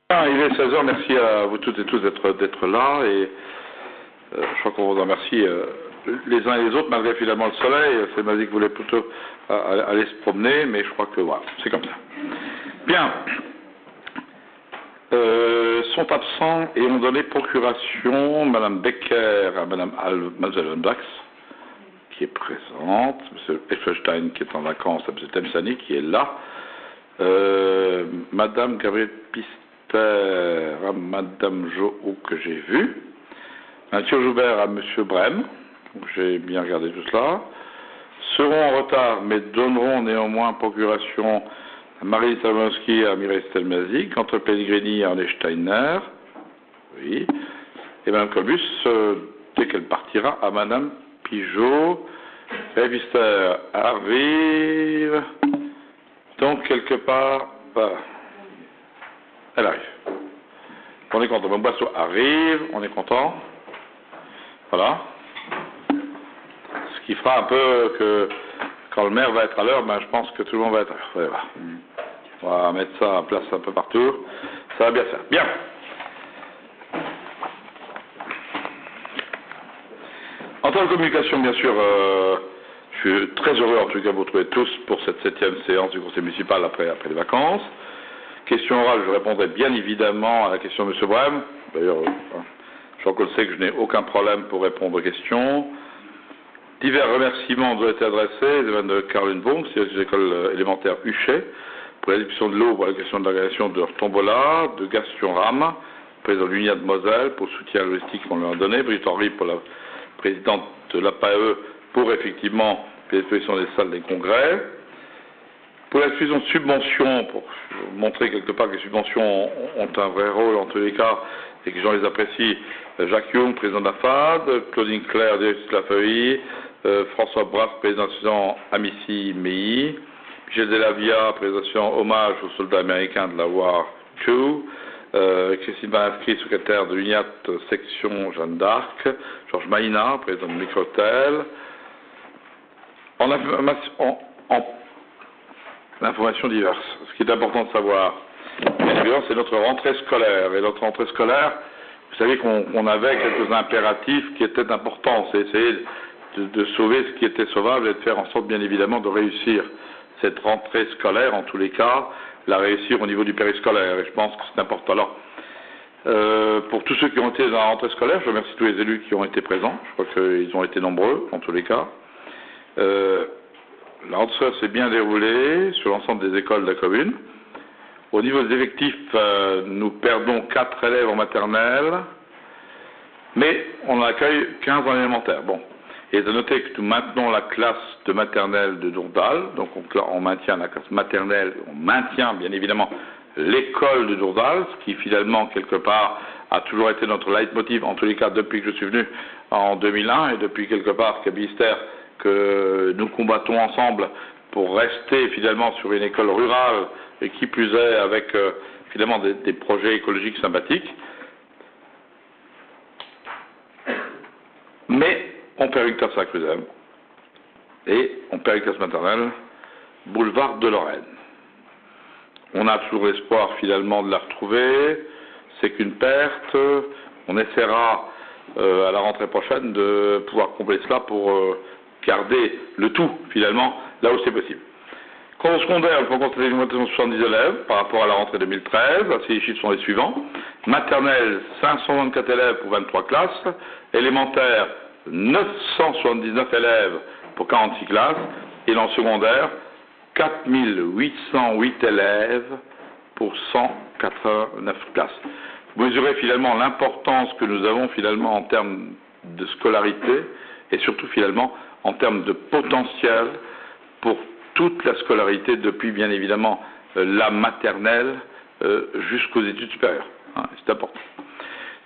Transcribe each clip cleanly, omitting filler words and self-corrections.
Il est 16 heures, merci à vous toutes et tous d'être là et je crois qu'on vous en remercie les uns et les autres malgré finalement le soleil. C'est m'a dit que voulait plutôt aller se promener, mais je crois que voilà, c'est comme ça. Bien. Sont absents et ont donné procuration Madame Becker à Mademoiselle Dax, qui est présente, M. Effelstein qui est en vacances, M. Temsani qui est là, Madame Gabrielle Pister à Madame Jo que j'ai vu, Mathieu Joubert à M. Brem, j'ai bien regardé tout cela, seront en retard mais donneront néanmoins procuration à Marie Salmowski à Mireille Stelmazik, entre Pellegrini et Arne Steiner, oui, et Mme Colbus, dès qu'elle partira, à Mme Pigeot. Pister arrive, donc quelque part, elle arrive. On est content. Mme Boisseau arrive, on est content. Voilà. Ce qui fera un peu que quand le maire va être à l'heure, je pense que tout le monde va être à l'heure. On va mettre ça en place un peu partout. Ça va bien faire. Bien. En tant que communication, bien sûr, je suis très heureux en tout cas de vous retrouver tous pour cette 7e séance du conseil municipal après les vacances. Question orale, je répondrai bien évidemment à la question de M. Brem. D'ailleurs, Jean-Claude sait que je n'ai aucun problème pour répondre aux questions. Divers remerciements doivent être adressés de Caroline Bonk, c'est l'école élémentaire Huchet, pour la distribution de l'eau, pour la question de l'organisation de leur tombola, de Gaston Ram, président de l'Union de Moselle, pour le soutien logistique qu'on leur a donné, Brigitte Henry pour la présidente de l'APAE, pour effectivement la disposition des salles des congrès. Pour la diffusion de subventions, pour montrer quelque part que les subventions ont un vrai rôle en tous les cas, et que les gens les apprécient, Jacques Young, président de la FAD, Claudine Claire, directrice de la FEI, François Braff, président de l'association Amici MEI, Michel Delavia, président hommage aux soldats américains de la War II, Christine Banascri, secrétaire de l'UNIAT section Jeanne d'Arc, Georges Maïna, président de Microtel. En informations diverses. Ce qui est important de savoir, bien évidemment, c'est notre rentrée scolaire. Et notre rentrée scolaire, vous savez qu'on avait quelques impératifs qui étaient importants. C'est essayer de sauver ce qui était sauvable et de faire en sorte, bien évidemment, de réussir cette rentrée scolaire, en tous les cas, la réussir au niveau du périscolaire. Et je pense que c'est important. Alors, pour tous ceux qui ont été dans la rentrée scolaire, je remercie tous les élus qui ont été présents. Je crois qu'ils ont été nombreux, en tous les cas. La rentrée scolaire s'est bien déroulée sur l'ensemble des écoles de la commune. Au niveau des effectifs, nous perdons 4 élèves en maternelle, mais on accueille 15 en élémentaire. Bon. Et de noter que nous maintenons la classe de maternelle de Dourdal, donc on maintient la classe maternelle, on maintient bien évidemment l'école de Dourdal, ce qui finalement quelque part a toujours été notre leitmotiv, en tous les cas depuis que je suis venu en 2001 et depuis quelque part qu'à Ministère que nous combattons ensemble pour rester finalement sur une école rurale et qui plus est avec finalement des projets écologiques sympathiques. Mais on perd une classe à Cruzem et on perd une classe maternelle boulevard de Lorraine. On a toujours l'espoir finalement de la retrouver, c'est qu'une perte, on essaiera à la rentrée prochaine de pouvoir combler cela pour garder le tout finalement là où c'est possible. Cours au secondaire, il faut constater une augmentation de 70 élèves par rapport à la rentrée 2013, ces chiffres sont les suivants. Maternelle, 524 élèves pour 23 classes, élémentaire, 979 élèves pour 46 classes, et dans le secondaire, 4808 élèves pour 189 classes. Vous mesurez finalement l'importance que nous avons finalement en termes de scolarité et surtout finalement en termes de potentiel pour toute la scolarité depuis bien évidemment la maternelle jusqu'aux études supérieures. C'est important.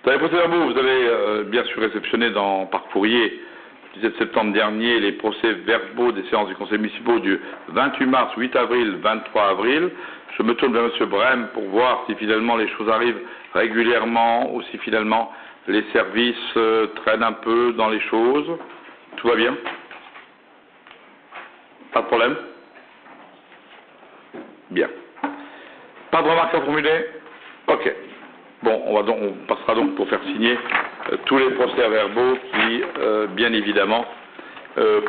Dans les procès-verbaux, vous avez bien sûr réceptionné par courrier, le 17 septembre dernier, les procès-verbaux des séances du conseil municipal du 28 mars, 8 avril, 23 avril. Je me tourne vers M. Brem pour voir si finalement les choses arrivent régulièrement ou si finalement les services traînent un peu dans les choses. Tout va bien? Pas de problème? Bien. Pas de remarques à formuler? Ok. Bon, on passera donc pour faire signer tous les procès-verbaux qui, bien évidemment,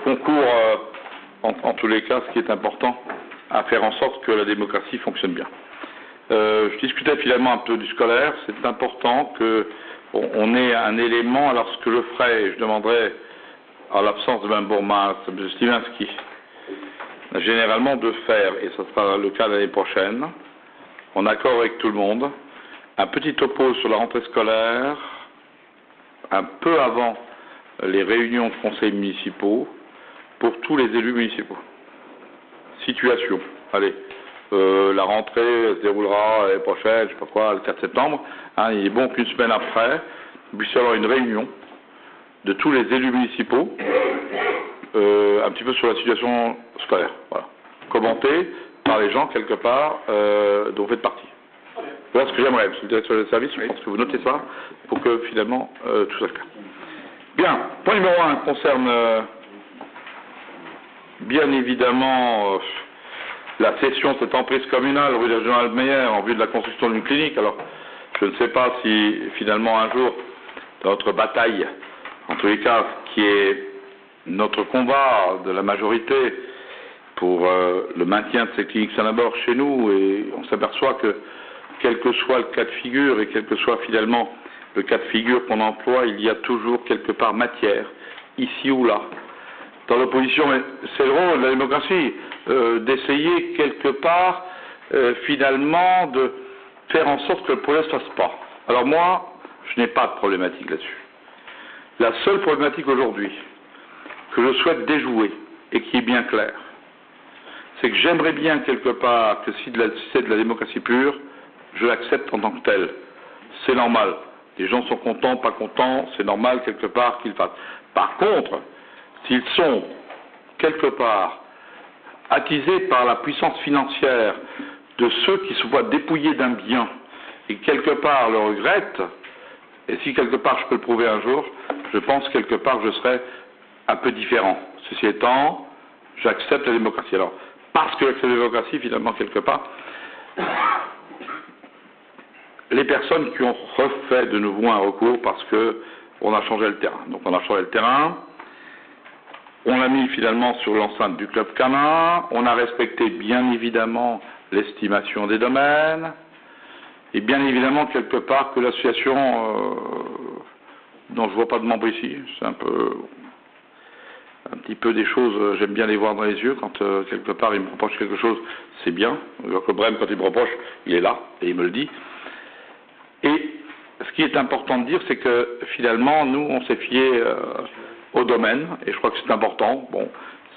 concourent, en tous les cas, ce qui est important, à faire en sorte que la démocratie fonctionne bien. Je discutais finalement un peu du scolaire. C'est important qu'on ait un élément. Alors, ce que je ferai, je demanderai, en l'absence de Mme Bourmas, M. Stilinski, généralement de faire, et ce sera le cas l'année prochaine, en accord avec tout le monde, un petit topo sur la rentrée scolaire, un peu avant les réunions de conseils municipaux, pour tous les élus municipaux. Situation. Allez, la rentrée se déroulera l'année prochaine, je sais pas quoi, le 4 septembre. Il est bon qu'une semaine après, il puisse y avoir une réunion de tous les élus municipaux, un petit peu sur la situation scolaire. Voilà. Commentée par les gens, quelque part, dont vous faites partie. Voilà ce que j'aimerais, monsieur le directeur des services, je pense que vous notez ça, pour que finalement tout soit clair. Bien, point numéro 1 concerne bien évidemment la cession de cette emprise communale rue du Général Meyer en vue de la construction d'une clinique. Alors, je ne sais pas si finalement un jour, dans notre bataille, en tous les cas, qui est notre combat de la majorité pour le maintien de ces cliniques Saint-Labor chez nous, et on s'aperçoit que quel que soit le cas de figure et quel que soit finalement le cas de figure qu'on emploie, il y a toujours quelque part matière, ici ou là. Dans l'opposition, c'est le rôle de la démocratie, d'essayer quelque part finalement de faire en sorte que le problème ne se fasse pas. Alors moi, je n'ai pas de problématique là-dessus. La seule problématique aujourd'hui que je souhaite déjouer et qui est bien claire, c'est que j'aimerais bien quelque part que si c'est de la démocratie pure, je l'accepte en tant que telle. C'est normal. Les gens sont contents, pas contents, c'est normal quelque part qu'ils fassent. Par contre, s'ils sont quelque part attisés par la puissance financière de ceux qui se voient dépouillés d'un bien et quelque part le regrettent, et si quelque part je peux le prouver un jour, je pense quelque part je serai un peu différent. Ceci étant, j'accepte la démocratie. Alors, parce que j'accepte la démocratie, finalement, quelque part, les personnes qui ont refait de nouveau un recours parce qu'on a changé le terrain. Donc on a changé le terrain, on l'a mis finalement sur l'enceinte du club canin, on a respecté bien évidemment l'estimation des domaines, et bien évidemment quelque part que l'association, dont je ne vois pas de membre ici, c'est un petit peu des choses, j'aime bien les voir dans les yeux, quand quelque part il me reproche quelque chose, c'est bien, alors que Brême quand il me reproche, il est là, et il me le dit. Et ce qui est important de dire, c'est que finalement, nous, on s'est fié au domaine, et je crois que c'est important. Bon,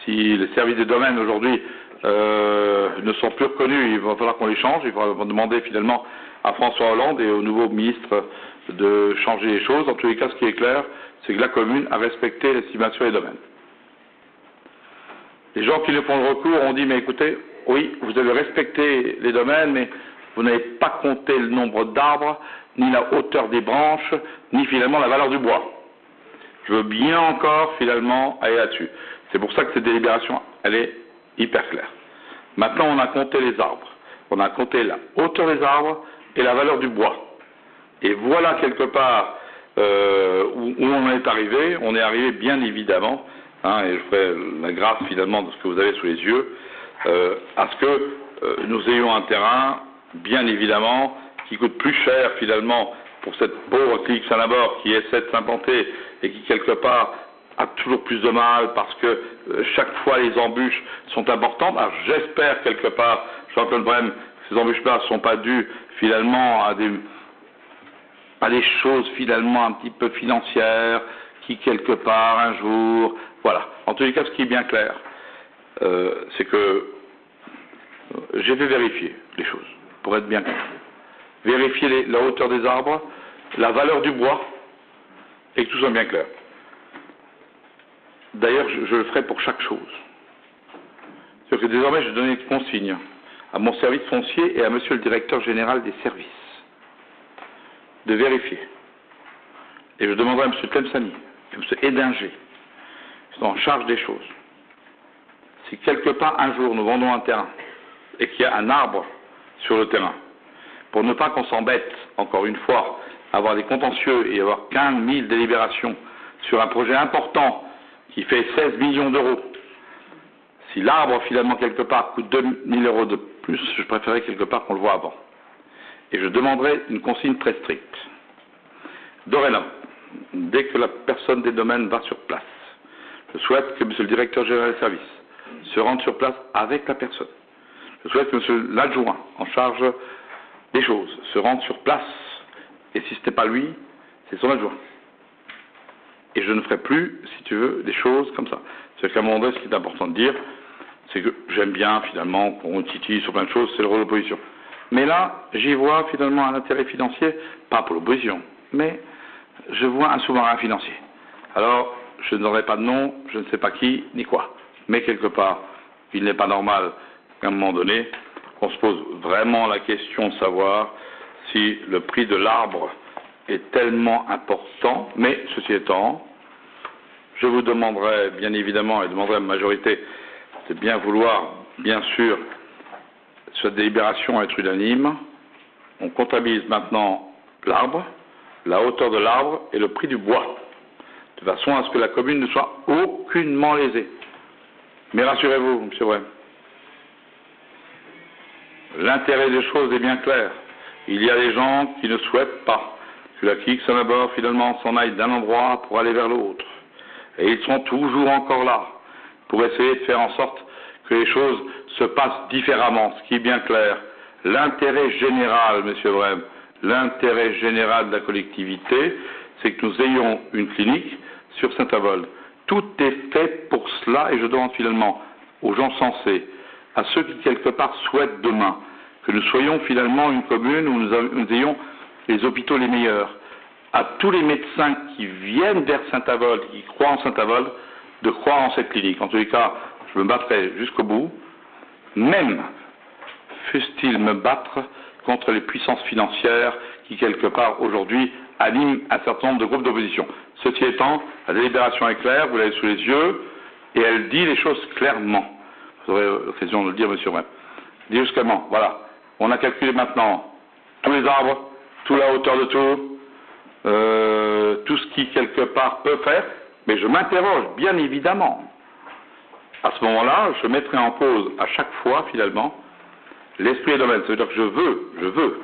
si les services des domaines aujourd'hui ne sont plus reconnus, il va falloir qu'on les change. Il va demander finalement à François Hollande et au nouveau ministre de changer les choses. En tous les cas, ce qui est clair, c'est que la commune a respecté l'estimation des domaines. Les gens qui nous font le recours ont dit, mais écoutez, oui, vous avez respecté les domaines, mais vous n'avez pas compté le nombre d'arbres, ni la hauteur des branches, ni finalement la valeur du bois. Je veux bien encore finalement aller là-dessus. C'est pour ça que cette délibération, elle est hyper claire. Maintenant, on a compté les arbres. On a compté la hauteur des arbres et la valeur du bois. Et voilà quelque part où on est arrivé. On est arrivé bien évidemment, et je ferai la grâce finalement de ce que vous avez sous les yeux, à ce que nous ayons un terrain, bien évidemment, qui coûte plus cher finalement pour cette pauvre clinique Saint-Labor qui essaie de s'implanter et qui quelque part a toujours plus de mal parce que chaque fois les embûches sont importantes. Alors j'espère quelque part, Jean-Claude Brême, que ces embûches-là ne sont pas dues finalement à des choses finalement un petit peu financières qui quelque part un jour, voilà. En tous les cas, ce qui est bien clair, c'est que j'ai fait vérifier les choses pour être bien clair. Vérifier la hauteur des arbres, la valeur du bois, et que tout soit bien clair. D'ailleurs, je le ferai pour chaque chose. C'est-à-dire que désormais, je donne une consigne à mon service foncier et à monsieur le directeur général des services de vérifier. Et je demanderai à monsieur Tlemceni et monsieur Edinger, qui sont en charge des choses, si quelque part un jour nous vendons un terrain et qu'il y a un arbre sur le terrain, pour ne pas qu'on s'embête, encore une fois, à avoir des contentieux et avoir 15 000 délibérations sur un projet important qui fait 16 millions d'euros. Si l'arbre, finalement, quelque part, coûte 2 000 euros de plus, je préférerais quelque part qu'on le voit avant. Et je demanderai une consigne très stricte. Dorénavant, dès que la personne des domaines va sur place, je souhaite que M. le directeur général des services se rende sur place avec la personne. Je souhaite que M. l'adjoint en charge des choses se rende sur place. Et si ce n'est pas lui, c'est son adjoint. Et je ne ferai plus, si tu veux, des choses comme ça. C'est qu'à un moment donné, ce qui est important de dire, c'est que j'aime bien, finalement, qu'on titille sur plein de choses, c'est le rôle de l'opposition. Mais là, j'y vois, finalement, un intérêt financier, pas pour l'opposition, mais je vois un sous-marin financier. Alors, je ne donnerai pas de nom, je ne sais pas qui, ni quoi. Mais quelque part, il n'est pas normal qu'à un moment donné, on se pose vraiment la question de savoir si le prix de l'arbre est tellement important, mais ceci étant, je vous demanderai bien évidemment et demanderai à la majorité de bien vouloir, bien sûr, cette délibération être unanime. On comptabilise maintenant l'arbre, la hauteur de l'arbre et le prix du bois, de façon à ce que la commune ne soit aucunement lésée. Mais rassurez-vous, M. Brem, l'intérêt des choses est bien clair. Il y a des gens qui ne souhaitent pas que la X-Saint-Labor, finalement, s'en aille d'un endroit pour aller vers l'autre. Et ils sont toujours encore là pour essayer de faire en sorte que les choses se passent différemment, ce qui est bien clair. L'intérêt général, M. Brem, l'intérêt général de la collectivité, c'est que nous ayons une clinique sur Saint-Avold. Tout est fait pour cela et je demande finalement aux gens sensés, à ceux qui quelque part souhaitent demain, que nous soyons finalement une commune où nous ayons les hôpitaux les meilleurs, à tous les médecins qui viennent vers Saint-Avold, qui croient en Saint-Avold, de croire en cette clinique. En tous les cas, je me battrai jusqu'au bout, même fussent-ils me battre contre les puissances financières qui, quelque part, aujourd'hui, animent un certain nombre de groupes d'opposition. Ceci étant, la délibération est claire, vous l'avez sous les yeux, et elle dit les choses clairement. Vous aurez l'occasion de le dire, M. Brem. Dit justement, voilà, on a calculé maintenant tous les arbres, toute la hauteur de tout ce qui, quelque part, peut faire, mais je m'interroge, bien évidemment. À ce moment-là, je mettrai en pause à chaque fois, finalement, l'esprit des domaines. C'est-à-dire que je veux,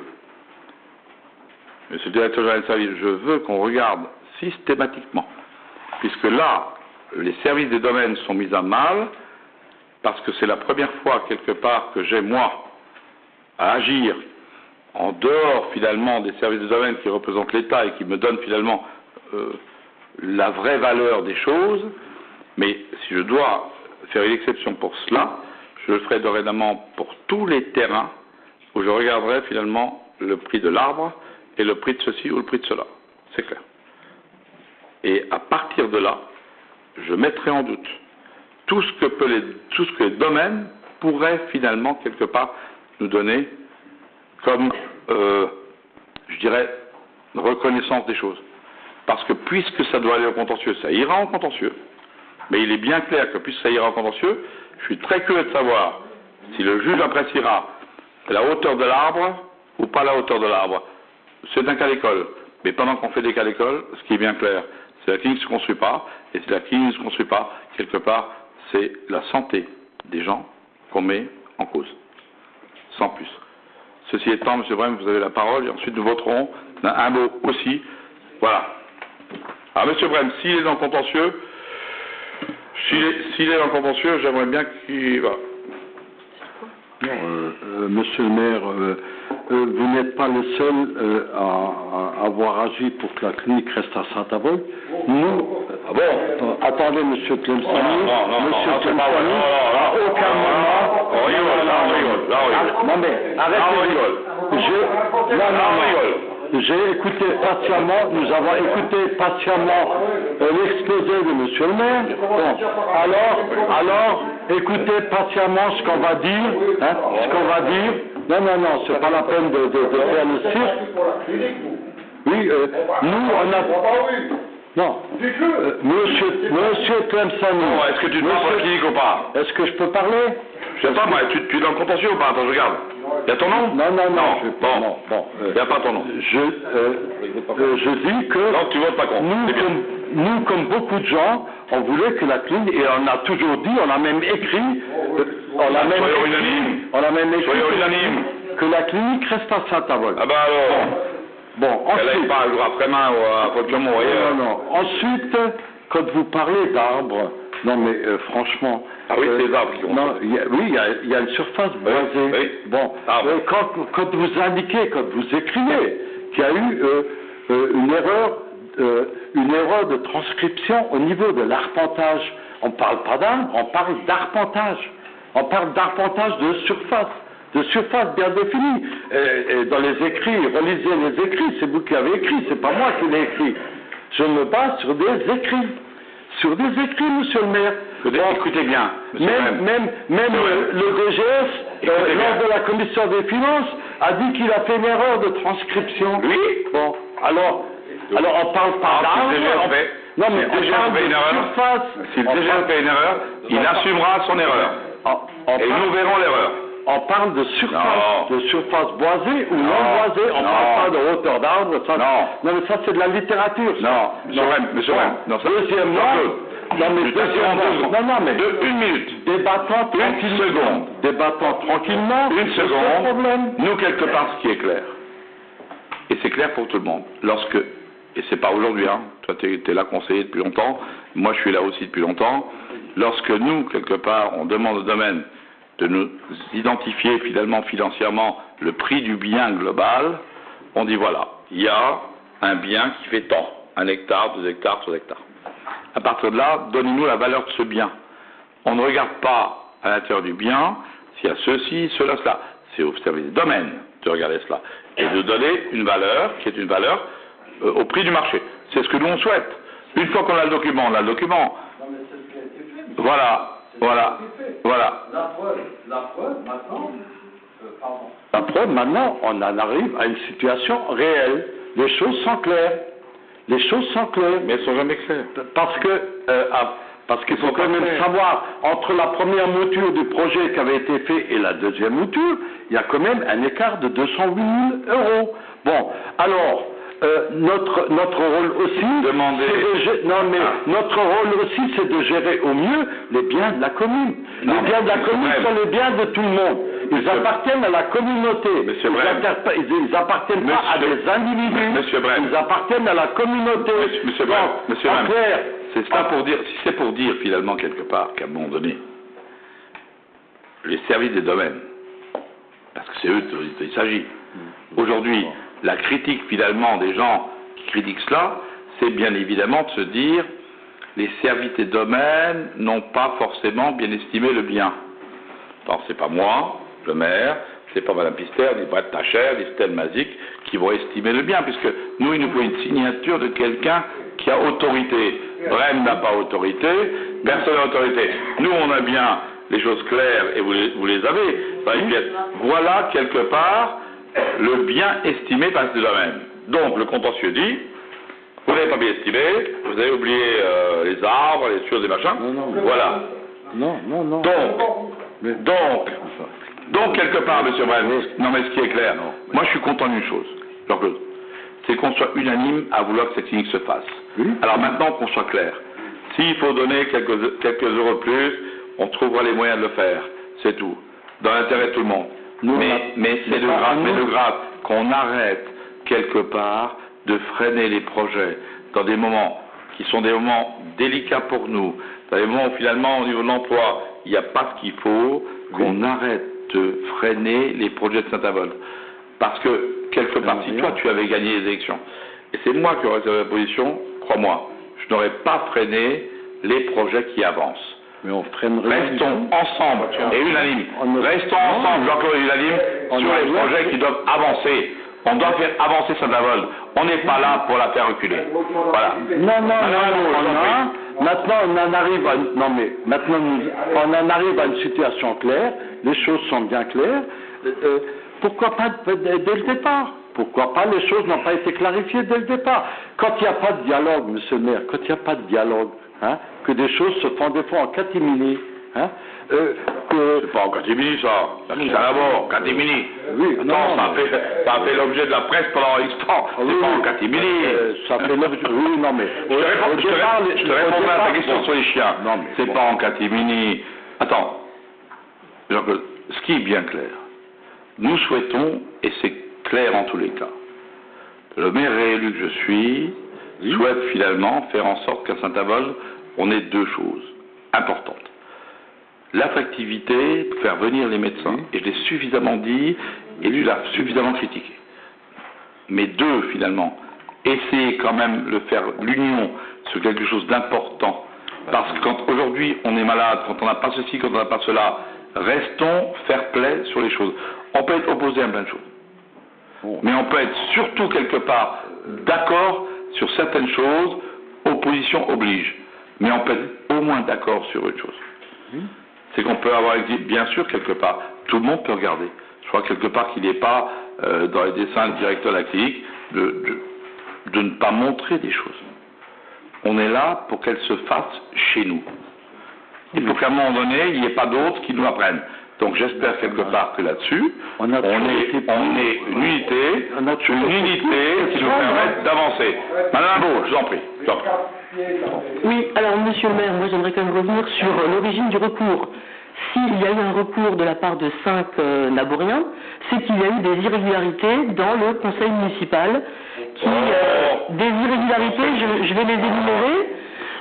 Monsieur le directeur général des services, je veux qu'on regarde systématiquement, puisque là, les services des domaines sont mis à mal, parce que c'est la première fois, quelque part, que j'ai, moi, à agir en dehors, finalement, des services des domaines qui représentent l'État et qui me donnent, finalement, la vraie valeur des choses. Mais si je dois faire une exception pour cela, je le ferai dorénavant pour tous les terrains où je regarderai, finalement, le prix de l'arbre et le prix de ceci ou le prix de cela. C'est clair. Et à partir de là, je mettrai en doute tout ce que les domaines pourraient finalement, quelque part, nous donner comme, je dirais, reconnaissance des choses. Parce que puisque ça doit aller au contentieux, ça ira en contentieux, mais il est bien clair que puisque ça ira en contentieux, je suis très curieux de savoir si le juge appréciera la hauteur de l'arbre ou pas la hauteur de l'arbre. C'est un cas d'école, mais pendant qu'on fait des cas d'école, ce qui est bien clair, c'est la clinique ne se construit pas, et si la clinique ne se construit pas, quelque part, c'est la santé des gens qu'on met en cause. Sans plus. Ceci étant, M. Brem, vous avez la parole, et ensuite nous voterons un mot aussi. Voilà. Alors, M. Brem, s'il est dans le contentieux, j'aimerais bien qu'il... Voilà. Monsieur le maire, vous n'êtes pas le seul à avoir agi pour que la clinique reste à Saint-Avold. Nous, attendez, Monsieur Tlemceni, Monsieur Tlemceni, à aucun moment. Non mais arrêtez. J'ai écouté patiemment, nous avons écouté patiemment l'exposé de Monsieur le maire. Bon, alors, écoutez patiemment ce qu'on va dire, ce qu'on va dire. Non, c'est pas la peine de faire le cirque. Oui, nous, on a... Non, Monsieur Tlemceni. Est-ce que tu te parles clinique ou pas? Est-ce que je peux parler? Je sais pas, moi, tu es dans le contentieux ou pas? Attends, je regarde. Il y a ton nom? Non. Il n'y a pas ton nom. Je dis que Donc tu votes pas contre. nous, comme beaucoup de gens, on voulait que la clinique, et on a toujours dit, on a même écrit, que la clinique reste à Saint-Avold. Ah bah alors. Bon, Elle ensuite. n'est pas à Frémin ou à Poitiers-Mont, vous voyez. Non. Ensuite, quand vous parlez d'arbres, non mais franchement. Ah oui, c'est les arbres qui ont. Non, il y a une surface boisée. Oui. Bon, quand vous indiquez, quand vous écrivez qu'il y a eu une erreur de transcription au niveau de l'arpentage, on ne parle pas d'arbres, on parle d'arpentage. On parle d'arpentage de surface bien définie. Et dans les écrits, relisez les écrits, c'est vous qui avez écrit, c'est pas moi qui l'ai écrit. Je me base sur des écrits. Sur des écrits, monsieur le maire. Écoutez bien. Même le DGS, lors de la commission des finances, a dit qu'il a fait une erreur de transcription. Oui. Bon, alors on parle pas d'arbre. Non, mais on parle de surface. Si le DGS fait une erreur, il assumera son erreur. Et nous verrons l'erreur. On parle de surface boisée ou non boisée. On ne parle pas de hauteur d'arbre. Non, mais ça c'est de la littérature. Ça. Monsieur Rem. Deuxièmement, une minute. Débattons tranquillement. Une seconde. Nous, quelque part, ce qui est clair, et c'est clair pour tout le monde, et c'est pas aujourd'hui, hein, toi tu es là conseiller depuis longtemps, moi je suis là aussi depuis longtemps, lorsque nous, quelque part, on demande au domaine de nous identifier financièrement le prix du bien global, on dit voilà, il y a un bien qui fait tant, 1 hectare, 2 hectares, 3 hectares. À partir de là, donnez-nous la valeur de ce bien. On ne regarde pas à l'intérieur du bien s'il y a ceci, cela, cela. C'est au service des domaines de regarder cela. Et de donner une valeur qui est une valeur au prix du marché. C'est ce que nous on souhaite. Une fois qu'on a le document, on a le document. Non, mais c'est ce qui a été fait. Voilà. La preuve, maintenant, on en arrive à une situation réelle. Les choses sont claires. Mais elles sont jamais claires. Parce qu'il faut quand même savoir, entre la première mouture du projet qui avait été fait et la deuxième mouture, il y a quand même un écart de 208 000 euros. Bon, alors, notre rôle aussi, notre rôle aussi, c'est de gérer au mieux les biens de la commune. Les biens de la commune sont les biens de tout le monde. Ils appartiennent à la communauté. Ils appartiennent pas à des individus. Ils appartiennent à la communauté. Monsieur Brem, c'est ça pour dire, si c'est pour dire finalement quelque part qu'à un moment donné, les services des domaines, parce que c'est eux dont il s'agit, aujourd'hui, la critique finalement des gens qui critiquent cela, c'est bien évidemment de se dire les services des domaines n'ont pas forcément bien estimé le bien. Alors c'est pas moi, le maire, c'est pas Madame Pister, ni Brett Tacher, ni Stell Mazik qui vont estimer le bien, puisque nous, il nous faut une signature de quelqu'un qui a autorité. Brem n'a pas autorité, personne n'a autorité. Nous, on a bien les choses claires et vous les avez. Voilà quelque part le bien estimé par ce domaine. Donc, le contentieux dit, vous n'avez pas bien estimé, vous avez oublié les arbres, les choses et machins. Voilà. Non. Donc, quelque part, monsieur Brem, non mais ce qui est clair, moi je suis content d'une chose, Jean-Claude, c'est qu'on soit unanime à vouloir que cette clinique se fasse. Oui. Alors maintenant qu'on soit clair, s'il faut donner quelques euros de plus, on trouvera les moyens de le faire, c'est tout, dans l'intérêt de tout le monde. Mais c'est de grâce qu'on arrête quelque part de freiner les projets dans des moments qui sont des moments délicats pour nous, dans des moments où finalement au niveau de l'emploi, il n'y a pas ce qu'il faut, qu'on arrête de freiner les projets de Saint-Avold. Parce que, quelque part, si toi tu avais gagné les élections, et c'est moi qui aurais été dans la position, crois-moi, je n'aurais pas freiné les projets qui avancent. Mais on freinerait. Restons ensemble et unanimes. Restons ensemble, Jean-Claude et unanimes, sur les projets qui doivent avancer. On doit faire avancer Saint-Avold. On n'est pas là pour la faire reculer. Voilà. Maintenant, on en arrive à une situation claire. Les choses sont bien claires. Pourquoi pas dès le départ? Pourquoi pas? Les choses n'ont pas été clarifiées dès le départ. Quand il n'y a pas de dialogue, monsieur le maire, quand il n'y a pas de dialogue, que des choses se font des fois en catimini, Hein, c'est pas en catimini, ça. C'est d'abord, catimini. Oui, non, ça a fait l'objet de la presse pendant X temps. C'est pas en catimini. Ça fait l'objet. Oui, non, mais. Je te répondrai à ta question sur les chiens. Non, mais. C'est pas en catimini. Attends. Ce qui est bien clair, nous souhaitons, et c'est clair en tous les cas, le maire réélu que je suis souhaite finalement faire en sorte qu'à Saint-Avold, on ait deux choses importantes. L'attractivité, faire venir les médecins, et je l'ai suffisamment dit, et tu l'as suffisamment critiqué. Mais deux, finalement, essayer quand même de faire l'union sur quelque chose d'important, parce que quand aujourd'hui on est malade, quand on n'a pas ceci, quand on n'a pas cela, restons fair play sur les choses. On peut être opposé à plein de choses, mais on peut être surtout quelque part d'accord sur certaines choses, opposition oblige, mais on peut être au moins d'accord sur une chose. C'est qu'on peut avoir, bien sûr, quelque part, tout le monde peut regarder. Je crois quelque part qu'il n'est pas dans les dessins du directeur de la clinique de ne pas montrer des choses. On est là pour qu'elles se fassent chez nous. Il faut qu'à un moment donné, il n'y ait pas d'autres qui nous apprennent. Donc j'espère quelque part que là-dessus, on est une unité, qui nous permette d'avancer. Madame Beau, je vous en prie. Oui, alors monsieur le maire, moi j'aimerais quand même revenir sur l'origine du recours. S'il y a eu un recours de la part de 5 Naboriens, c'est qu'il y a eu des irrégularités dans le conseil municipal. Des irrégularités, je vais les énumérer.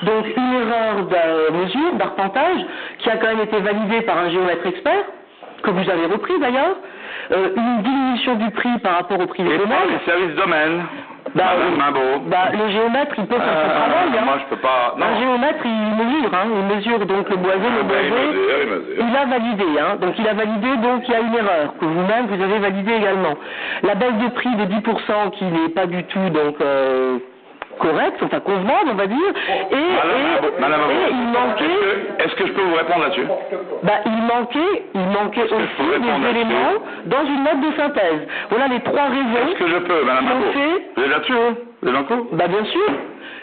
Donc une erreur de mesure, d'arpentage, qui a quand même été validée par un géomètre expert, que vous avez repris d'ailleurs, une diminution du prix par rapport au prix des domaines. Les services domaines. Le géomètre, il peut faire son travail. Moi, je peux pas. Non. Un géomètre, il mesure donc le boisé, il a validé, donc il a validé, donc il y a une erreur que vous-même vous avez validée également. La baisse de prix de 10% qui n'est pas du tout donc correcte, enfin convenable, on va dire, il manquait. Est-ce que je peux vous répondre là-dessus? Il manquait aussi des éléments dans une note de synthèse. Voilà les trois raisons. Est-ce que je peux, Madame Mambo? Vous êtes là-dessus, vous êtes en cours? Bien sûr,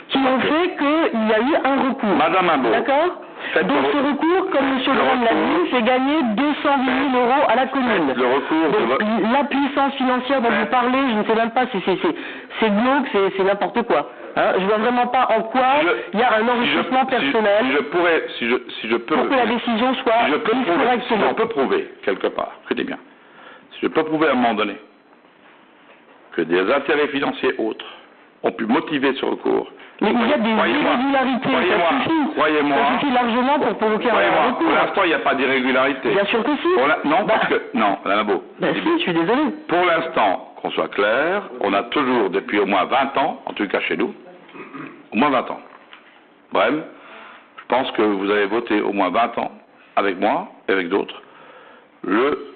qui ont fait qu'il y a eu un recours. Madame Mambo. D'accord? Donc ce recours, comme M. Grande l'a dit, fait gagner 208 000 € à la commune. Le recours. Donc, la puissance financière dont vous parlez, je ne sais même pas, c'est glauque, c'est n'importe quoi. Je vois vraiment pas en quoi il y a un enrichissement personnel. Si je peux, pour que la décision soit prise correctement. Si je peux prouver quelque part, écoutez bien, si je peux prouver à un moment donné que des intérêts financiers autres ont pu motiver ce recours. Mais il y a des irrégularités, ça suffit largement pour provoquer un recours. Pour l'instant, il n'y a pas d'irrégularité. Bien sûr que si. Non, Madame Beau. Si, je suis désolé. Pour l'instant, qu'on soit clair, on a toujours, depuis au moins 20 ans, en tout cas chez nous, au moins 20 ans. Bref, je pense que vous avez voté au moins 20 ans, avec moi et avec d'autres,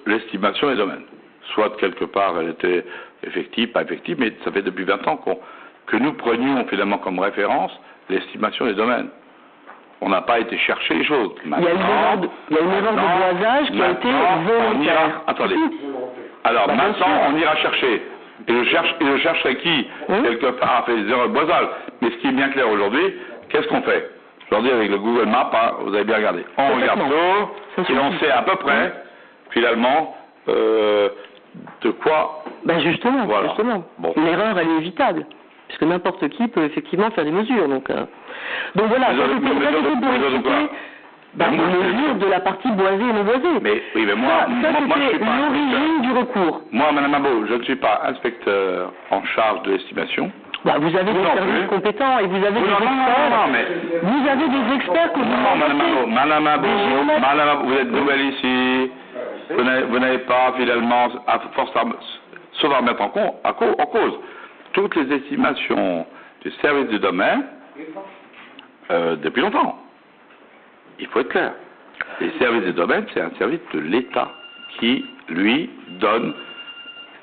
l'estimation des domaines. Soit quelque part elle était effective, pas effective, mais ça fait depuis 20 ans que nous prenions finalement comme référence l'estimation des domaines. On n'a pas été chercher les choses. Il y a une erreur de boisage qui a été volontaire. Attendez. Alors maintenant, on ira chercher. Et je chercherai qui, quelque part, a fait des erreurs de boisage. Mais ce qui est bien clair aujourd'hui, qu'est-ce qu'on fait? Je leur dis avec le Google Maps, vous avez bien regardé. On regarde ça, et on sait à peu près, finalement, de quoi... Justement. Bon. L'erreur, elle est évitable. Puisque n'importe qui peut effectivement faire des mesures. Donc voilà, ça c'était pour expliquer les mesures de la partie boisée et non boisée. Mais moi, c'était l'origine du recours. Moi, Madame Mambo, je ne suis pas inspecteur en charge de l'estimation. Vous avez des services compétents et vous avez des experts. Vous avez des experts que vous Madame Mambo, vous êtes nouvelle ici. Vous n'avez pas finalement, à force sauf à remettre en cause toutes les estimations du service du domaine depuis longtemps. Il faut être clair. Les services du domaine, c'est un service de l'État qui, lui, donne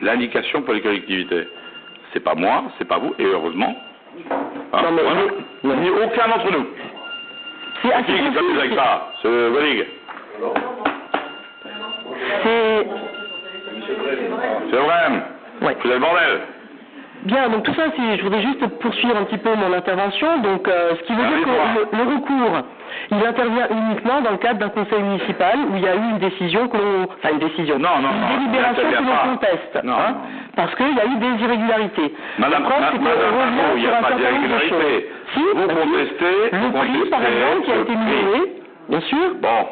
l'indication pour les collectivités. C'est pas moi, c'est pas vous, et heureusement, ni aucun d'entre nous. C'est assez compliqué. Avec ça, ce Welig. C'est vrai. Ouais. Vous avez le bordel. Bien, donc tout ça, je voudrais juste poursuivre un petit peu mon intervention. Donc, ce qui veut dire que le recours, il intervient uniquement dans le cadre d'un conseil municipal où il y a eu une décision une délibération que l'on conteste, parce qu'il y a eu des irrégularités. Madame, il n'y a pas d'irrégularité. Si, vous contestez le prix, par exemple, qui a été minoré, bien sûr. Bon.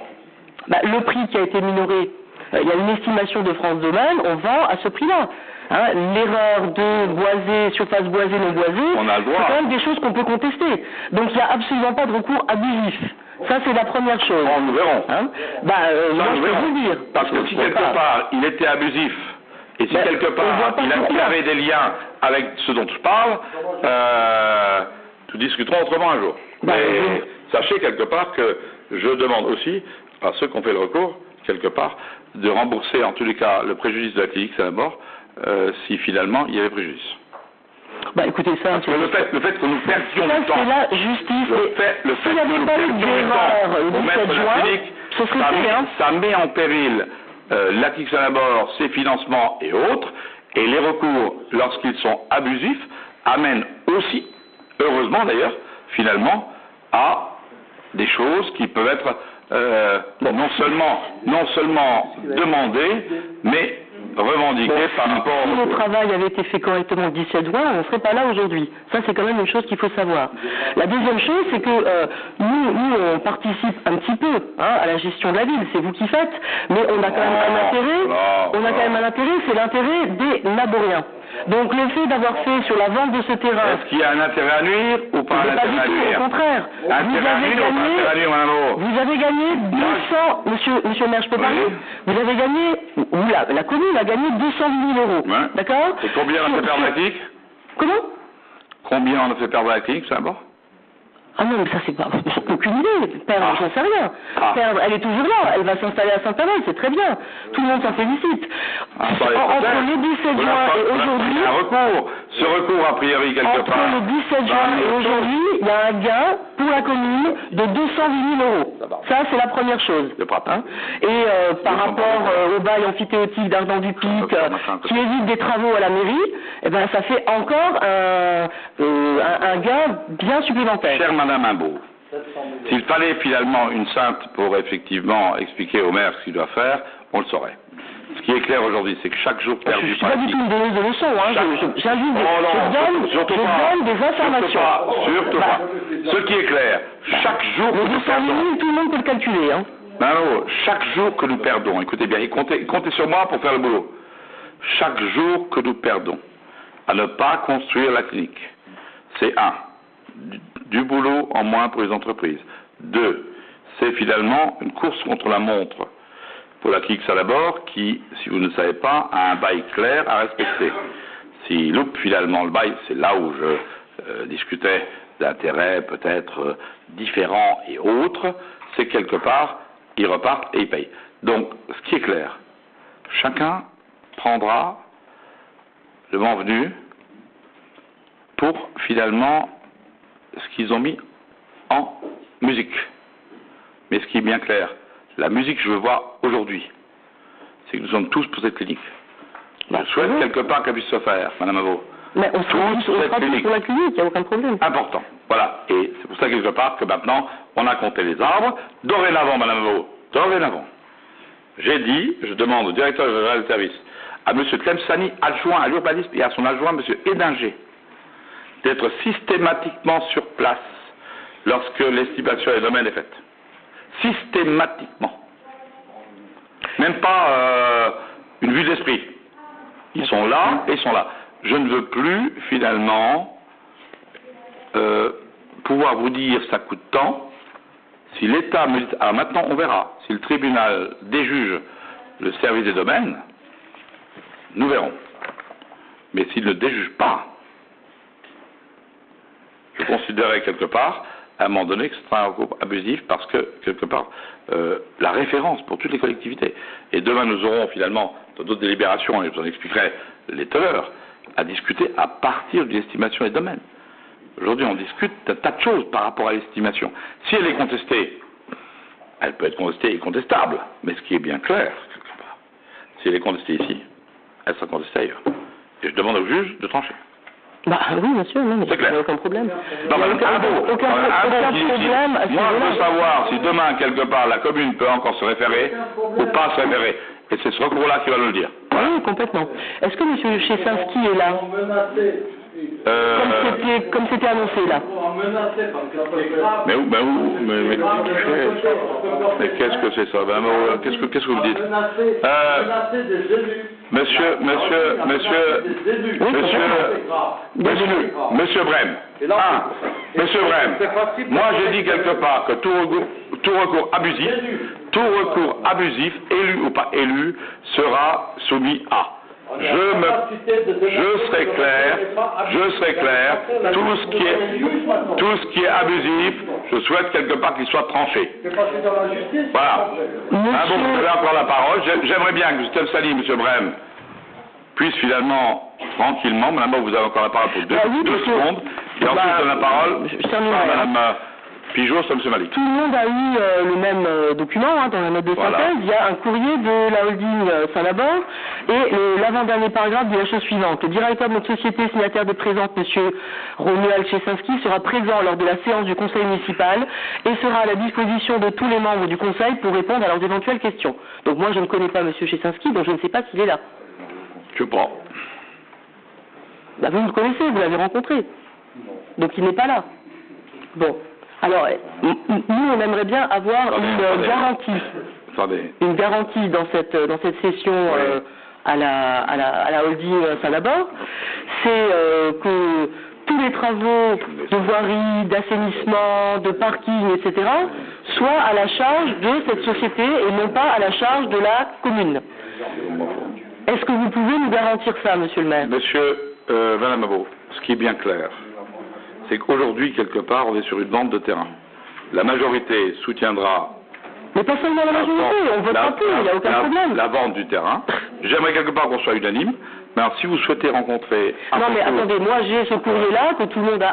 Le prix qui a été minoré, il y a une estimation de France Domaine, on vend à ce prix-là. L'erreur de boisé, surface boisée, non boisée, c'est quand même des choses qu'on peut contester. Donc il n'y a absolument pas de recours abusif. Ça, c'est la première chose. Bon, nous verrons. Moi, je peux vous dire. Parce que si quelque part, il était abusif, et si quelque part, il avait des liens avec ce dont je parle, nous discuterons autrement un jour. Mais sachez quelque part que je demande aussi à ceux qui ont fait le recours, quelque part, de rembourser en tous les cas le préjudice de la clinique, c'est d'abord, si finalement il y avait préjudice. Écoutez, ça... Parce que le fait que nous perdions du temps... c'est la justice. S'il n'y avait pas eu d'erreur le 17 juin, ce serait fait, ça met en péril la clinique Saint-Labor, ses financements et autres, et les recours, lorsqu'ils sont abusifs, amènent aussi, heureusement d'ailleurs, finalement, à des choses qui peuvent être non seulement demandées, mais revendiquées par rapport... Si le travail avait été fait correctement le 17 juin, on ne serait pas là aujourd'hui. Ça, c'est quand même une chose qu'il faut savoir. La deuxième chose, c'est que nous, on participe un petit peu à la gestion de la ville, c'est vous qui faites, mais on a quand même un intérêt, c'est l'intérêt des Naboriens. Donc le fait d'avoir fait sur la vente de ce terrain... Est-ce qu'il y a un intérêt à nuire ou pas un intérêt à nuire? Au contraire. Vous avez gagné 200... Monsieur le maire, je peux parler? Vous avez gagné... La commune a gagné 208 000 euros. Ouais. D'accord? Et combien on a fait perdre la clinique? Comment? Combien on a fait perdre la clinique, ça d'abord? Ah non, mais ça c'est pas... aucune idée. Perdre, j'en sais rien. Perdre, elle est toujours là. Elle va s'installer à Saint-Amand, c'est très bien. Tout le monde s'en félicite. Entre le 17 juin et aujourd'hui... Ce recours, a priori, quelque part... Entre le 17 juin et aujourd'hui, il y a un gain pour la commune de 208 000 euros. Ça, c'est la première chose. Et par rapport au bail amphithéotique d'Ardent-du-Pic, qui évite des travaux à la mairie, ça fait encore un gain bien supplémentaire. Chère Madame Imbeau, s'il fallait finalement une sainte pour effectivement expliquer au maire ce qu'il doit faire, on le saurait. Ce qui est clair aujourd'hui, c'est que chaque jour perdu... Je ne suis pas du tout une donneuse de leçons, je donne des informations. Surtout pas. Ce qui est clair, chaque jour que nous perdons... tout le monde peut le calculer. Non, chaque jour que nous perdons, écoutez bien, et comptez sur moi pour faire le boulot. Chaque jour que nous perdons à ne pas construire la clinique, c'est du boulot en moins pour les entreprises. 2, c'est finalement une course contre la montre pour la clinique Saint-Labor qui, si vous ne le savez pas, a un bail clair à respecter. S'il loupe finalement le bail, c'est là où je discutais d'intérêts peut-être différents et autres, c'est quelque part, ils repartent et ils payent. Donc, ce qui est clair, chacun prendra le moment venu pour finalement ce qu'ils ont mis en musique. Mais ce qui est bien clair, la musique que je veux voir aujourd'hui, c'est que nous sommes tous pour cette clinique. Je souhaite quelque part qu'elle puisse se faire, Madame Avaux. Mais on sera tous pour la clinique, il n'y a aucun problème. Important. Voilà. Et c'est pour ça quelque part que maintenant, on a compté les arbres. Dorénavant, Madame Avaux, dorénavant, j'ai dit, je demande au directeur général du service, à M. Tlemceni, adjoint à l'urbanisme, et à son adjoint, M. Hédinger, d'être systématiquement sur place lorsque l'estimation des domaines est faite. Systématiquement. Même pas une vue d'esprit. Ils sont là et ils sont là. Je ne veux plus, finalement, pouvoir vous dire ça coûte tant. Si l'État me dit... Alors maintenant, on verra. Si le tribunal déjuge le service des domaines, nous verrons. Mais s'il ne déjuge pas, je considérais quelque part, à un moment donné, que c'est un recours abusif parce que, quelque part, la référence pour toutes les collectivités. Et demain, nous aurons finalement, dans d'autres délibérations, et je vous en expliquerai les teneurs, à discuter à partir de l'estimation des domaines. Aujourd'hui, on discute d'un tas de choses par rapport à l'estimation. Si elle est contestée, elle peut être contestée et contestable. Mais ce qui est bien clair, quelque part, si elle est contestée ici, elle sera contestée ailleurs. Et je demande au juge de trancher. Bah oui, bien sûr, non, mais il n'y a aucun problème. Non, mais aucun problème à ce moi, je veux niveau-là. savoir si demain, quelque part, la commune peut encore se référer ou pas se référer. Et c'est ce recours-là qui va nous le dire. Oui, complètement. Est-ce que M. Chesinski est là comme c'était annoncé là. Mais qu'est-ce que c'est ça? Qu'est-ce que vous dites? Monsieur Brem. Monsieur Brem. Moi, j'ai dit quelque part que tout recours abusif, élu ou pas élu, sera soumis à. Je serai clair, tout ce qui est abusif, je souhaite quelque part qu'il soit tranché. Voilà. Bon, vous avez encore la parole. J'aimerais bien que Steph Sali, M. Brem, puisse finalement, tranquillement, madame, vous avez encore la parole pour deux secondes, et ensuite je donne la parole à madame Pigeot, c'est M. Malik. Tout le monde a eu le même document dans la note de synthèse. Il y a un courrier de la holding Saint-Labor et l'avant-dernier paragraphe dit la chose suivante. Le directeur de notre société signataire de présente, M. Romuald Chesinski, sera présent lors de la séance du conseil municipal et sera à la disposition de tous les membres du conseil pour répondre à leurs éventuelles questions. Donc moi je ne connais pas M. Chesinski, donc je ne sais pas s'il est là. Je prends. Bah, vous le connaissez, vous l'avez rencontré. Donc il n'est pas là. Bon. Alors, nous, on aimerait bien avoir une garantie. Une garantie dans cette session à la holding Saint-Labor. C'est que tous les travaux de voirie, d'assainissement, de parking, etc. soient à la charge de cette société et non pas à la charge de la commune. Est-ce que vous pouvez nous garantir ça, monsieur le maire? Madame Abo, ce qui est bien clair, c'est qu'aujourd'hui, quelque part, on est sur une vente de terrain. La majorité soutiendra... Mais pas seulement la majorité, on votera plus, il n'y a aucun problème. La vente du terrain. J'aimerais quelque part qu'on soit unanime. Mais alors, si vous souhaitez rencontrer... Non, mais attendez, moi j'ai ce courrier-là que tout le monde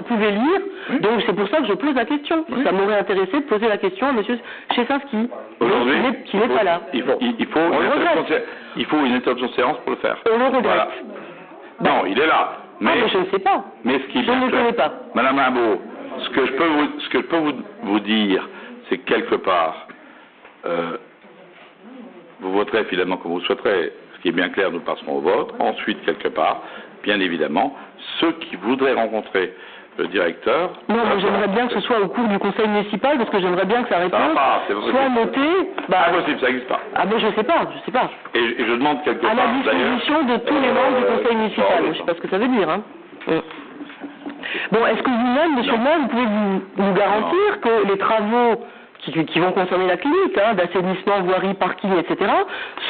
pouvait lire, donc c'est pour ça que je pose la question. Ça m'aurait intéressé de poser la question à M. Chesinski, qui n'est pas là. Il faut une interruption de séance pour le faire. On le regrette. Voilà. Non, il est là. Mais je ne sais pas. Mais ce qui je ne connais pas. Madame Rimbaud, ce que je peux vous dire, c'est que quelque part, vous voterez finalement comme vous souhaiterez. Ce qui est bien clair, nous passerons au vote. Ensuite, quelque part, bien évidemment, ceux qui voudraient rencontrer le directeur... Non, mais j'aimerais bien que ce soit au cours du conseil municipal, parce que j'aimerais bien que sa réponse soit notée... Impossible, ça n'existe pas. Ah ben je sais pas. Et je demande quelque part... À la disposition de tous les membres du conseil municipal, je ne sais pas ce que ça veut dire. Bon, est-ce que vous-même, monsieur le maire, vous pouvez nous garantir que les travaux qui vont concerner la clinique, d'assainissement, voirie, parking, etc.,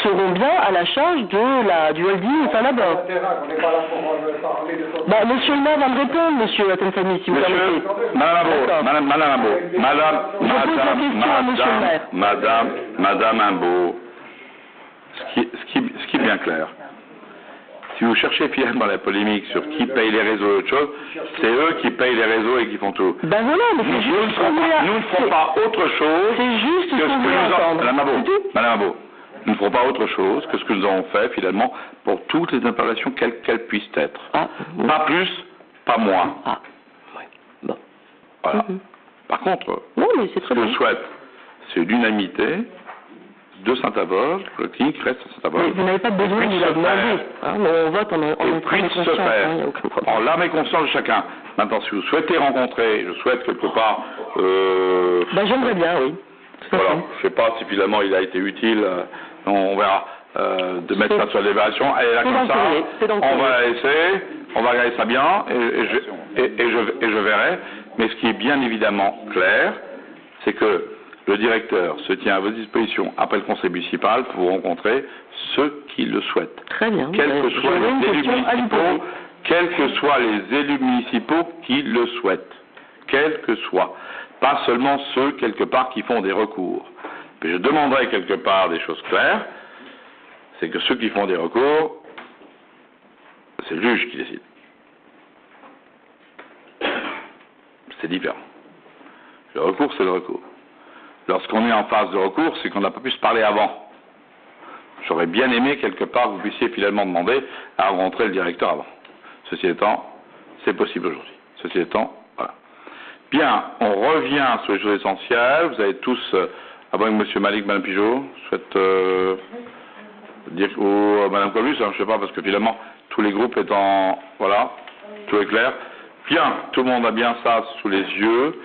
seront bien à la charge du holding Saint-Labor. Monsieur le maire va me répondre, monsieur Atensani, si vous permettez. Madame Imbeau, ce qui est bien clair, si vous cherchez finalement la polémique sur qui paye les réseaux et autre chose, c'est eux qui payent les réseaux et qui font tout. Ben voilà, mais c'est juste nous ne ferons pas autre chose que ce que nous entendre. Madame Abo, nous ne ferons pas autre chose que ce que nous avons fait finalement pour toutes les installations quelles qu'elles puissent être. Pas plus, pas moins. Bon. Voilà. Par contre, ce que je souhaite, c'est l'unanimité de Saint-Avold, le clinique reste à Saint-Avold. Vous n'avez pas besoin de nous la demander. On vote en âme et conscience. En l'âme et conscience de chacun. Maintenant, si vous souhaitez rencontrer, je souhaite quelque part... j'aimerais bien, oui. Voilà. Je ne sais pas si finalement il a été utile. On verra. De mettre ça sur l'évaluation. Elle est là comme ça. On va la laisser. On va regarder ça bien. Et je verrai. Mais ce qui est bien évidemment clair, c'est que le directeur se tient à votre disposition après le conseil municipal pour vous rencontrer ceux qui le souhaitent. Très bien. Quels que soient les élus municipaux qui le souhaitent. Quels que soient. Pas seulement ceux, quelque part, qui font des recours. Mais je demanderai quelque part des choses claires. C'est que ceux qui font des recours, c'est le juge qui décide. C'est différent. Le recours, c'est le recours. Lorsqu'on est en phase de recours, c'est qu'on n'a pas pu se parler avant. J'aurais bien aimé, quelque part, que vous puissiez finalement demander à rencontrer le directeur avant. Ceci étant, c'est possible aujourd'hui. Ceci étant, voilà. Bien, on revient sur les choses essentielles. Vous avez tous, avant que M. Malik, Mme Pigeot, souhaite dire, ou Mme Colus, je ne sais pas, parce que finalement, tous les groupes étant, voilà, tout est clair. Bien, tout le monde a bien ça sous les yeux.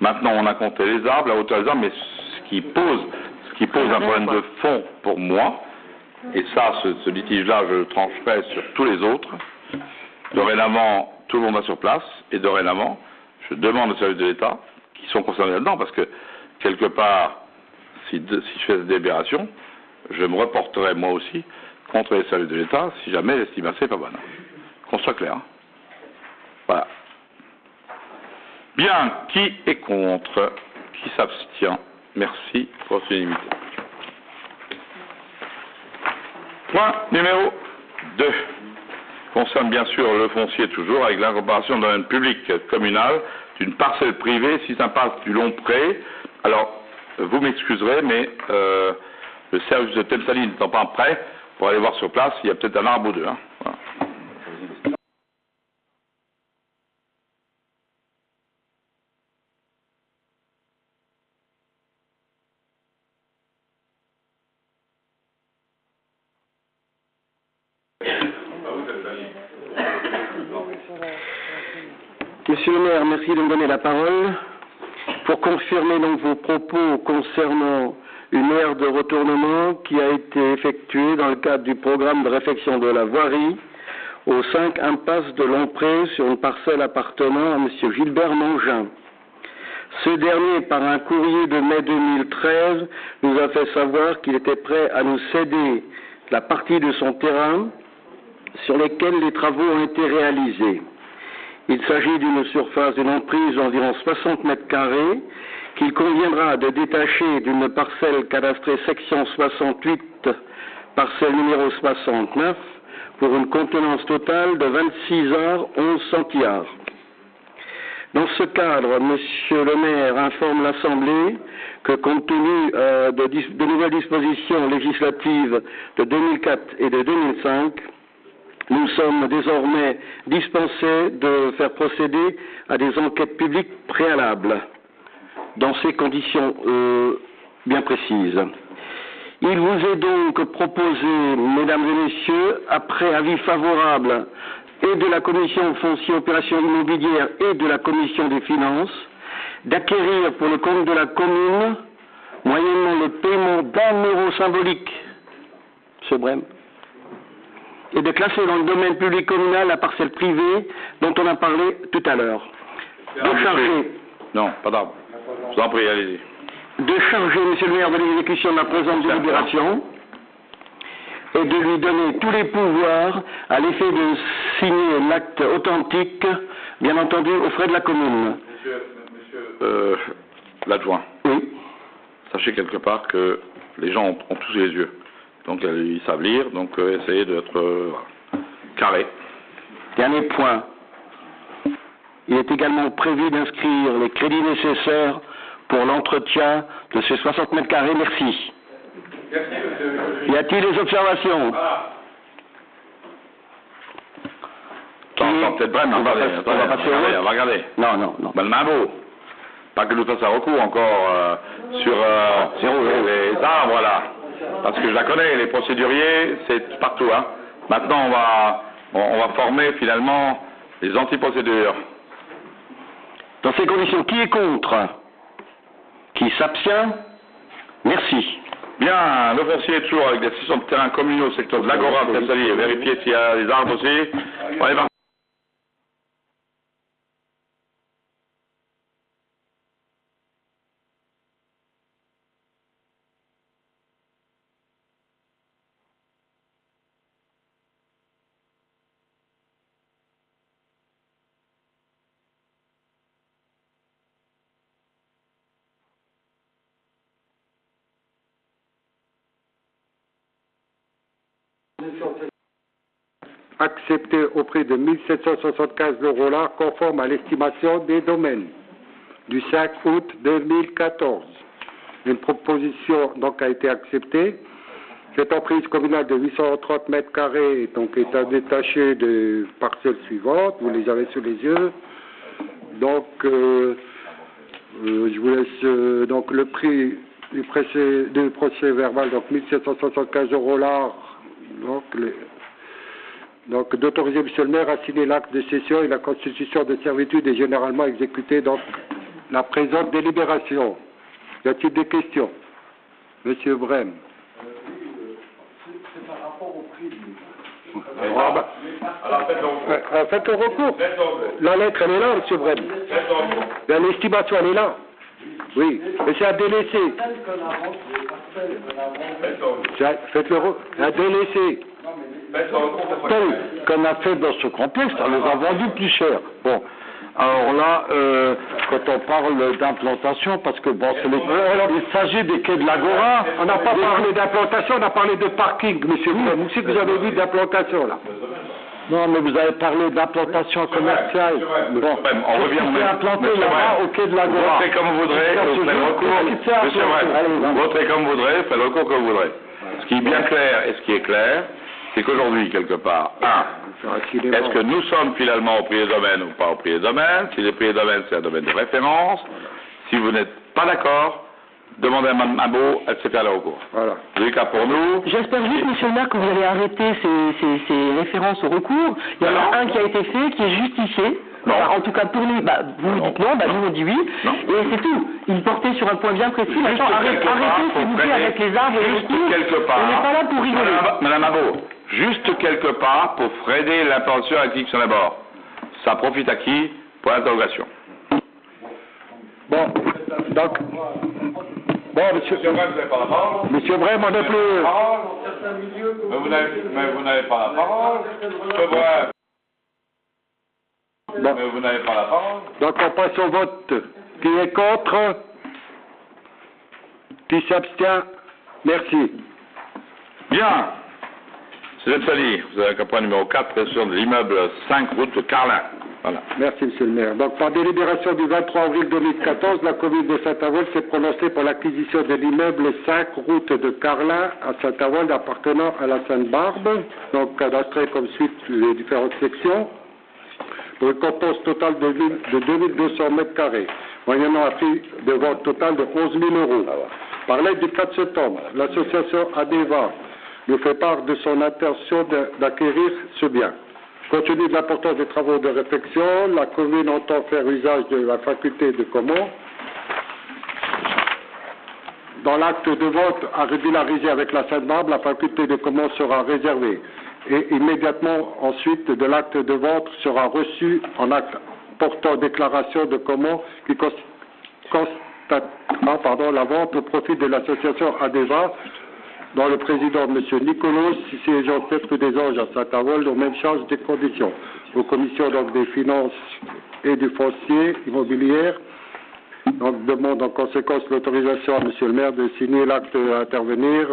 Maintenant, on a compté les arbres, la hauteur des arbres, mais ce qui pose un problème de fond pour moi, et ça, ce litige-là, je le trancherai sur tous les autres. Dorénavant, tout le monde va sur place, et dorénavant, je demande aux services de l'État, qui sont concernés là-dedans, parce que, quelque part, si je fais cette délibération, je me reporterai moi aussi contre les services de l'État, si jamais l'estimation n'est pas bonne. Qu'on soit clair. Hein. Voilà. Bien, qui est contre? Qui s'abstient? Merci pour votre unanimité. Point numéro 2. Concerne bien sûr le foncier toujours, avec l'incorporation d'un domaine public communal d'une parcelle privée si ça passe du long pré. Alors, vous m'excuserez, mais le service de Temsali n'étant pas prêt, pour aller voir sur place, il y a peut-être un arbre ou deux. Hein. Voilà. Monsieur le maire, merci de me donner la parole. Pour confirmer donc vos propos concernant une aire de retournement qui a été effectuée dans le cadre du programme de réfection de la voirie au 5 impasse de Lompré sur une parcelle appartenant à monsieur Gilbert Mangin. Ce dernier, par un courrier de mai 2013, nous a fait savoir qu'il était prêt à nous céder la partie de son terrain sur lesquels les travaux ont été réalisés. Il s'agit d'une surface d'une emprise d'environ 60 mètres carrés qu'il conviendra de détacher d'une parcelle cadastrée section 68, parcelle numéro 69, pour une contenance totale de 26 arts 11 centiards. Dans ce cadre, Monsieur le maire informe l'Assemblée que compte tenu de nouvelles dispositions législatives de 2004 et de 2005, nous sommes désormais dispensés de faire procéder à des enquêtes publiques préalables, dans ces conditions bien précises. Il vous est donc proposé, mesdames et messieurs, après avis favorable et de la Commission foncière opération immobilière et de la Commission des finances, d'acquérir pour le compte de la commune, moyennant le paiement d'1 € symbolique, M. Brem, et de classer dans le domaine public communal la parcelle privée dont on a parlé tout à l'heure. De charger. Non, pas d'arbre. Je vous en prie, allez-y. De charger, monsieur le maire, de l'exécution de la présente délibération et de lui donner tous les pouvoirs à l'effet de signer l'acte authentique, bien entendu, aux frais de la commune. Monsieur l'adjoint. Oui. Sachez quelque part que les gens ont tous les yeux. Donc ils savent lire, donc essayez d'être carré. Dernier point. Il est également prévu d'inscrire les crédits nécessaires pour l'entretien de ces 60 mètres carrés. Merci. Merci, monsieur. Y a-t-il des observations? Peut-être Brem, on va regarder. Non. Ben, le Mambo. Pas que nous fasse un recours encore sur les arbres là. Parce que je la connais, les procéduriers, c'est partout. Hein. Maintenant, on va former finalement les anti-procédures. Dans ces conditions, qui est contre? Qui s'abstient? Merci. Bien, le foncier est toujours avec des sessions de terrain communaux au secteur de l'Agora, de Temsali, et vérifier s'il y a des arbres aussi. On est parti. Accepté au prix de 1775 € conforme à l'estimation des domaines du 5 août 2014. Une proposition donc a été acceptée Cette emprise communale de 830 mètres carrés donc, est à détacher des parcelles suivantes. Vous les avez sous les yeux. Donc, je vous laisse donc le prix du procès verbal, donc 1775 € l'art. Donc, d'autoriser M. le maire à signer l'acte de cession et la constitution de servitude est généralement exécutée dans la présente délibération. Y a-t-il des questions? Monsieur Brem. C'est par rapport au prix. Faites le recours. La lettre, elle est là, M. Brem. L'estimation, elle est là. Oui, mais c'est à délaisser. Faites le recours. À délaisser. Qu'on a fait dans ce complexe, on les a vendus plus cher. Bon, alors là, quand on parle d'implantation, parce que bon, il s'agit des quais de l'Agora. On n'a pas parlé d'implantation, on a parlé de parking, monsieur. Vous aussi, vous avez dit d'implantation, là. Non, mais vous avez parlé d'implantation commerciale. Bon, on revient on implanté là-bas au quai de l'Agora. Votez comme vous voudrez, faites le recours. Monsieur Brem, votez comme vous voudrez, faites le recours comme vous voudrez. Ce qui est bien clair et ce qui est clair, c'est qu'aujourd'hui, quelque part, est-ce que nous sommes finalement au prix des domaines ou pas au prix des domaines? Si les prix des domaines, c'est un domaine de référence. Si vous n'êtes pas d'accord, demandez à Mme Mabo, elle sait faire le recours. Voilà. C'est le cas pour nous. J'espère juste, monsieur le maire, que vous allez arrêter ces références au recours. Il y en a un qui a été fait, qui est justifié. Enfin, en tout cas, pour nous, vous nous dites non, nous on dit oui. Non. Et c'est tout. Il portait sur un point bien précis. Maintenant, arrêtez, s'il vous plaît, avec les arbres et les recours. On n'est pas là pour rigoler. Madame Mabo, juste quelque part pour freiner l'implantation active sur l'abord. Ça profite à qui? Pour l'interrogation. Bon, donc... Bon, monsieur Brem, vous n'avez pas la parole. Monsieur Brem, on n'est plus... Mais vous n'avez pas la parole. Monsieur Brem. Bon. Mais vous n'avez pas la parole. Donc on passe au vote. Qui est contre? Qui s'abstient? Merci. Bien. C'est Sali, vous avez un point numéro 4, précision de l'immeuble 5 route de Carlin. Voilà. Merci, monsieur le maire. Donc, par délibération du 23 avril 2014, la commune de Saint-Avold s'est prononcée pour l'acquisition de l'immeuble 5 route de Carlin à Saint-Avold appartenant à la Sainte-Barbe, donc cadastré comme suite les différentes sections, pour une compense totale de 2200 mètres carrés, moyennant un prix de vente total de 11 000 €. Par lettre du 4 septembre, l'association ADEVA nous fait part de son intention d'acquérir ce bien. Compte tenu de l'importance des travaux de réflexion, la commune entend faire usage de la faculté de commande. Dans l'acte de vote à régulariser avec la Sainte-Barbe, la faculté de commande sera réservée. Et immédiatement ensuite de l'acte de vente sera reçu en acte portant déclaration de commande qui constatera la vente au profit de l'association ADEVA, dont le président, M. Nicolas, siégeant tête des Anges à Saint-Avold, aux mêmes charges des conditions. Aux commissions donc, des finances et du foncier immobilier, donc demande en conséquence l'autorisation à M. le maire de signer l'acte à intervenir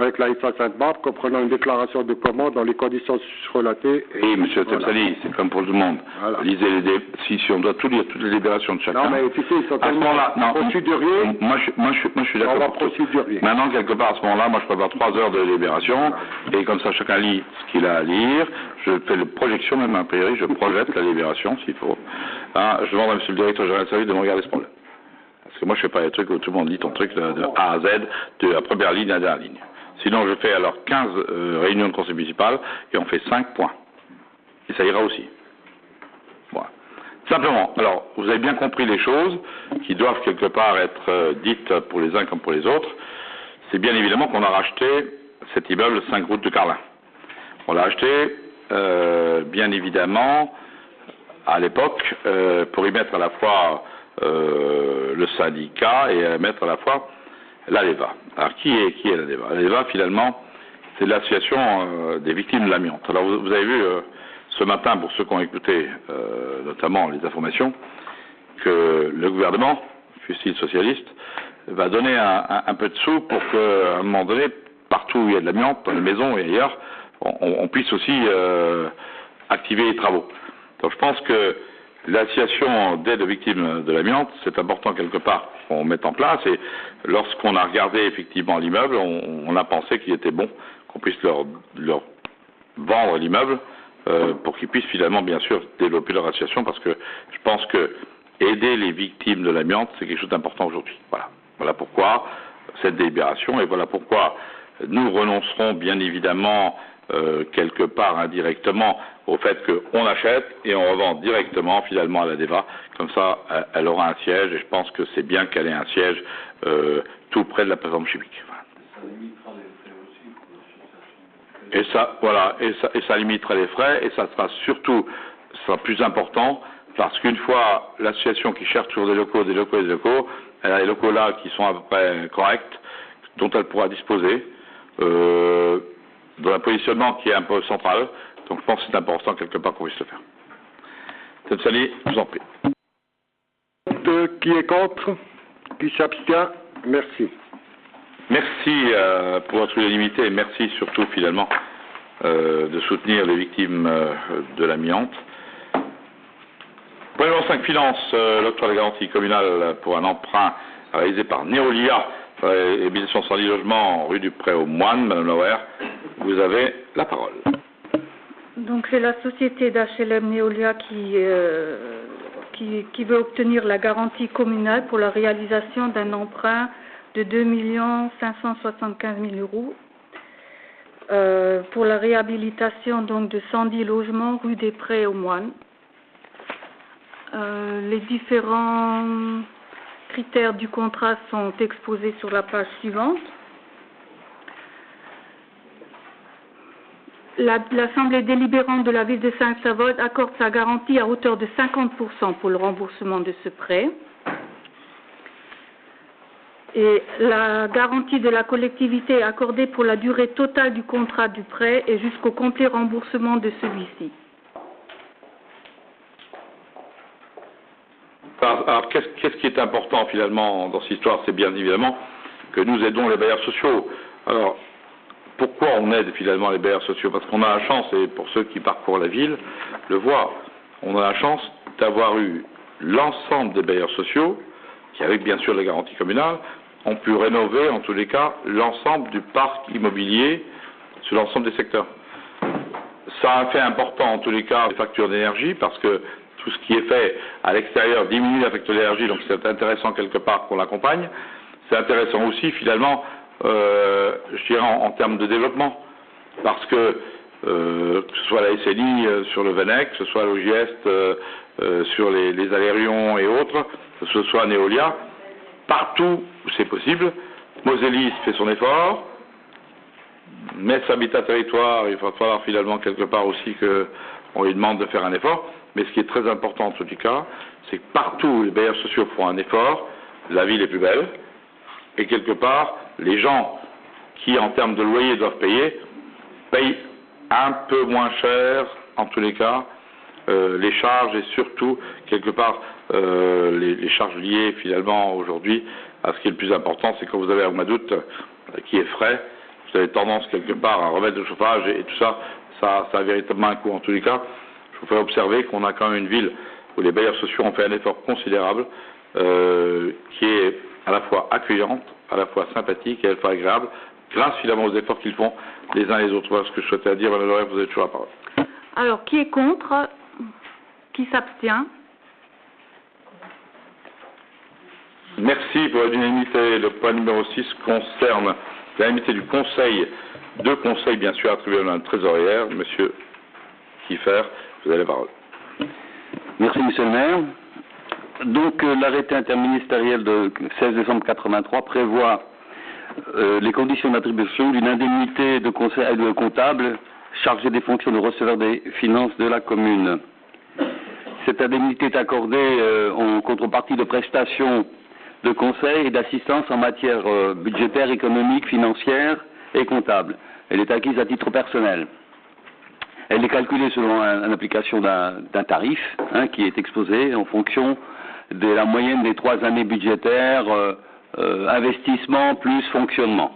avec la IFA Sainte-Barbe, comprenant une déclaration de commande dans les conditions relatées. Et M. Tepsali, c'est comme pour tout le monde. Voilà. Lisez si on doit tout lire, toutes les libérations de chacun. Non, mais tu sais, ils sont tellement procéduriers. Moi, je suis d'accord. On va procédurier. Maintenant, quelque part, à ce moment-là, moi, je prépare 3 heures de libération, et comme ça, chacun lit ce qu'il a à lire. Je fais la projection, même à priori, je projette la libération, s'il faut. Je demande à M. le directeur général de service de me regarder ce problème. Parce que moi, je ne fais pas les trucs où tout le monde lit ton truc de A à Z, de la première ligne à la dernière ligne. Sinon, je fais alors 15 réunions de conseil municipal et on fait 5 points. Et ça ira aussi. Voilà. Simplement, alors, vous avez bien compris les choses qui doivent quelque part être dites pour les uns comme pour les autres. C'est bien évidemment qu'on a racheté cet immeuble 5 route de Carlin. On l'a acheté, bien évidemment, à l'époque, pour y mettre à la fois le syndicat et mettre à la fois l'ALEVA. Alors, qui est l'ALEVA? L'ALEVA, finalement, c'est l'association des victimes de l'amiante. Alors, vous avez vu ce matin, pour ceux qui ont écouté notamment les informations, que le gouvernement, fût-il socialiste, va donner un peu de sous pour qu'à un moment donné, partout où il y a de l'amiante, dans les maisons et ailleurs, on puisse aussi activer les travaux. Donc, je pense que l'association d'aide aux victimes de l'amiante, c'est important quelque part qu'on mette en place. Et lorsqu'on a regardé effectivement l'immeuble, on a pensé qu'il était bon qu'on puisse leur vendre l'immeuble pour qu'ils puissent finalement, bien sûr, développer leur association, parce que je pense que aider les victimes de l'amiante, c'est quelque chose d'important aujourd'hui. Voilà. Voilà pourquoi cette délibération, et voilà pourquoi nous renoncerons bien évidemment quelque part indirectement au fait qu'on achète et on revend directement finalement à la DEVA. Comme ça, elle aura un siège, et je pense que c'est bien qu'elle ait un siège tout près de la plateforme chimique. Voilà. Et ça, voilà, et ça limitera les frais, et ça sera surtout, ça sera plus important, parce qu'une fois l'association qui cherche toujours des locaux, elle a les locaux là qui sont à peu près corrects, dont elle pourra disposer, dans un positionnement qui est un peu central. Donc je pense que c'est important quelque part qu'on puisse le faire. Mme Sali, je vous en prie. Qui est contre? Qui s'abstient? Merci. Merci pour votre unanimité, et merci surtout finalement de soutenir les victimes de l'amiante. Point numéro 5, finance, l'octroi de la garantie communale pour un emprunt réalisé par Néolia, habitation sans lit logement, rue du Pré aux Moines. Madame Lauer, vous avez la parole. Donc c'est la société d'HLM Néolia qui veut obtenir la garantie communale pour la réalisation d'un emprunt de 2 575 000 euros pour la réhabilitation donc de 110 logements rue des Prés aux Moines. Les différents critères du contrat sont exposés sur la page suivante. L'Assemblée délibérante de la ville de Saint-Savode accorde sa garantie à hauteur de 50% pour le remboursement de ce prêt. Et la garantie de la collectivité est accordée pour la durée totale du contrat du prêt et jusqu'au complet remboursement de celui-ci. Alors, qu'est-ce qui est important finalement dans cette histoire? C'est bien évidemment que nous aidons les bailleurs sociaux. Alors, pourquoi on aide finalement les bailleurs sociaux? Parce qu'on a la chance, et pour ceux qui parcourent la ville le voient, on a la chance d'avoir eu l'ensemble des bailleurs sociaux, qui avec bien sûr la garantie communale, ont pu rénover en tous les cas l'ensemble du parc immobilier sur l'ensemble des secteurs. Ça a un fait important en tous les cas les factures d'énergie, parce que tout ce qui est fait à l'extérieur diminue la facture d'énergie, donc c'est intéressant quelque part qu'on l'accompagne. C'est intéressant aussi finalement, je dirais en termes de développement, parce que ce soit la SNI sur le Venec, que ce soit l'OGS sur les Alérions et autres, que ce soit Néolia, partout où c'est possible, Moselis fait son effort, Metz Habitat Territoire, il va falloir finalement quelque part aussi qu'on lui demande de faire un effort. Mais ce qui est très important en tout cas, c'est que partout où les bailleurs sociaux font un effort, la ville est plus belle. Et quelque part, les gens qui, en termes de loyer, doivent payer, payent un peu moins cher, en tous les cas, les charges et surtout, quelque part, les charges liées finalement aujourd'hui à ce qui est le plus important, c'est quand vous avez un mois d'août qui est frais, vous avez tendance quelque part à remettre le chauffage et tout ça, ça a véritablement un coût en tous les cas. Je vous fais observer qu'on a quand même une ville où les bailleurs sociaux ont fait un effort considérable, qui est à la fois accueillante, à la fois sympathique et à la fois agréable, grâce finalement aux efforts qu'ils font les uns les autres. Voilà ce que je souhaitais dire. Madame Lauer, vous avez toujours la parole. Alors, qui est contre? Qui s'abstient? Merci pour l'unanimité. Le point numéro 6 concerne l'unanimité du conseil, deux conseils bien sûr attribués à la trésorière. Monsieur Kiefer, vous avez la parole. Merci, Monsieur le maire. Donc, l'arrêté interministériel de 16 décembre 83 prévoit les conditions d'attribution d'une indemnité de conseil comptable chargé des fonctions de receveur des finances de la commune. Cette indemnité est accordée en contrepartie de prestations de conseil et d'assistance en matière budgétaire, économique, financière et comptable. Elle est acquise à titre personnel. Elle est calculée selon l'application d'un tarif qui est exposé en fonction de la moyenne des 3 années budgétaires, investissement plus fonctionnement.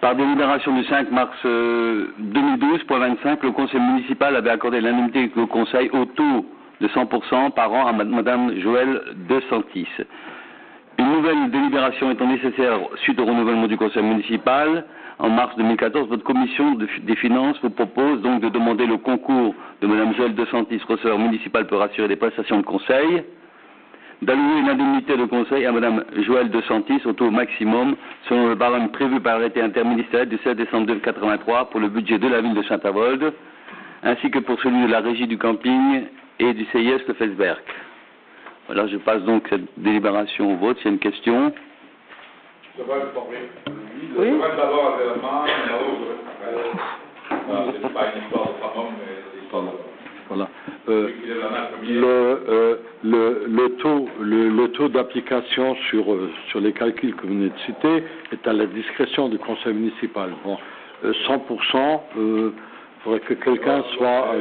Par délibération du 5 mars 2012, point 25, le conseil municipal avait accordé l'indemnité au conseil au taux de 100% par an à Madame Joëlle De Santis. Une nouvelle délibération étant nécessaire suite au renouvellement du conseil municipal, en mars 2014, votre commission des finances vous propose donc de demander le concours de Madame Joëlle De Santis, receveur municipal pour assurer des prestations de conseil, d'allouer une indemnité de conseil à Madame Joëlle De Santis au taux maximum selon le barème prévu par l'arrêté interministériel du 16 décembre 2083 pour le budget de la ville de Saint-Avold, ainsi que pour celui de la régie du camping et du CIS Le Fesberg. Voilà, je passe donc cette délibération au vote. S'il y a une question. Oui. D'abord avec la main, c'est pas une histoire de femme, mais c'est une histoire de... Voilà. Le taux d'application sur les calculs que vous venez de citer est à la discrétion du conseil municipal. Bon, 100%, il faudrait que quelqu'un soit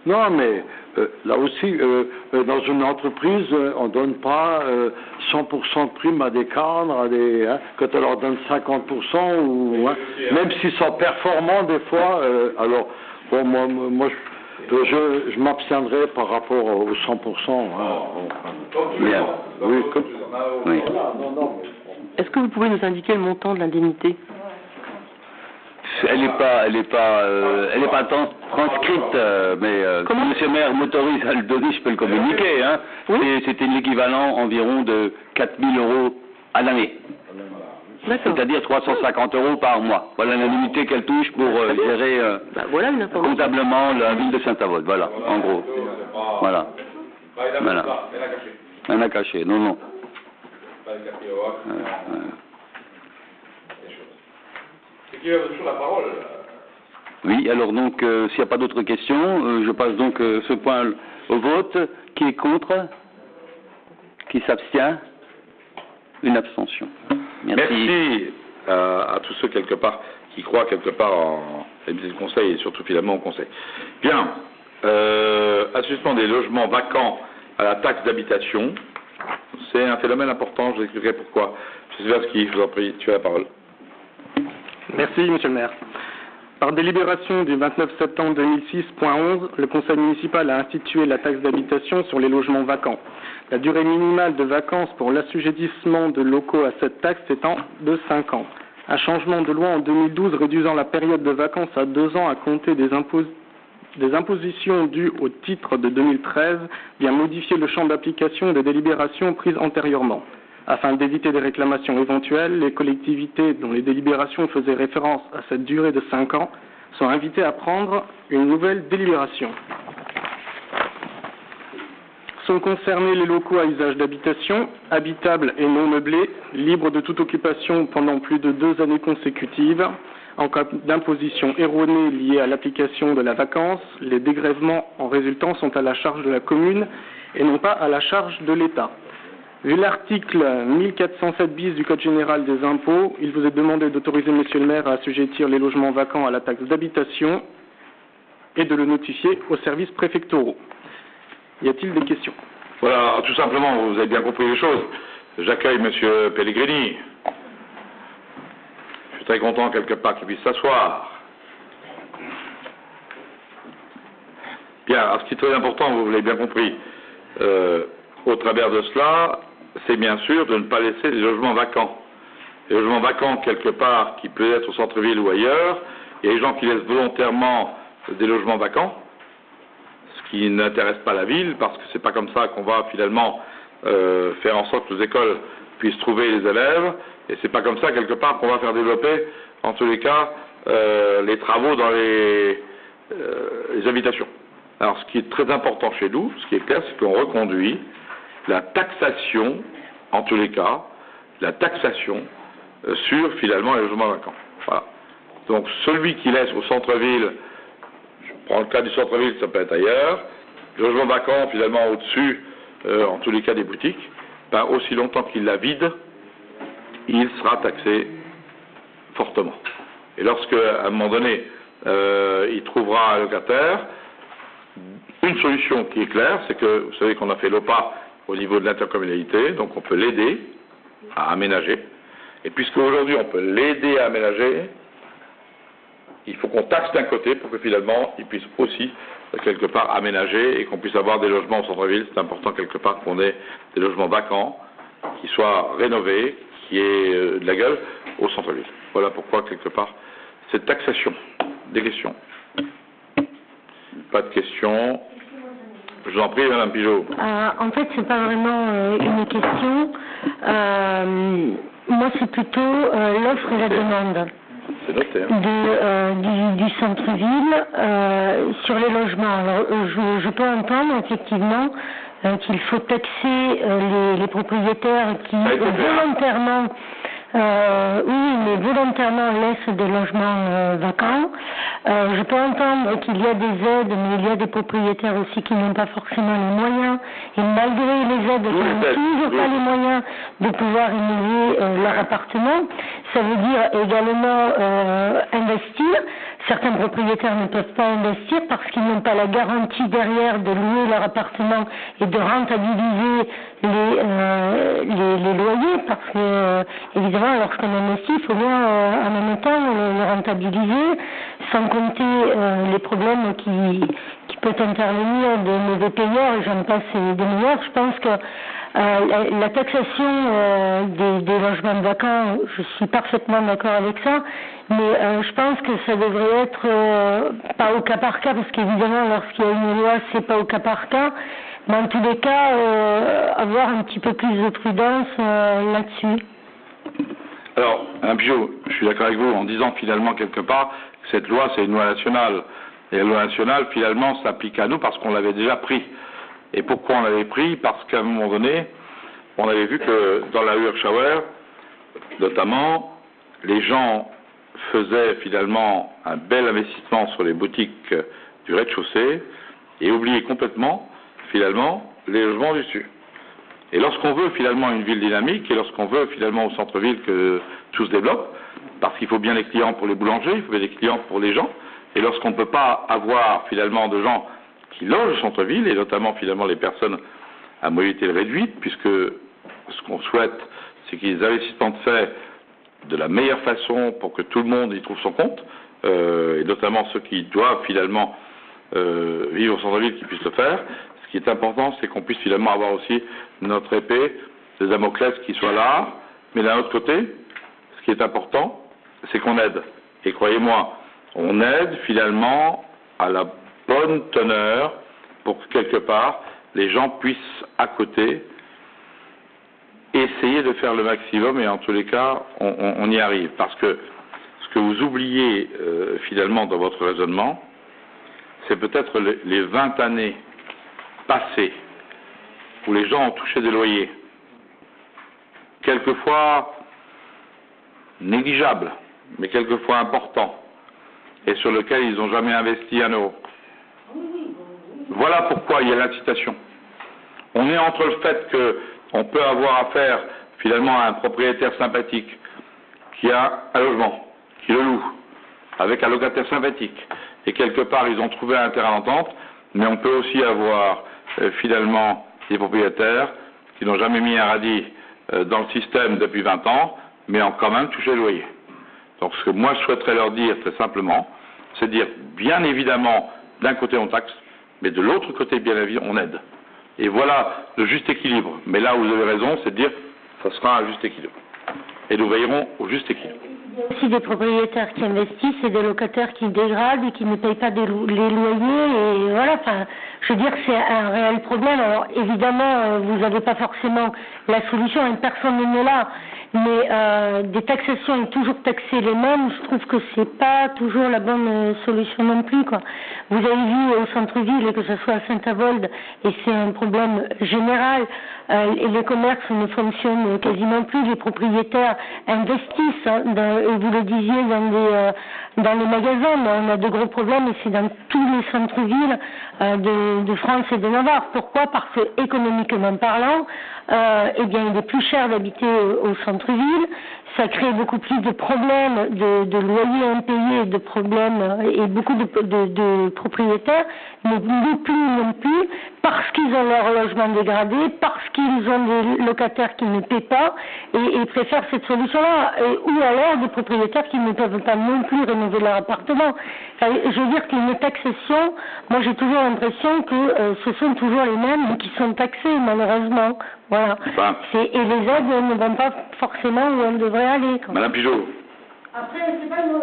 non mais là aussi, dans une entreprise, on ne donne pas 100% de prime à des cadres, quand on leur donne 50%, même s'ils sont performants des fois. Alors, bon, moi je m'abstiendrai par rapport aux 100%. Bien. Oui. Oui. Est-ce que vous pouvez nous indiquer le montant de l'indemnité? Elle n'est pas transcrite, mais si M. le maire m'autorise à le donner, je peux le communiquer. Hein. Oui. C'était l'équivalent environ de 4 000 € à l'année. C'est-à-dire 350 € par mois. Voilà l'indemnité qu'elle touche pour gérer voilà comptablement la ville de Saint-Avold. Voilà, en gros. Voilà. Rien à cacher, non. Qui a toujours la parole? Oui, alors donc, s'il n'y a pas d'autres questions, je passe donc ce point au vote. Qui est contre? Qui s'abstient? Une abstention. Merci à tous ceux quelque part qui croient quelque part en le conseil et surtout finalement au conseil. Bien, assouplissement des logements vacants à la taxe d'habitation, c'est un phénomène important, je vous expliquerai pourquoi. M. Zversky, je vous en prie, tu as la parole. Merci, Monsieur le maire. Par délibération du 29 septembre 2006.11, le conseil municipal a institué la taxe d'habitation sur les logements vacants. La durée minimale de vacances pour l'assujettissement de locaux à cette taxe étant de 5 ans. Un changement de loi en 2012 réduisant la période de vacances à 2 ans à compter des impositions dues au titre de 2013 vient modifier le champ d'application des délibérations prises antérieurement. Afin d'éviter des réclamations éventuelles, les collectivités dont les délibérations faisaient référence à cette durée de 5 ans sont invitées à prendre une nouvelle délibération. Sont concernés les locaux à usage d'habitation, habitables et non meublés, libres de toute occupation pendant plus de 2 années consécutives. En cas d'imposition erronée liée à l'application de la vacance, les dégrèvements en résultant sont à la charge de la commune et non pas à la charge de l'État. Vu l'article 1407 bis du Code général des impôts, il vous est demandé d'autoriser Monsieur le maire à assujettir les logements vacants à la taxe d'habitation et de le notifier aux services préfectoraux. Y a-t-il des questions? Voilà, tout simplement, vous avez bien compris les choses. J'accueille M. Pellegrini. Je suis très content quelque part qu'il puisse s'asseoir. Bien, alors, ce qui est très important, vous l'avez bien compris, au travers de cela, c'est bien sûr de ne pas laisser les logements vacants. Les logements vacants, quelque part, qui peut être au centre-ville ou ailleurs, il y a des gens qui laissent volontairement des logements vacants, ce qui n'intéresse pas la ville, parce que c'est pas comme ça qu'on va finalement faire en sorte que les écoles puissent trouver les élèves, et c'est pas comme ça, quelque part, qu'on va faire développer, en tous les cas, les travaux dans les habitations. Alors, ce qui est très important chez nous, ce qui est clair, c'est qu'on reconduit la taxation, en tous les cas, la taxation sur, finalement, les logements vacants. Voilà. Donc, celui qui laisse au centre-ville, je prends le cas du centre-ville, ça peut être ailleurs, les logements vacants, finalement, au-dessus, en tous les cas, des boutiques, ben, aussi longtemps qu'il la vide, il sera taxé fortement. Et lorsque, à un moment donné, il trouvera un locataire, une solution qui est claire, c'est que, vous savez qu'on a fait l'OPA au niveau de l'intercommunalité, donc on peut l'aider à aménager. Et puisque aujourd'hui on peut l'aider à aménager, il faut qu'on taxe d'un côté pour que finalement il puisse aussi quelque part aménager et qu'on puisse avoir des logements au centre-ville. C'est important quelque part qu'on ait des logements vacants, qui soient rénovés, qui aient de la gueule au centre-ville. Voilà pourquoi quelque part cette taxation. Des questions? Pas de questions. Je vous en prie, Madame Pigeot. En fait, c'est pas vraiment une question. Moi, c'est plutôt l'offre et la demande. C'est noté. Hein. Du centre-ville sur les logements. Alors, je peux entendre effectivement qu'il faut taxer les propriétaires qui volontairement laissent des logements vacants. Je peux entendre qu'il y a des aides, mais il y a des propriétaires aussi qui n'ont pas forcément les moyens, et malgré les aides, qui n'ont toujours pas les moyens de pouvoir rénover leur appartement. Ça veut dire également investir. Certains propriétaires ne peuvent pas investir parce qu'ils n'ont pas la garantie derrière de louer leur appartement et de rentabiliser les loyers, parce que évidemment lorsqu'on investit, il faut bien en même temps le rentabiliser, sans compter les problèmes qui peuvent intervenir de mauvais payeurs, et j'en passe des meilleurs. Je pense que la taxation des logements vacants, je suis parfaitement d'accord avec ça, mais je pense que ça devrait être pas au cas par cas, parce qu'évidemment lorsqu'il y a une loi, c'est pas au cas par cas, mais en tous les cas avoir un petit peu plus de prudence là-dessus. Alors, Mme Pigeot, je suis d'accord avec vous en disant finalement quelque part que cette loi c'est une loi nationale, et la loi nationale finalement s'applique à nous parce qu'on l'avait déjà pris. Et pourquoi on l'avait pris? Parce qu'à un moment donné, on avait vu que dans la Urschauer, notamment, les gens faisaient finalement un bel investissement sur les boutiques du rez-de-chaussée et oubliaient complètement, finalement, les logements du dessus. Et lorsqu'on veut finalement une ville dynamique, et lorsqu'on veut finalement au centre-ville que tout se développe, parce qu'il faut bien des clients pour les boulangers, il faut bien des clients pour les gens, et lorsqu'on ne peut pas avoir finalement de gens qui logent au centre-ville, et notamment finalement les personnes à mobilité réduite, puisque ce qu'on souhaite, c'est qu'il y ait des investissements de fait de la meilleure façon pour que tout le monde y trouve son compte, et notamment ceux qui doivent finalement vivre au centre-ville qui puissent le faire. Ce qui est important, c'est qu'on puisse finalement avoir aussi notre épée de Damoclès qui soit là, mais d'un autre côté, ce qui est important, c'est qu'on aide. Et croyez-moi, on aide finalement à la bonne teneur pour que quelque part les gens puissent à côté essayer de faire le maximum, et en tous les cas on y arrive, parce que ce que vous oubliez finalement dans votre raisonnement, c'est peut-être les 20 années passées où les gens ont touché des loyers quelquefois négligeables mais quelquefois importants et sur lesquels ils n'ont jamais investi un euro. Voilà pourquoi il y a l'incitation. On est entre le fait qu'on peut avoir affaire finalement à un propriétaire sympathique qui a un logement, qui le loue, avec un locataire sympathique, et quelque part ils ont trouvé un terrain d'entente, mais on peut aussi avoir finalement des propriétaires qui n'ont jamais mis un radis dans le système depuis 20 ans, mais ont quand même touché le loyer. Donc ce que moi je souhaiterais leur dire très simplement, c'est de dire bien évidemment d'un côté on taxe, mais de l'autre côté bien évidemment on aide. Et voilà le juste équilibre. Mais là où vous avez raison, c'est de dire ça sera un juste équilibre. Et nous veillerons au juste équilibre. Il y a aussi des propriétaires qui investissent et des locataires qui dégradent et qui ne payent pas les loyers. Et voilà, enfin, je veux dire que c'est un réel problème. Alors évidemment, vous n'avez pas forcément la solution, et personne n'est là. Mais des taxations et toujours taxer les mêmes, je trouve que c'est pas toujours la bonne solution non plus, quoi. Vous avez vu au centre-ville, et que ce soit à Saint-Avold, et c'est un problème général, et les commerces ne fonctionnent quasiment plus, les propriétaires investissent, hein, et vous le disiez, dans les magasins, mais on a de gros problèmes, et c'est dans tous les centres-villes de France et de Navarre. Pourquoi? Parce que économiquement parlant, eh bien, il est plus cher d'habiter au centre-ville. Ça crée beaucoup plus de problèmes de loyers impayés, de problèmes et beaucoup de propriétaires, mais non plus parce qu'ils ont leur logement dégradé, parce qu'ils ont des locataires qui ne paient pas et préfèrent cette solution-là, ou alors des propriétaires qui ne peuvent pas non plus rénover leur appartement. Enfin, je veux dire qu'une taxation, moi j'ai toujours l'impression que ce sont toujours les mêmes qui sont taxés, malheureusement. Voilà. Et les aides ne vont pas forcément où elles devraient aller. Madame Pigeot. Après, c'est pas une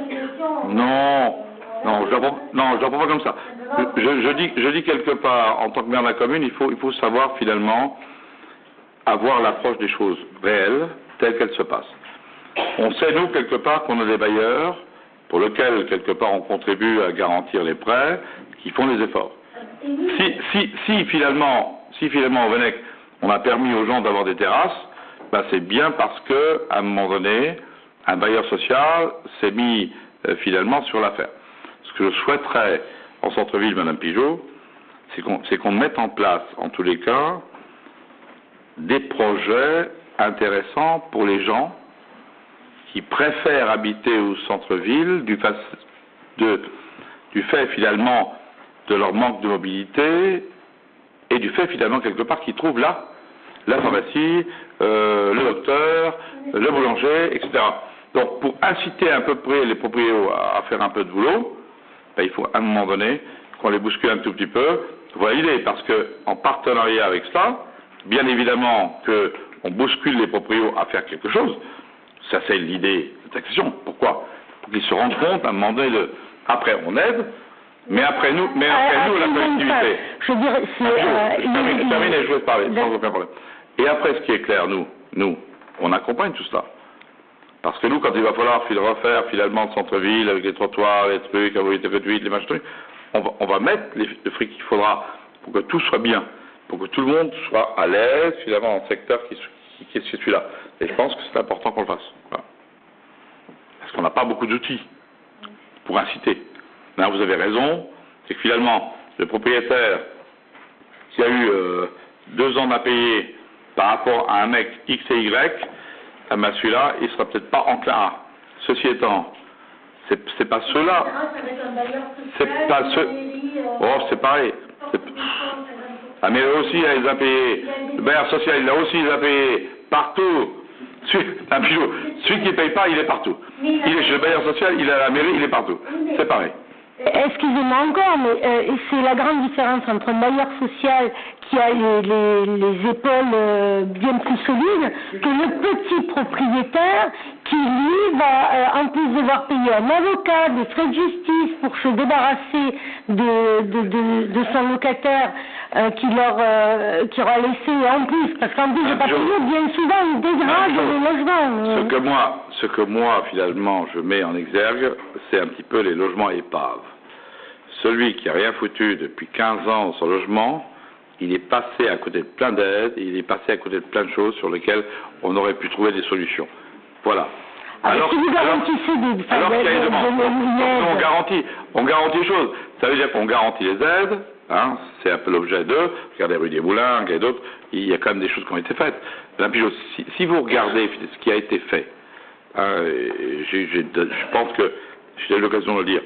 situation... Non, je ne vois pas comme ça. Je dis quelque part, en tant que maire de la commune, il faut savoir finalement avoir l'approche des choses réelles, telles qu'elles se passent. On sait, nous, quelque part, qu'on a des bailleurs pour lesquels, quelque part, on contribue à garantir les prêts, qui font des efforts. Si finalement, au Vennec, on a permis aux gens d'avoir des terrasses, c'est bien parce que, à un moment donné, un bailleur social s'est mis finalement sur l'affaire. Ce que je souhaiterais en centre-ville, Madame Pigeot, c'est qu'on mette en place, en tous les cas, des projets intéressants pour les gens qui préfèrent habiter au centre-ville du fait finalement de leur manque de mobilité et du fait finalement quelque part qu'ils trouvent là la pharmacie, le docteur, le boulanger, etc. Donc pour inciter à peu près les propriétaires à faire un peu de boulot, il faut à un moment donné qu'on les bouscule un tout petit peu. Voilà l'idée, parce que en partenariat avec cela, bien évidemment qu'on bouscule les propriétaires à faire quelque chose. Ça c'est l'idée de taxation. Pourquoi? Pour qu'ils se rendent compte à un moment donné après on aide, mais après nous la collectivité. Je veux dire, je termine et je vais te parler, sans aucun problème. Et après, ce qui est clair, nous, on accompagne tout cela. Parce que nous, quand il va falloir refaire finalement le centre-ville avec les trottoirs, les trucs, la mobilité réduite, les machins, on va mettre le fric qu'il faudra pour que tout soit bien, pour que tout le monde soit à l'aise finalement dans le secteur qui est celui-là. Et je pense que c'est important qu'on le fasse. Voilà. Parce qu'on n'a pas beaucoup d'outils pour inciter. Là, vous avez raison, c'est que finalement, le propriétaire qui a eu 2 ans d'impayés par rapport à un mec X et Y, celui-là, il ne sera peut-être pas enclin à. Ceci étant, c'est pas ceux-là. C'est pas ceux. Oh, c'est pareil. Mais eux aussi, il a les impayés. Le bailleur social, il a aussi les impayés. Partout. Celui qui ne paye pas, il est partout. Il est chez le bailleur social, il est à la mairie, il est partout. C'est pareil. Excusez-moi encore, mais c'est la grande différence entre un bailleur social qui a les épaules bien plus solides que le petit propriétaire qui, lui, va en plus devoir payer un avocat, des frais de justice pour se débarrasser de son locataire qui aura laissé en plus, parce qu'en plus, pas toujours, bien souvent, il dégrade les logements. Ce que moi, finalement, je mets en exergue, c'est un petit peu les logements épaves. Celui qui n'a rien foutu depuis 15 ans dans son logement, il est passé à côté de plein d'aides, il est passé à côté de plein de choses sur lesquelles on aurait pu trouver des solutions. Voilà. Alors qu'il y a une demande. On garantit les choses. Ça veut dire qu'on garantit les aides, c'est un peu l'objet d'eux. Regardez rue des Moulins, regardez d'autres, il y a quand même des choses qui ont été faites. Si vous regardez ce qui a été fait, je pense que j'ai eu l'occasion de le dire.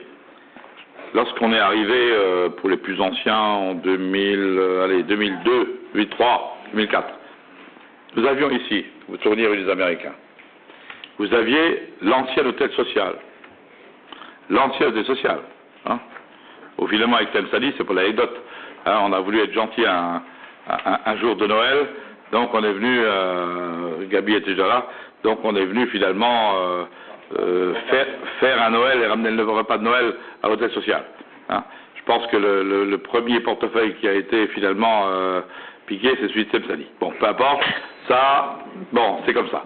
Lorsqu'on est arrivé pour les plus anciens en 2002, 2003, 2004, nous avions ici, vous vous souvenez, rue des Américains, vous aviez l'ancien hôtel social. L'ancien hôtel social. Au finalement avec Temsali, c'est pour l'anecdote. On a voulu être gentil un jour de Noël, donc on est venu, Gabi était déjà là, donc on est venu finalement faire un Noël et ramener le repas de Noël à l'hôtel social. Je pense que le premier portefeuille qui a été finalement piqué, c'est celui de Temsali. Bon, peu importe, ça, bon, c'est comme ça.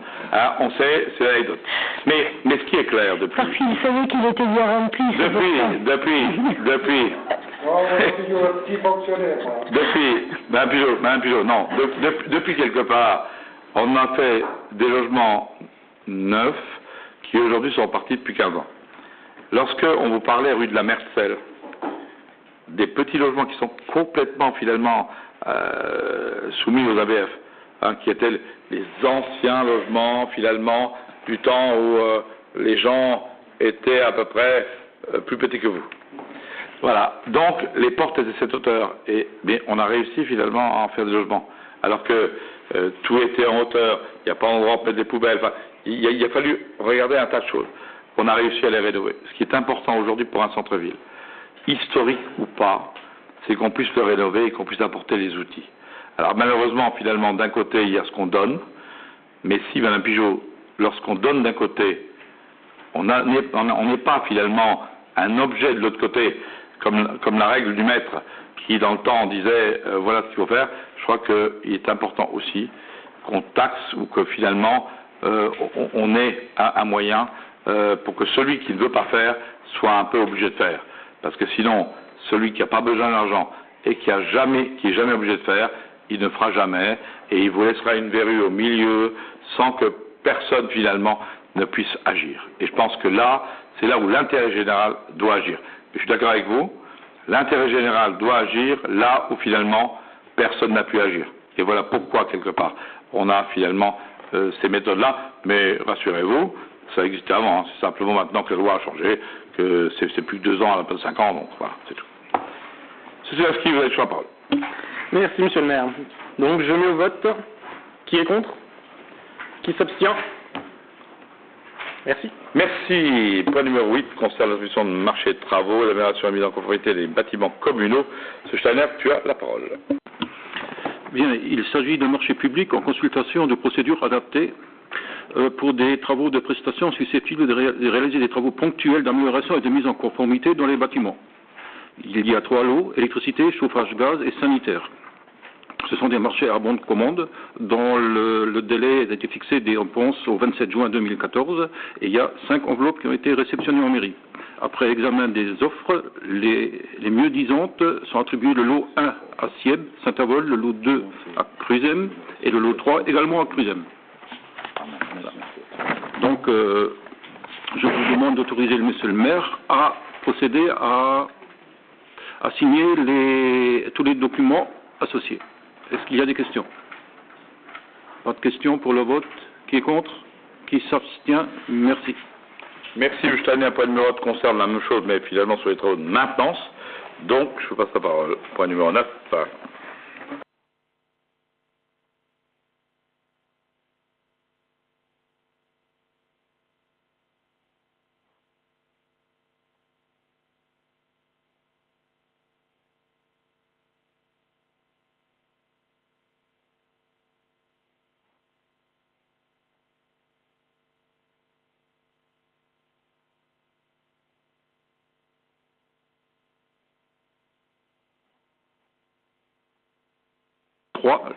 On sait, c'est l'anecdote. Mais ce qui est clair depuis... Parce qu'il savait qu'il était bien rempli. Depuis quelque part, on a fait des logements neufs qui aujourd'hui sont partis depuis 15 ans. Lorsque on vous parlait rue de la Mercelle, des petits logements qui sont complètement finalement soumis aux ABF, hein, qui étaient les anciens logements, finalement, du temps où les gens étaient à peu près plus petits que vous. Voilà, donc les portes étaient de cette hauteur, et bien, on a réussi finalement à en faire des logements, alors que tout était en hauteur, il n'y a pas d'endroit pour mettre des poubelles, enfin, il a fallu regarder un tas de choses. On a réussi à les rénover. Ce qui est important aujourd'hui pour un centre-ville, historique ou pas, c'est qu'on puisse le rénover et qu'on puisse apporter les outils. Alors malheureusement, finalement, d'un côté, il y a ce qu'on donne, mais si, Madame Pigeot, lorsqu'on donne d'un côté, on n'est pas finalement un objet de l'autre côté, comme la règle du maître qui, dans le temps, disait voilà ce qu'il faut faire. Je crois qu'il est important aussi qu'on taxe ou que finalement on ait un moyen pour que celui qui ne veut pas faire soit un peu obligé de faire. Parce que sinon, celui qui n'a pas besoin d'argent et qui est jamais obligé de faire, il ne fera jamais et il vous laissera une verrue au milieu sans que personne finalement ne puisse agir. Et je pense que là, c'est là où l'intérêt général doit agir. Je suis d'accord avec vous, l'intérêt général doit agir là où finalement personne n'a pu agir. Et voilà pourquoi, quelque part, on a finalement ces méthodes-là, mais rassurez-vous, ça existait avant, hein. C'est simplement maintenant que la loi a changé, que c'est plus de 2 ans à la place de 5 ans, donc voilà, c'est tout. C'est ce qui vous avez sur la parole. Merci, Monsieur le maire. Donc, je mets au vote. Qui est contre? Qui s'abstient? Merci. Merci. Point numéro 8 concerne l'instruction de marché de travaux, l'amélioration et la mise en conformité des bâtiments communaux. M. Steiner, tu as la parole. Bien, il s'agit d'un marché public en consultation de procédures adaptées pour des travaux de prestation susceptibles de réaliser des travaux ponctuels d'amélioration et de mise en conformité dans les bâtiments. Il y a 3 lots, électricité, chauffage, gaz et sanitaire. Ce sont des marchés à bon de commande dont le délai a été fixé, on pense, au 27 juin 2014 et il y a 5 enveloppes qui ont été réceptionnées en mairie. Après examen des offres, les mieux disantes sont attribuées le lot 1 à Sieb, Saint-Avold, le lot 2 à Cruzem et le lot 3 également à Cruzem. Donc, je vous demande d'autoriser monsieur le maire à procéder à signer tous les documents associés. Est-ce qu'il y a des questions? Pas de questions pour le vote. Qui est contre? Qui s'abstient? Merci. Merci, M. Steiner. Un point numéro 8 concerne la même chose, mais finalement sur les travaux de maintenance. Donc, je vous passe la parole. Point numéro 9.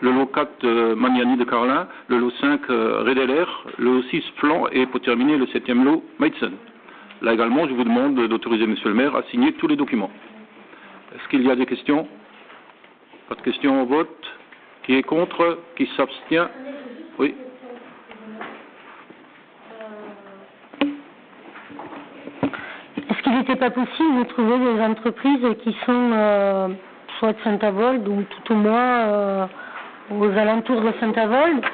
Le lot 4 Magnani de Carlin, le lot 5 Redeler, le lot 6 Flan et pour terminer le 7e lot Meitzen. Là également, je vous demande d'autoriser monsieur le maire à signer tous les documents. Est-ce qu'il y a des questions? Pas de questions au vote. Qui est contre? Qui s'abstient? Oui. Est-ce qu'il n'était pas possible de trouver des entreprises qui sont soit de Saint-Avold ou tout au moins aux alentours de Saint-Avold?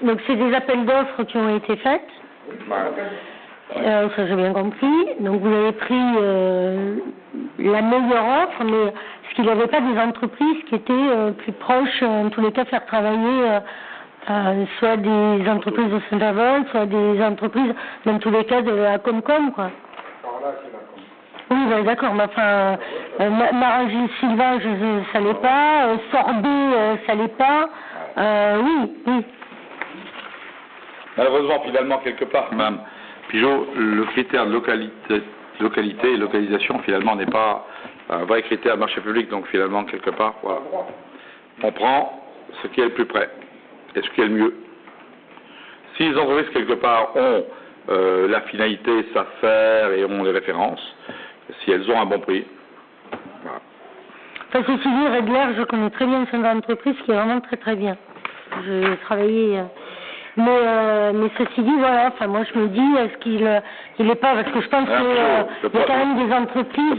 Donc c'est des appels d'offres qui ont été faits. Ça j'ai bien compris. Donc vous avez pris la meilleure offre, mais est-ce qu'il n'y avait pas des entreprises qui étaient plus proches, en tous les cas faire travailler soit des entreprises de Saint-Avold, soit des entreprises, dans tous les cas de la Comcom, quoi. Oui, ben, d'accord, mais enfin, Marangy Silva, ça l'est pas, Sorbet, ça l'est pas, oui. Malheureusement, finalement, quelque part, Mme Pigeot, le critère de localité et localisation, finalement, n'est pas un vrai critère de marché public, donc finalement, quelque part, voilà. On prend ce qui est le plus près et ce qui est le mieux. Si les entreprises, quelque part, ont la finalité, savent faire et ont les références, si elles ont un bon prix. Voilà. Enfin, ceci dit, Redler, je connais très bien cette entreprise qui est vraiment très très bien. J'ai travaillé Mais ceci dit, voilà, enfin moi je me dis, est-ce qu'il est pas, parce que je pense qu'il y a quand même des entreprises...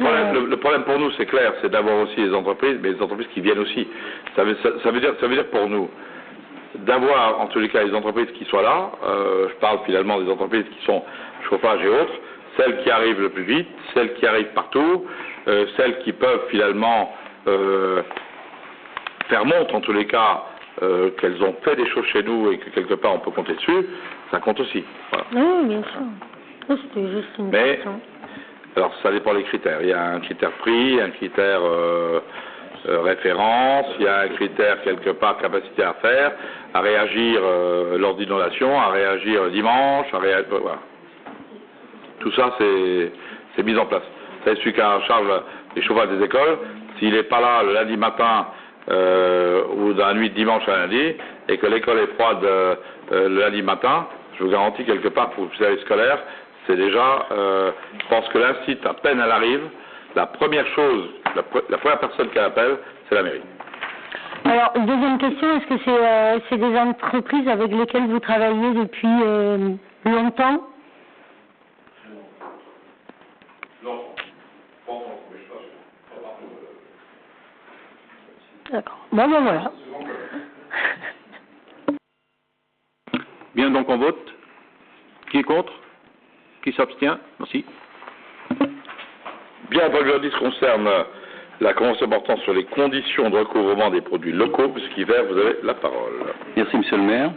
Le problème pour nous, c'est clair, c'est d'avoir aussi les entreprises, mais les entreprises qui viennent aussi. Ça veut dire pour nous, d'avoir en tous les cas les entreprises qui soient là, je parle finalement des entreprises qui sont chauffage et autres, celles qui arrivent le plus vite, celles qui arrivent partout, celles qui peuvent finalement faire montre en tous les cas qu'elles ont fait des choses chez nous et que quelque part on peut compter dessus, ça compte aussi. Voilà. Oui, bien sûr. C'était juste une question. Alors ça dépend des critères. Il y a un critère prix, un critère référence, il y a un critère quelque part capacité à faire, à réagir lors d'inondation, à réagir dimanche, voilà. Tout ça c'est mis en place. C'est celui qui a en charge les chauffages des écoles. S'il n'est pas là le lundi matin ou dans la nuit de dimanche à lundi, et que l'école est froide le lundi matin, je vous garantis quelque part pour le service scolaire, c'est déjà, je pense que l'incite, à peine elle arrive, la première chose, la première personne qu'elle appelle, c'est la mairie. Alors, deuxième question, est-ce que c'est des entreprises avec lesquelles vous travaillez depuis longtemps? Non. D'accord. Bon, ben voilà. Bien, donc on vote. Qui est contre? Qui s'abstient? Merci. Bien, le 10 concerne la convention portant sur les conditions de recouvrement des produits locaux. M. Kiver, vous avez la parole. Merci, Monsieur le maire.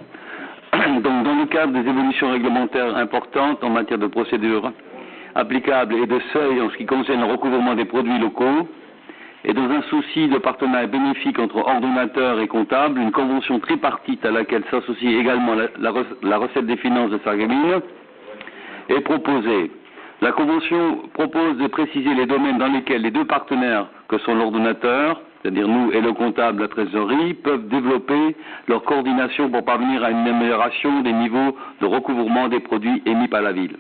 Donc, dans le cadre des évolutions réglementaires importantes en matière de procédures applicables et de seuil en ce qui concerne le recouvrement des produits locaux, et dans un souci de partenariat bénéfique entre ordonnateurs et comptables, une convention tripartite à laquelle s'associe également la recette des finances de Sarreguemines est proposée. La convention propose de préciser les domaines dans lesquels les deux partenaires, que sont l'ordonnateur, c'est-à-dire nous et le comptable, la trésorerie, peuvent développer leur coordination pour parvenir à une amélioration des niveaux de recouvrement des produits émis par la ville.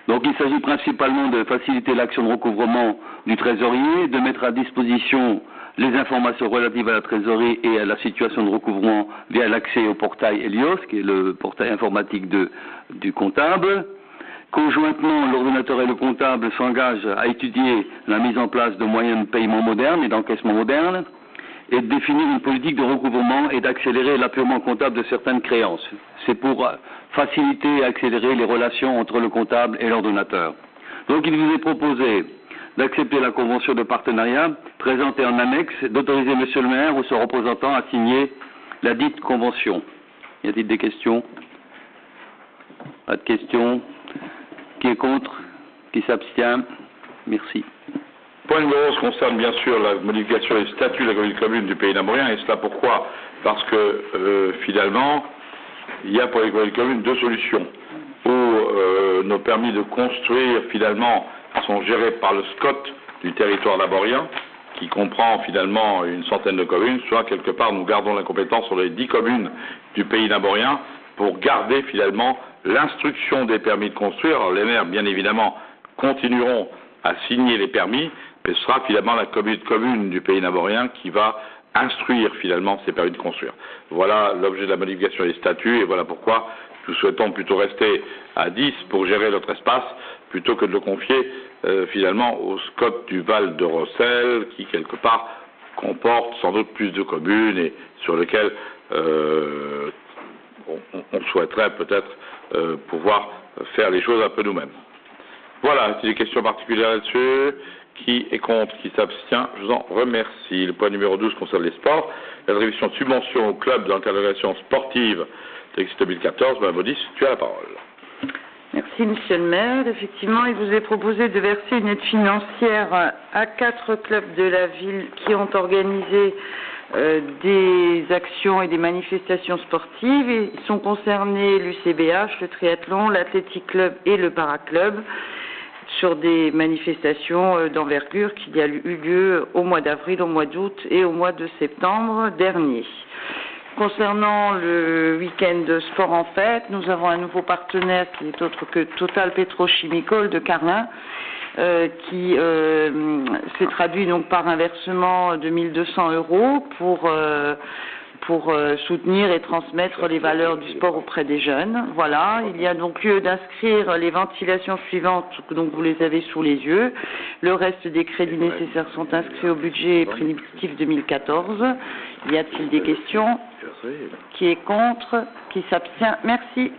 Donc il s'agit principalement de faciliter l'action de recouvrement du trésorier, de mettre à disposition les informations relatives à la trésorerie et à la situation de recouvrement via l'accès au portail Helios, qui est le portail informatique du comptable. Conjointement, l'ordonnateur et le comptable s'engagent à étudier la mise en place de moyens de paiement modernes et d'encaissement modernes et de définir une politique de recouvrement et d'accélérer l'appurement comptable de certaines créances. C'est pour faciliter et accélérer les relations entre le comptable et l'ordonnateur. Donc il vous est proposé d'accepter la convention de partenariat présentée en annexe, d'autoriser Monsieur le maire ou son représentant à signer la dite convention. Y a-t-il des questions? Pas de questions? Qui est contre? Qui s'abstient? Merci. Point numéro 11 concerne bien sûr la modification des statuts de la commune du Pays Namorien, et cela pourquoi? Parce que finalement, il y a pour les communes deux solutions, où nos permis de construire finalement sont gérés par le SCOT du territoire naborien, qui comprend finalement une centaine de communes, soit quelque part nous gardons la compétence sur les 10 communes du Pays Namorien pour garder finalement l'instruction des permis de construire. Alors les maires, bien évidemment, continueront à signer les permis, mais ce sera finalement la commune du Pays Namorien qui va instruire finalement ces permis de construire. Voilà l'objet de la modification des statuts, et voilà pourquoi nous souhaitons plutôt rester à 10 pour gérer notre espace, plutôt que de le confier finalement au SCOT du Val de Rossel, qui quelque part comporte sans doute plus de communes et sur lequel on souhaiterait peut-être pouvoir faire les choses un peu nous-mêmes. Voilà, si des questions particulières là-dessus, qui est contre, qui s'abstient, je vous en remercie. Le point numéro 12 concerne les sports. La révision de subventions au club dans le cadre de l'organisation sportive de 2014. Mme Maudis, tu as la parole. Merci, Monsieur le maire. Effectivement, il vous est proposé de verser une aide financière à 4 clubs de la ville qui ont organisé des actions et des manifestations sportives. Ils sont concernés l'UCBH, le triathlon, l'Athletic Club et le Paraclub, sur des manifestations d'envergure qui a eu lieu au mois d'avril, au mois d'août et au mois de septembre dernier. Concernant le week-end de sport en fête, nous avons un nouveau partenaire qui est autre que Total Pétrochimical de Carlin, qui s'est traduit donc par un versement de 1 200 € pour soutenir et transmettre les valeurs du sport auprès des jeunes. Voilà, il y a donc lieu d'inscrire les ventilations suivantes, donc vous les avez sous les yeux. Le reste des crédits nécessaires sont inscrits au budget primitif 2014. Y a-t-il des questions? Qui est contre? Qui s'abstient? Merci.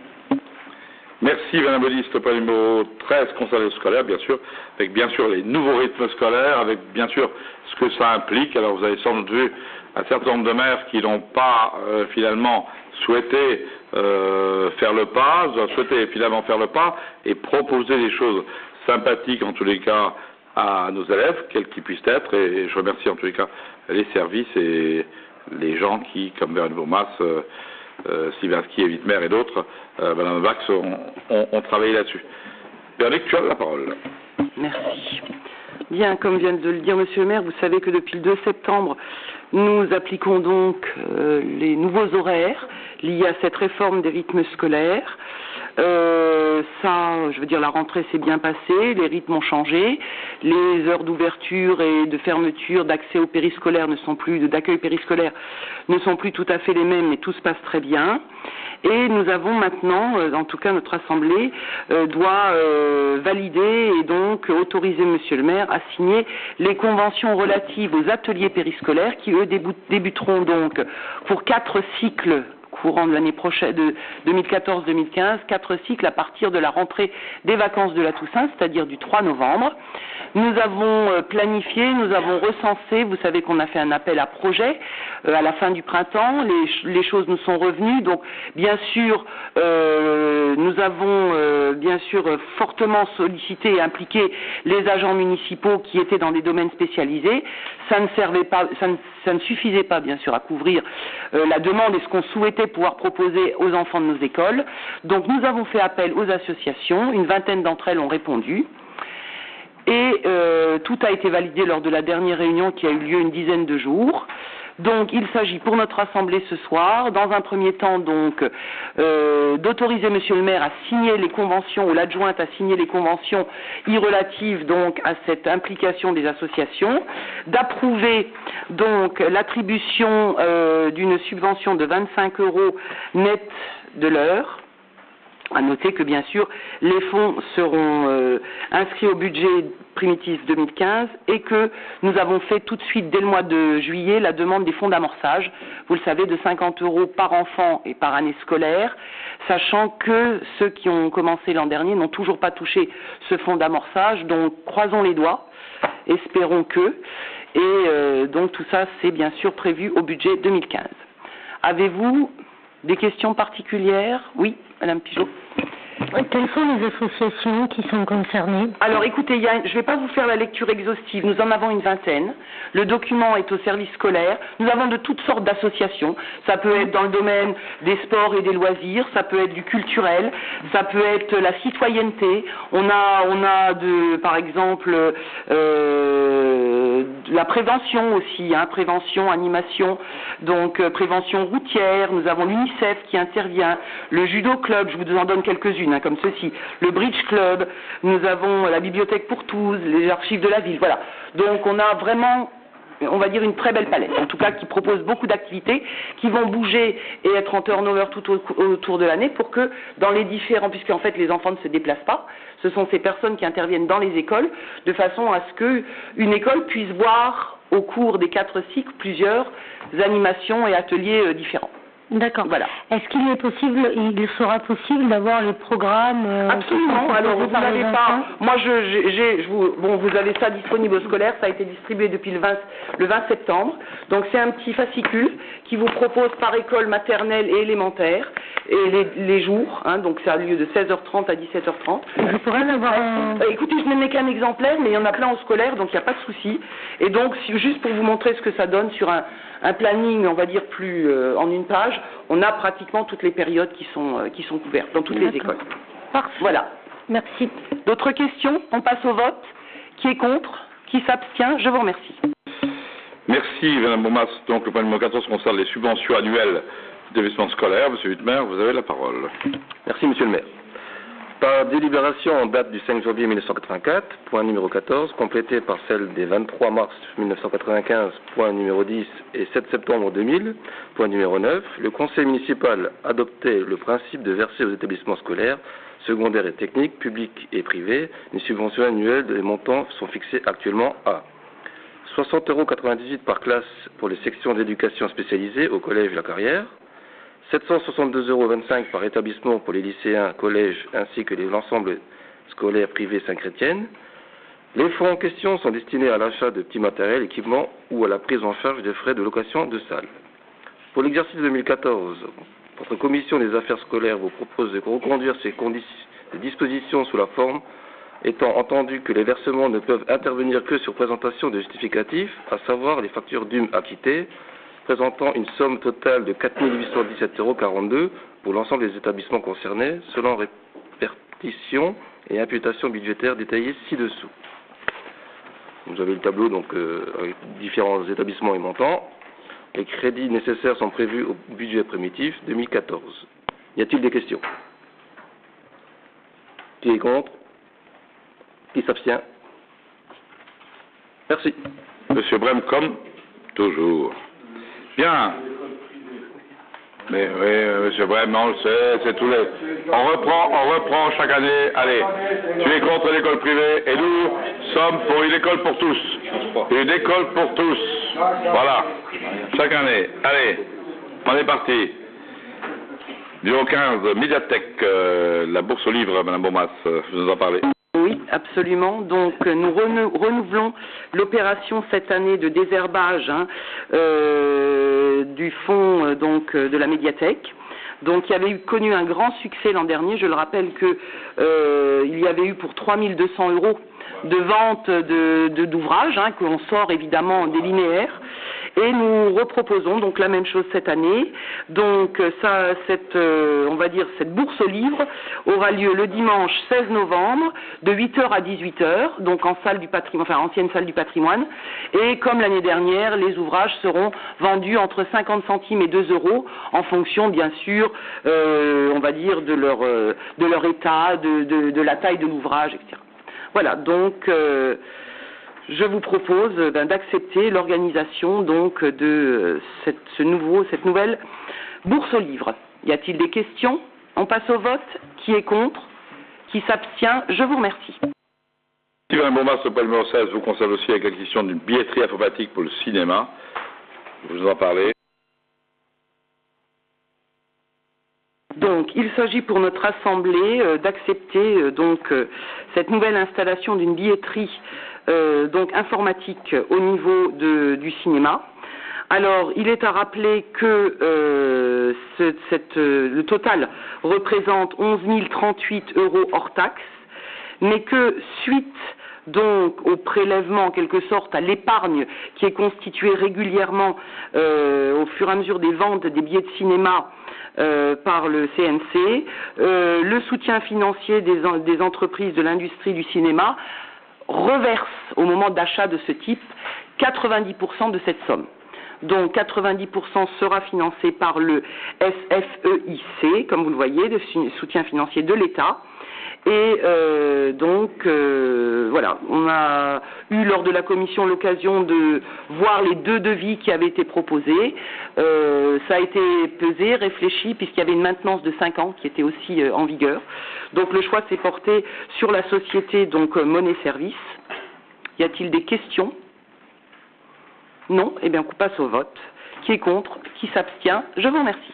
Merci, Madame Bodiste. Au point numéro 13, concernant le scolaire, bien sûr, avec bien sûr les nouveaux rythmes scolaires, avec bien sûr ce que ça implique. Alors, vous avez sans doute vu un certain nombre de maires qui n'ont pas finalement souhaité faire le pas, ont souhaité finalement faire le pas et proposer des choses sympathiques, en tous les cas, à nos élèves, quels qu'ils puissent être. Et je remercie en tous les cas les services et les gens qui, comme Véronique Bourmas, Sylvainski et Wittmer et d'autres, Madame Vax, ont travaillé là-dessus. Véronique, tu as la parole. Merci. Bien, comme vient de le dire Monsieur le maire, vous savez que depuis le 2 septembre, nous appliquons donc les nouveaux horaires liés à cette réforme des rythmes scolaires. Je veux dire, la rentrée s'est bien passée, les rythmes ont changé, les heures d'ouverture et de fermeture, d'accès au périscolaire d'accueil périscolaire ne sont plus tout à fait les mêmes, mais tout se passe très bien. Et nous avons maintenant, en tout cas notre Assemblée, doit valider et donc autoriser Monsieur le maire à signer les conventions relatives aux ateliers périscolaires qui, eux, débuteront donc pour 4 cycles courant de l'année prochaine, de 2014-2015, 4 cycles à partir de la rentrée des vacances de la Toussaint, c'est-à-dire du 3 novembre. Nous avons planifié, nous avons recensé, vous savez qu'on a fait un appel à projet à la fin du printemps, les choses nous sont revenues, donc bien sûr nous avons bien sûr fortement sollicité et impliqué les agents municipaux qui étaient dans des domaines spécialisés. Ça ne suffisait pas bien sûr à couvrir la demande et ce qu'on souhaitait pouvoir proposer aux enfants de nos écoles. Donc nous avons fait appel aux associations, une vingtaine d'entre elles ont répondu. Et tout a été validé lors de la dernière réunion qui a eu lieu une dizaine de jours. Donc il s'agit pour notre Assemblée ce soir, dans un premier temps donc, d'autoriser Monsieur le maire à signer les conventions, ou l'adjointe à signer les conventions relatives donc à cette implication des associations, d'approuver donc l'attribution d'une subvention de 25 € net de l'heure. À noter que, bien sûr, les fonds seront inscrits au budget primitif 2015 et que nous avons fait tout de suite, dès le mois de juillet, la demande des fonds d'amorçage, vous le savez, de 50 € par enfant et par année scolaire, sachant que ceux qui ont commencé l'an dernier n'ont toujours pas touché ce fonds d'amorçage, donc croisons les doigts, espérons que, et donc tout ça, c'est bien sûr prévu au budget 2015. Avez-vous des questions particulières? Oui, Madame Pigeot. Quelles sont les associations qui sont concernées? Alors écoutez, je ne vais pas vous faire la lecture exhaustive, nous en avons une vingtaine. Le document est au service scolaire. Nous avons de toutes sortes d'associations. Ça peut être dans le domaine des sports et des loisirs, ça peut être du culturel, ça peut être la citoyenneté. On a par exemple la prévention aussi, prévention, animation, donc prévention routière. Nous avons l'UNICEF qui intervient, le judo club, je vous en donne quelques-unes. Comme ceci, le Bridge Club, nous avons la bibliothèque pour tous, les archives de la ville, voilà. Donc on a vraiment, on va dire, une très belle palette, en tout cas qui propose beaucoup d'activités qui vont bouger et être en turnover tout autour de l'année pour que dans les différents, puisqu'en fait les enfants ne se déplacent pas, ce sont ces personnes qui interviennent dans les écoles de façon à ce qu'une école puisse voir au cours des 4 cycles plusieurs animations et ateliers différents. D'accord. Voilà. Est-ce il sera possible d'avoir les programmes Absolument. Alors vous n'avez pas. Moi, vous avez ça disponible au scolaire. Ça a été distribué depuis le 20 septembre. Donc c'est un petit fascicule qui vous propose par école maternelle et élémentaire et les jours. Donc ça a lieu de 16h30 à 17h30. Je pourrais l'avoir. Écoutez, je n'ai qu'un exemplaire, mais il y en a plein au scolaire, donc il n'y a pas de souci. Et donc juste pour vous montrer ce que ça donne sur un planning, on va dire plus en une page, on a pratiquement toutes les périodes qui sont couvertes dans toutes les écoles. Parfait. Voilà. Merci. D'autres questions? On passe au vote. Qui est contre? Qui s'abstient? Je vous remercie. Merci, Madame Bourmas. Donc, le point numéro 14 concerne les subventions annuelles d'établissements scolaires. Monsieur Wittmer, vous avez la parole. Merci, Monsieur le maire. Par délibération en date du 5 janvier 1984, point numéro 14, complétée par celle des 23 mars 1995, point numéro 10, et 7 septembre 2000, point numéro 9, le conseil municipal adoptait le principe de verser aux établissements scolaires, secondaires et techniques, publics et privés, une subvention annuelle dont les montants sont fixés actuellement à 60,98 € par classe pour les sections d'éducation spécialisées au collège La Carrière, 762,25 € par établissement pour les lycéens, collèges ainsi que l'ensemble scolaire privé Saint-Chrétienne. Les fonds en question sont destinés à l'achat de petits matériels, équipements ou à la prise en charge des frais de location de salles. Pour l'exercice 2014, votre commission des affaires scolaires vous propose de reconduire ces dispositions sous la forme étant entendu que les versements ne peuvent intervenir que sur présentation de justificatifs, à savoir les factures DUM acquittées, présentant une somme totale de 4 817,42 € pour l'ensemble des établissements concernés, selon répartition et imputation budgétaire détaillées ci-dessous. Vous avez le tableau donc avec différents établissements et montants. Les crédits nécessaires sont prévus au budget primitif 2014. Y a-t-il des questions? Qui est contre? Qui s'abstient? Merci. Monsieur Brem, comme toujours. Bien. Mais oui, monsieur Brem, on le sait, c'est tous les... On reprend chaque année. Allez, tu es contre l'école privée et nous sommes pour une école pour tous. Une école pour tous. Voilà. Chaque année. Allez, on est parti. Numéro 15, médiathèque, la bourse aux livres, Madame Beaumas, vous nous en parlez. Oui, absolument. Donc, nous renouvelons l'opération cette année de désherbage du fonds de la médiathèque. Donc, il y avait connu un grand succès l'an dernier. Je le rappelle que il y avait eu pour 3 200 € de vente d'ouvrages, qu'on sort évidemment des linéaires. Et nous reproposons donc la même chose cette année. Donc on va dire cette bourse aux livres aura lieu le dimanche 16 novembre de 8h à 18h, donc en salle du patrimoine, enfin ancienne salle du patrimoine. Et comme l'année dernière, les ouvrages seront vendus entre 50 centimes et 2 € en fonction bien sûr, on va dire de leur état, de la taille de l'ouvrage, etc. Voilà, donc je vous propose d'accepter l'organisation donc de cette nouvelle bourse aux livres. Y a-t-il des questions? On passe au vote. Qui est contre? Qui s'abstient? Je vous remercie. Sylvain Beaumas, au numéro 16, vous concerne aussi avec l'acquisition d'une billetterie informatique pour le cinéma. Vous en parlez. Donc, il s'agit pour notre assemblée d'accepter cette nouvelle installation d'une billetterie donc informatique au niveau du cinéma. Alors, il est à rappeler que le total représente 11 038 € hors taxe, mais que suite donc au prélèvement en quelque sorte à l'épargne qui est constituée régulièrement au fur et à mesure des ventes des billets de cinéma par le CNC, le soutien financier des entreprises de l'industrie du cinéma reverse au moment d'achat de ce type 90% de cette somme. Donc 90% sera financé par le SFEIC, comme vous le voyez, le soutien financier de l'État. Et voilà, on a eu lors de la commission l'occasion de voir les deux devis qui avaient été proposés. Ça a été pesé, réfléchi, puisqu'il y avait une maintenance de 5 ans qui était aussi en vigueur. Donc le choix s'est porté sur la société Monnaie Service. Y a-t-il des questions? Non? Eh bien, on passe au vote. Qui est contre? Qui s'abstient? Je vous remercie.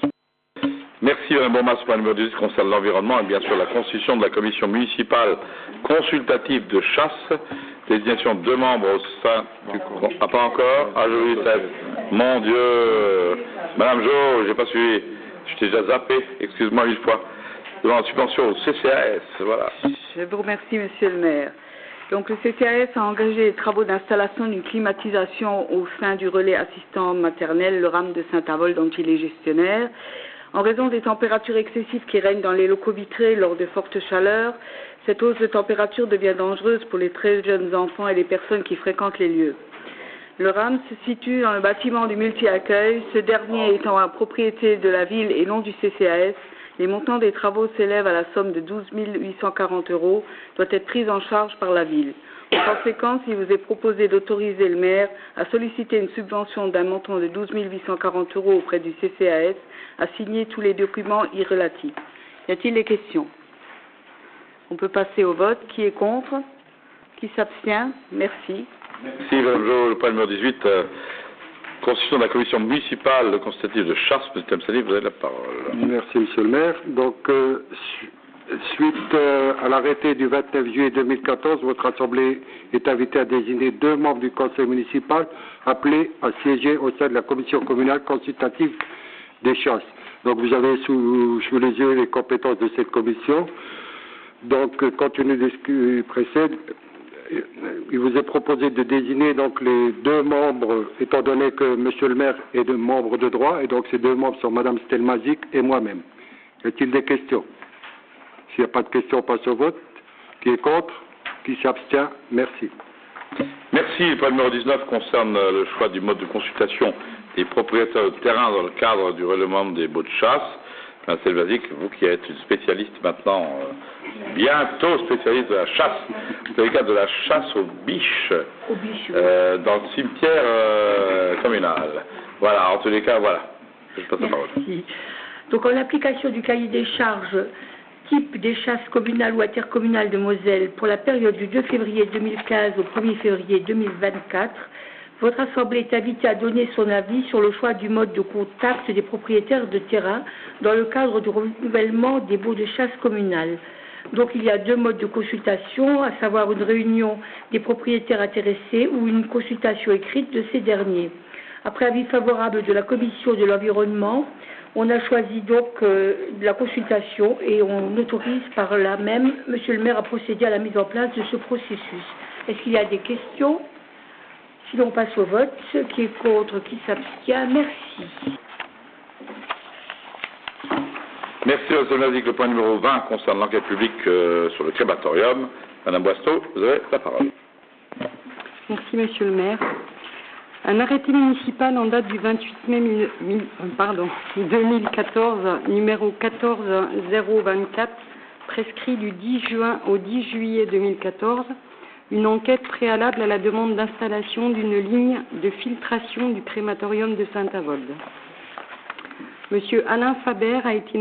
Merci Mme Beaumas pour le numéro 10 concernant l'environnement et bien sûr la constitution de la commission municipale consultative de chasse, désignation de 2 membres au sein du... Ah, pas encore? Ah, je vous dis ça. Mon Dieu. Madame Jo, j'ai pas suivi. Je t'ai déjà zappé, excuse-moi 8 fois. Devant la subvention au CCAS, voilà. Je vous remercie, monsieur le maire. Donc le CCAS a engagé les travaux d'installation d'une climatisation au sein du relais assistant maternel, le RAM de Saint-Avold, dont il est gestionnaire. En raison des températures excessives qui règnent dans les locaux vitrés lors de fortes chaleurs, cette hausse de température devient dangereuse pour les très jeunes enfants et les personnes qui fréquentent les lieux. Le RAM se situe dans le bâtiment du multi-accueil, ce dernier étant la propriété de la ville et non du CCAS, Les montants des travaux s'élèvent à la somme de 12 840 €, doit être prise en charge par la ville. En conséquence, il vous est proposé d'autoriser le maire à solliciter une subvention d'un montant de 12 840 € auprès du CCAS, à signer tous les documents y relatifs. Y a-t-il des questions? On peut passer au vote. Qui est contre? Qui s'abstient? Merci. Merci, Mme Jo. Le point numéro 18, constitution de la commission municipale consultative de chasse. M. Temsani, vous avez la parole. Merci, Monsieur le maire. Donc, suite à l'arrêté du 29 juillet 2014, votre Assemblée est invitée à désigner 2 membres du conseil municipal appelés à siéger au sein de la commission communale consultative des chasses. Donc, vous avez sous les yeux les compétences de cette commission. Donc, compte tenu de ce qui précède, il vous est proposé de désigner donc les 2 membres, étant donné que Monsieur le maire est de membre de droit, et donc ces 2 membres sont Madame Stelmazik et moi-même. Y a-t-il des questions? S'il n'y a pas de questions, on passe au vote. Qui est contre? Qui s'abstient? Merci. Merci. Le point numéro 19 concerne le choix du mode de consultation des propriétaires de terrain dans le cadre du règlement des baux de chasse. Mme Stelmazik, vous qui êtes une spécialiste maintenant, bientôt spécialiste de la chasse, dans le cadre de la chasse aux biches, dans le cimetière communal. Voilà, en tous les cas, voilà. Je passe la parole. Donc, en application du cahier des charges type des chasses communales ou intercommunales de Moselle pour la période du 2 février 2015 au 1er février 2024, votre Assemblée est invitée à donner son avis sur le choix du mode de contact des propriétaires de terrain dans le cadre du renouvellement des baux de chasse communales. Donc il y a 2 modes de consultation, à savoir une réunion des propriétaires intéressés ou une consultation écrite de ces derniers. Après avis favorable de la Commission de l'environnement, on a choisi donc la consultation et on autorise par là même Monsieur le maire à procéder à la mise en place de ce processus. Est-ce qu'il y a des questions? Sinon, on passe au vote. Qui est contre? Qui s'abstient? Merci. Merci, M. Stelmazik. Le point numéro 20 concerne l'enquête publique sur le crématorium. Madame Boisteau, vous avez la parole. Merci, Monsieur le maire. Un arrêté municipal en date du 28 mai 2014, numéro 14024, prescrit du 10 juin au 10 juillet 2014, une enquête préalable à la demande d'installation d'une ligne de filtration du crématorium de Saint-Avold. Monsieur Alain Faber a été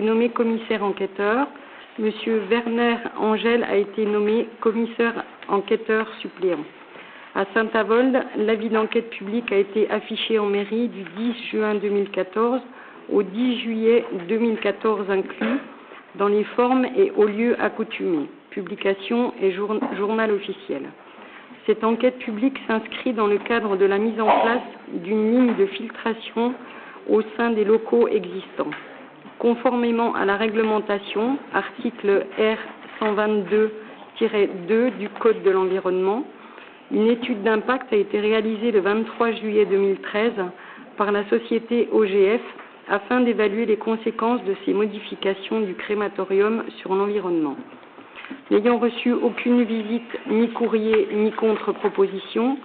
nommé commissaire enquêteur. Monsieur Werner Angel a été nommé commissaire enquêteur suppléant. À Saint-Avold, l'avis d'enquête publique a été affiché en mairie du 10 juin 2014 au 10 juillet 2014 inclus, dans les formes et au lieu accoutumés, publication et journal officiel. Cette enquête publique s'inscrit dans le cadre de la mise en place d'une ligne de filtration au sein des locaux existants. Conformément à la réglementation, article R 122-2 du Code de l'environnement, une étude d'impact a été réalisée le 23 juillet 2013 par la société OGF afin d'évaluer les conséquences de ces modifications du crématorium sur l'environnement. N'ayant reçu aucune visite, ni courrier, ni contre-proposition,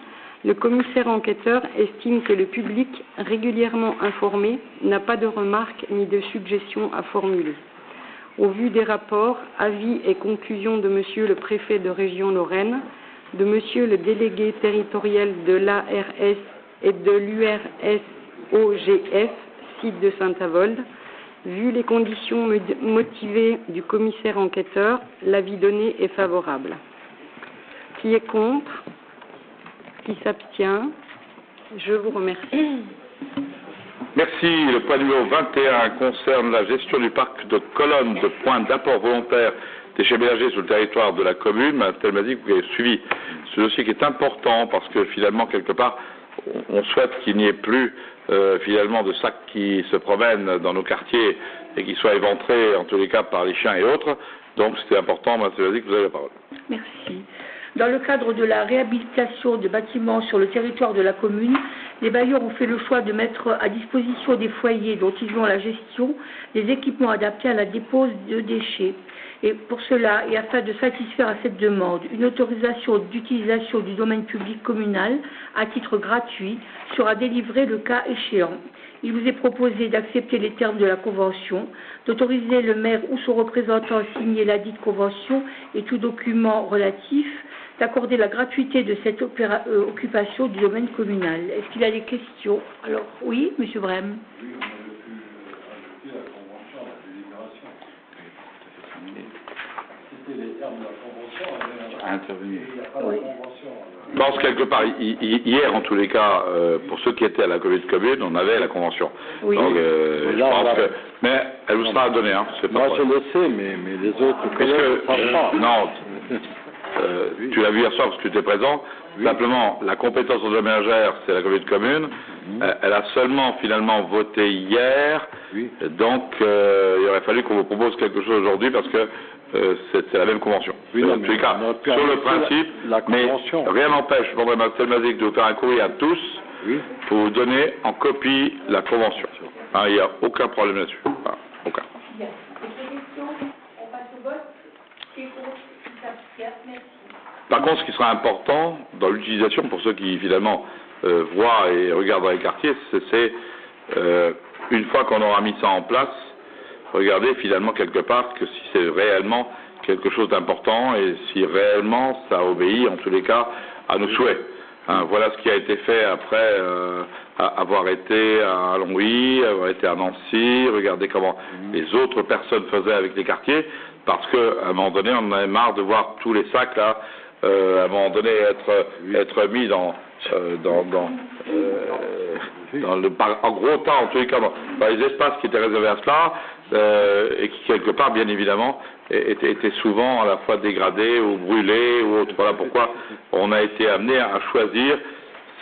le commissaire enquêteur estime que le public, régulièrement informé, n'a pas de remarques ni de suggestions à formuler. Au vu des rapports, avis et conclusions de Monsieur le préfet de région Lorraine, de Monsieur le délégué territorial de l'ARS et de l'URSOGF, site de Saint-Avold, vu les conditions motivées du commissaire enquêteur, l'avis donné est favorable. Qui est contre? Qui s'abstient? Je vous remercie. Merci. Le point numéro 21 concerne la gestion du parc de colonnes de points d'apport volontaire déchets ménagers sur le territoire de la commune. Mme Stelmazik, vous avez suivi ce dossier qui est important parce que finalement, quelque part, on souhaite qu'il n'y ait plus finalement de sacs qui se promènent dans nos quartiers et qui soient éventrés, en tous les cas, par les chiens et autres. Donc, c'était important. Mme Stelmazik, vous avez la parole. Merci. Dans le cadre de la réhabilitation de bâtiments sur le territoire de la commune, les bailleurs ont fait le choix de mettre à disposition des foyers dont ils ont la gestion des équipements adaptés à la dépose de déchets. Et pour cela, et afin de satisfaire à cette demande, une autorisation d'utilisation du domaine public communal à titre gratuit sera délivrée le cas échéant. il vous est proposé d'accepter les termes de la convention, d'autoriser le maire ou son représentant à signer la dite convention et tout document relatif, d'accorder la gratuité de cette occupation du domaine communal. Est-ce qu'il a des questions? Alors, oui, M. Brem. À intervenir. Oui. Je pense quelque part, hier en tous les cas, pour ceux qui étaient à la communauté commune, on avait la convention. Oui. Donc, je pense que, mais elle vous sera donnée, hein. Moi je le sais, mais les autres collègues ne savent pas. Non, tu l'as vu hier soir parce que tu étais présent. Oui. Simplement, la compétence aux ménagères, c'est la communauté commune. Elle a seulement finalement voté hier. Oui. Donc, il aurait fallu qu'on vous propose quelque chose aujourd'hui parce que c'est la même convention. Oui, en tous les cas, sur le principe, mais rien n'empêche, je demanderai à Marcel Mazic de vous faire un courrier à tous pour vous donner en copie la convention. Hein, il n'y a aucun problème là-dessus. Enfin, aucun. Par contre, ce qui sera important dans l'utilisation, pour ceux qui finalement voient et regardent dans les quartiers, c'est une fois qu'on aura mis ça en place, regardez finalement quelque part que si c'est réellement quelque chose d'important et si réellement ça obéit en tous les cas à nos souhaits. Hein, voilà ce qui a été fait après avoir été à Longwy, avoir été à Nancy, regardez comment les autres personnes faisaient avec les quartiers, parce qu'à un moment donné on en avait marre de voir tous les sacs là, à un moment donné être mis en gros temps, en tous les cas, dans les espaces qui étaient réservés à cela, et qui, quelque part, bien évidemment, étaient souvent à la fois dégradés ou brûlés ou autre. Voilà pourquoi on a été amené à choisir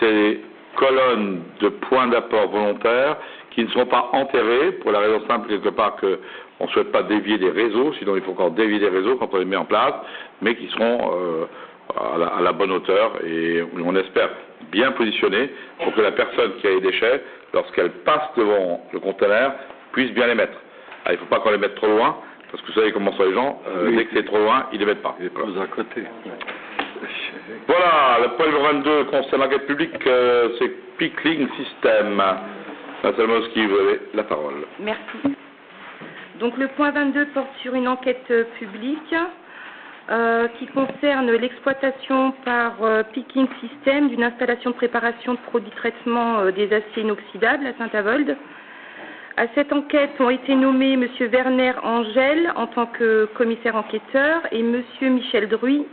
ces colonnes de points d'apport volontaires qui ne sont pas enterrées, pour la raison simple, quelque part, qu'on ne souhaite pas dévier des réseaux, sinon il faut encore dévier des réseaux quand on les met en place, mais qui seront à la bonne hauteur et on espère bien positionnés pour que la personne qui a les déchets, lorsqu'elle passe devant le conteneur, puisse bien les mettre. Il ne faut pas qu'on les mette trop loin, parce que vous savez comment sont les gens, dès que c'est trop loin, ils ne les mettent pas. Ils les posent à côté. Voilà, le point numéro 22 concerne l'enquête publique, c'est Pickling System. Marcel Mosky, vous avez la parole. Merci. Donc le point 22 porte sur une enquête publique qui concerne l'exploitation par Pickling System d'une installation de préparation de produits de traitement des aciers inoxydables à Saint-Avold. À cette enquête ont été nommés M. Werner Angel en tant que commissaire enquêteur et M. Michel Druy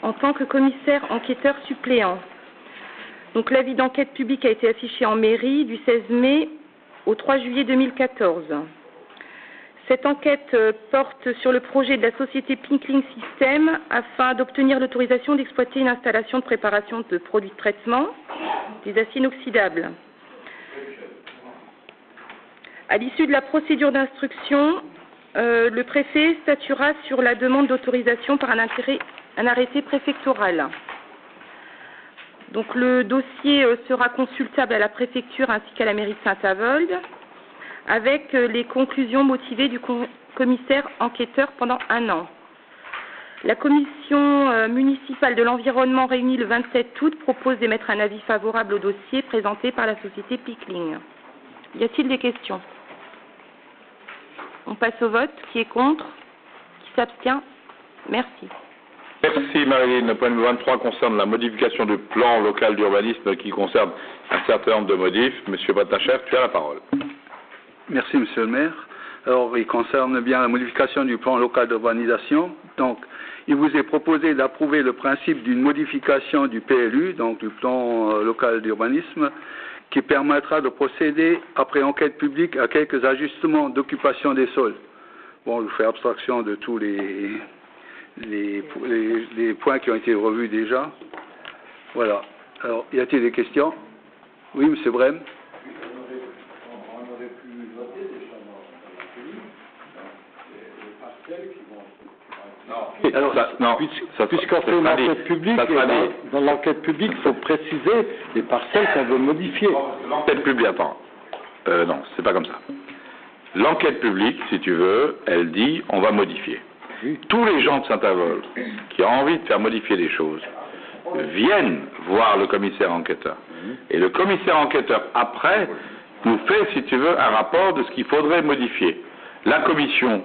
en tant que commissaire enquêteur suppléant. Donc l'avis d'enquête publique a été affiché en mairie du 16 mai au 3 juillet 2014. Cette enquête porte sur le projet de la société Pickling System afin d'obtenir l'autorisation d'exploiter une installation de préparation de produits de traitement des aciers inoxydables. À l'issue de la procédure d'instruction, le préfet statuera sur la demande d'autorisation par un arrêté préfectoral. Donc le dossier sera consultable à la préfecture ainsi qu'à la mairie de Saint-Avold, avec les conclusions motivées du commissaire enquêteur pendant 1 an. La commission municipale de l'environnement réunie le 27 août propose d'émettre un avis favorable au dossier présenté par la société Pickling. Y a-t-il des questions? On passe au vote. Qui est contre? Qui s'abstient? Merci. Merci Marilyn. Le point numéro 23 concerne la modification du plan local d'urbanisme qui concerne un certain nombre de modifs. Monsieur Batacher, tu as la parole. Merci, Monsieur le maire. Alors, il concerne bien la modification du plan local d'urbanisation. Donc, il vous est proposé d'approuver le principe d'une modification du PLU, donc du plan local d'urbanisme, qui permettra de procéder, après enquête publique, à quelques ajustements d'occupation des sols. Bon, je vous fais abstraction de tous les points qui ont été revus déjà. Voilà. Alors, y a-t-il des questions? Oui, Monsieur Brem. Alors, puisqu'on fait une enquête publique, dans l'enquête publique, il faut préciser les parcelles qu'on veut modifier. L'enquête publique, attends. Non, c'est pas comme ça. L'enquête publique, si tu veux, elle dit on va modifier. Oui. Tous les gens de Saint-Avold qui ont envie de faire modifier les choses viennent voir le commissaire enquêteur. Et le commissaire enquêteur, après, nous fait, si tu veux, un rapport de ce qu'il faudrait modifier. La commission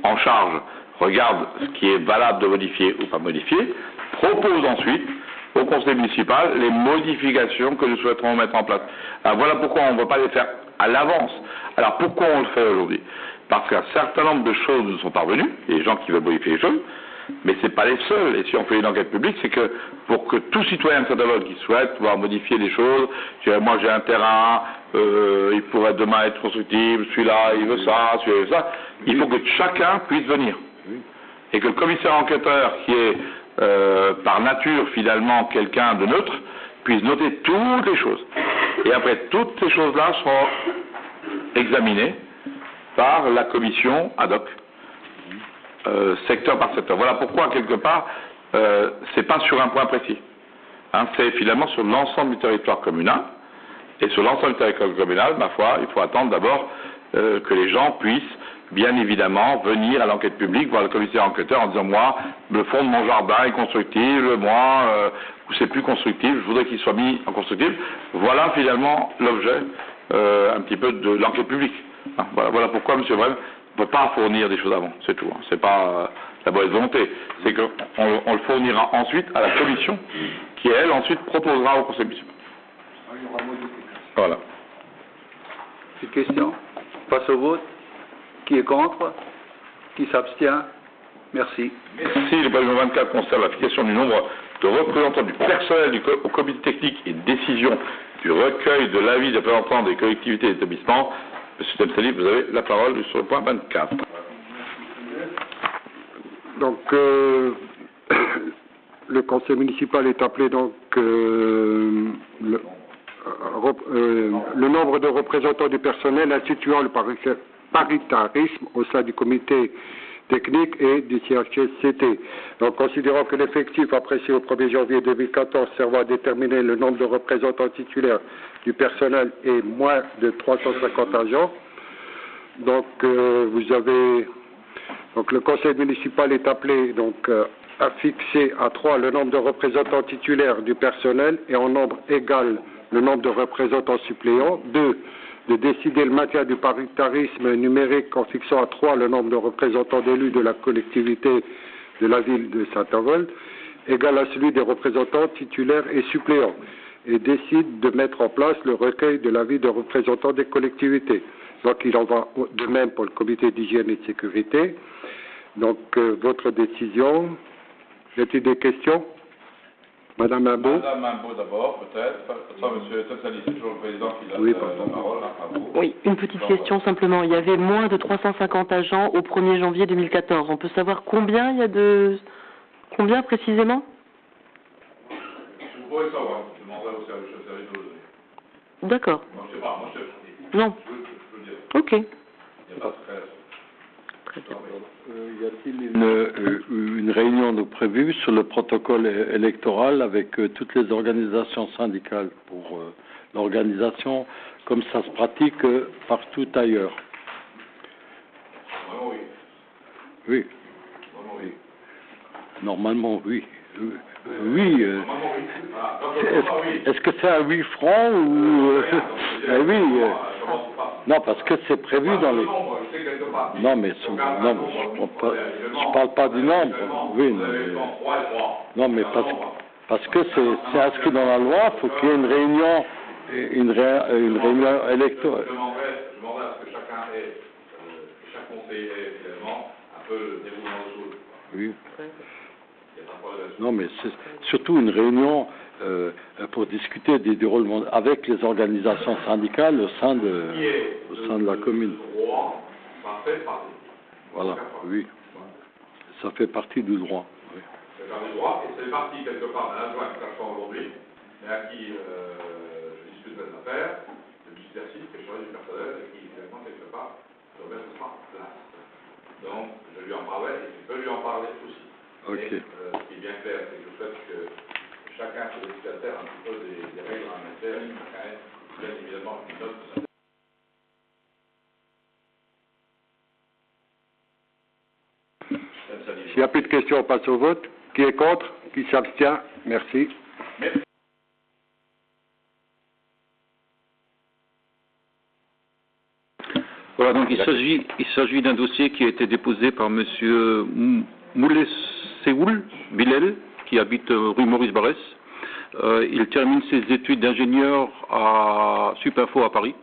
en charge regarde ce qui est valable de modifier ou pas modifier, propose ensuite au conseil municipal les modifications que nous souhaiterons mettre en place. Alors voilà pourquoi on ne va pas les faire à l'avance. Alors pourquoi on le fait aujourd'hui? Parce qu'un certain nombre de choses nous sont parvenues, il y a des gens qui veulent modifier les choses, mais ce n'est pas les seuls. Et si on fait une enquête publique, c'est que pour que tout citoyen de Saint-Avold qui souhaite pouvoir modifier les choses, moi j'ai un terrain, il pourrait demain être constructible, celui-là il veut ça, celui-là il veut ça, il faut que chacun puisse venir. Et que le commissaire enquêteur, qui est par nature finalement quelqu'un de neutre, puisse noter toutes les choses. Et après, toutes ces choses-là seront examinées par la commission ad hoc, secteur par secteur. Voilà pourquoi, quelque part, c'est pas sur un point précis. Hein, c'est finalement sur l'ensemble du territoire communal. Et sur l'ensemble du territoire communal, ma foi, il faut attendre d'abord que les gens puissent, bien évidemment, venir à l'enquête publique, voir le commissaire enquêteur en disant, moi, le fond de mon jardin est constructible, moi, ou c'est plus constructible, je voudrais qu'il soit mis en constructible. Voilà finalement l'objet un petit peu de l'enquête publique. Hein, voilà pourquoi, M. Brel, on ne peut pas fournir des choses avant, c'est tout. Hein. C'est pas la mauvaise volonté, c'est qu'on le fournira ensuite à la commission, qui elle ensuite proposera au conseil municipal. Voilà. Une question. Passe au vote. Qui est contre? Qui s'abstient? Merci. Merci. Le pavillon 24 concerne la fixation du nombre de représentants du personnel au comité technique et décision du recueil de l'avis des représentants des collectivités et établissements. Monsieur Temsali, vous avez la parole sur le point 24. Donc, le conseil municipal est appelé donc le nombre de représentants du personnel instituant le paritarisme au sein du comité technique et du CHSCT. Donc, considérant que l'effectif apprécié au 1er janvier 2014 servant à déterminer le nombre de représentants titulaires du personnel est moins de 350 agents, donc vous avez donc le conseil municipal est appelé donc à fixer à 3 le nombre de représentants titulaires du personnel et en nombre égal le nombre de représentants suppléants. 2. De décider le maintien du paritarisme numérique en fixant à 3 le nombre de représentants d'élus de la collectivité de la ville de Saint-Avold, égal à celui des représentants titulaires et suppléants, et décide de mettre en place le recueil de l'avis de représentants des collectivités. Donc il en va de même pour le comité d'hygiène et de sécurité. Donc votre décision, y a-t-il des questions? Madame Imbeau. Madame Imbeau d'abord, peut-être. Monsieur Temsali, c'est toujours le président qui a la parole. À vous. Oui, une petite question simplement. Il y avait moins de 350 agents au 1er janvier 2014. On peut savoir combien il y a de... Combien précisément? Vous pouvez savoir. Je demanderai au service de vous donner. D'accord. Moi, je ne sais pas. Moi, je sais. Non. Je peux dire. Ok. Il n'y a pas de stress. Très bien. Y a-t-il une réunion de prévue sur le protocole électoral avec toutes les organisations syndicales pour l'organisation comme ça se pratique partout ailleurs? Normalement, oui. Oui. Normalement, oui. Normalement, oui. Oui. Est-ce que c'est à 8 francs ou... oui. Non, parce que c'est prévu dans les... Non, mais je parle pas du nombre. Oui, non, mais parce que c'est inscrit dans la loi, il faut qu'il y ait une réunion électorale. Je demanderais à ce que chacun ait, chaque conseiller ait évidemment un peu le déroulement des choses. Oui. Non, mais c'est surtout une réunion pour discuter des déroulements avec les organisations syndicales au sein de la commune. Voilà, oui. Ça fait partie du droit. Oui. Ça fait partie du droit et c'est parti quelque part d'un adjoint qui s'absent aujourd'hui, mais à qui je discute des affaires, de l'exercice, que je choisis du personnel et qui finalement quelque part doit mettre ça en place. Donc je lui en parlais et tu peux lui en parler aussi. Okay. Et, ce qui est bien clair, c'est que je souhaite que chacun se décide un petit peu des règles en matière, chacun ait bien évidemment une note de sa. S'il n'y a plus de questions, on passe au vote. Qui est contre? Qui s'abstient? Merci. Merci. Voilà, donc il s'agit d'un dossier qui a été déposé par monsieur Moulesséoul Bilel, qui habite rue Maurice Barrès. Il termine ses études d'ingénieur à Supinfo à Paris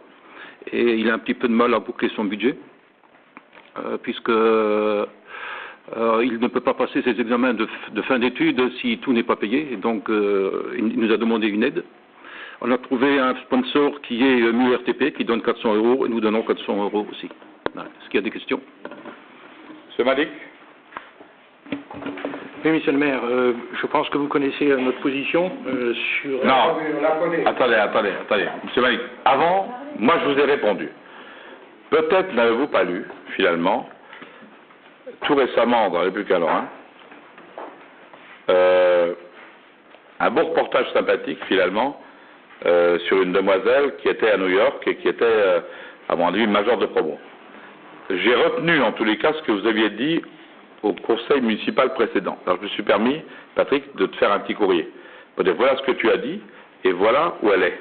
et il a un petit peu de mal à boucler son budget puisque il ne peut pas passer ses examens de fin d'études si tout n'est pas payé. Et donc il nous a demandé une aide. On a trouvé un sponsor qui est MURTP qui donne 400 € et nous donnons 400 € aussi. Est-ce qu'il y a des questions? Monsieur Malik? Oui, monsieur le maire, je pense que vous connaissez notre position sur... Non, attendez. Monsieur Malik, avant, moi je vous ai répondu. Peut-être n'avez-vous pas lu, finalement, tout récemment dans la République à Lorrain, un beau reportage sympathique, finalement, sur une demoiselle qui était à New York et qui était, à mon avis, major de promo. J'ai retenu, en tous les cas, ce que vous aviez dit au conseil municipal précédent. Alors, je me suis permis, Patrick, de te faire un petit courrier. Pour dire, voilà ce que tu as dit, et voilà où elle est.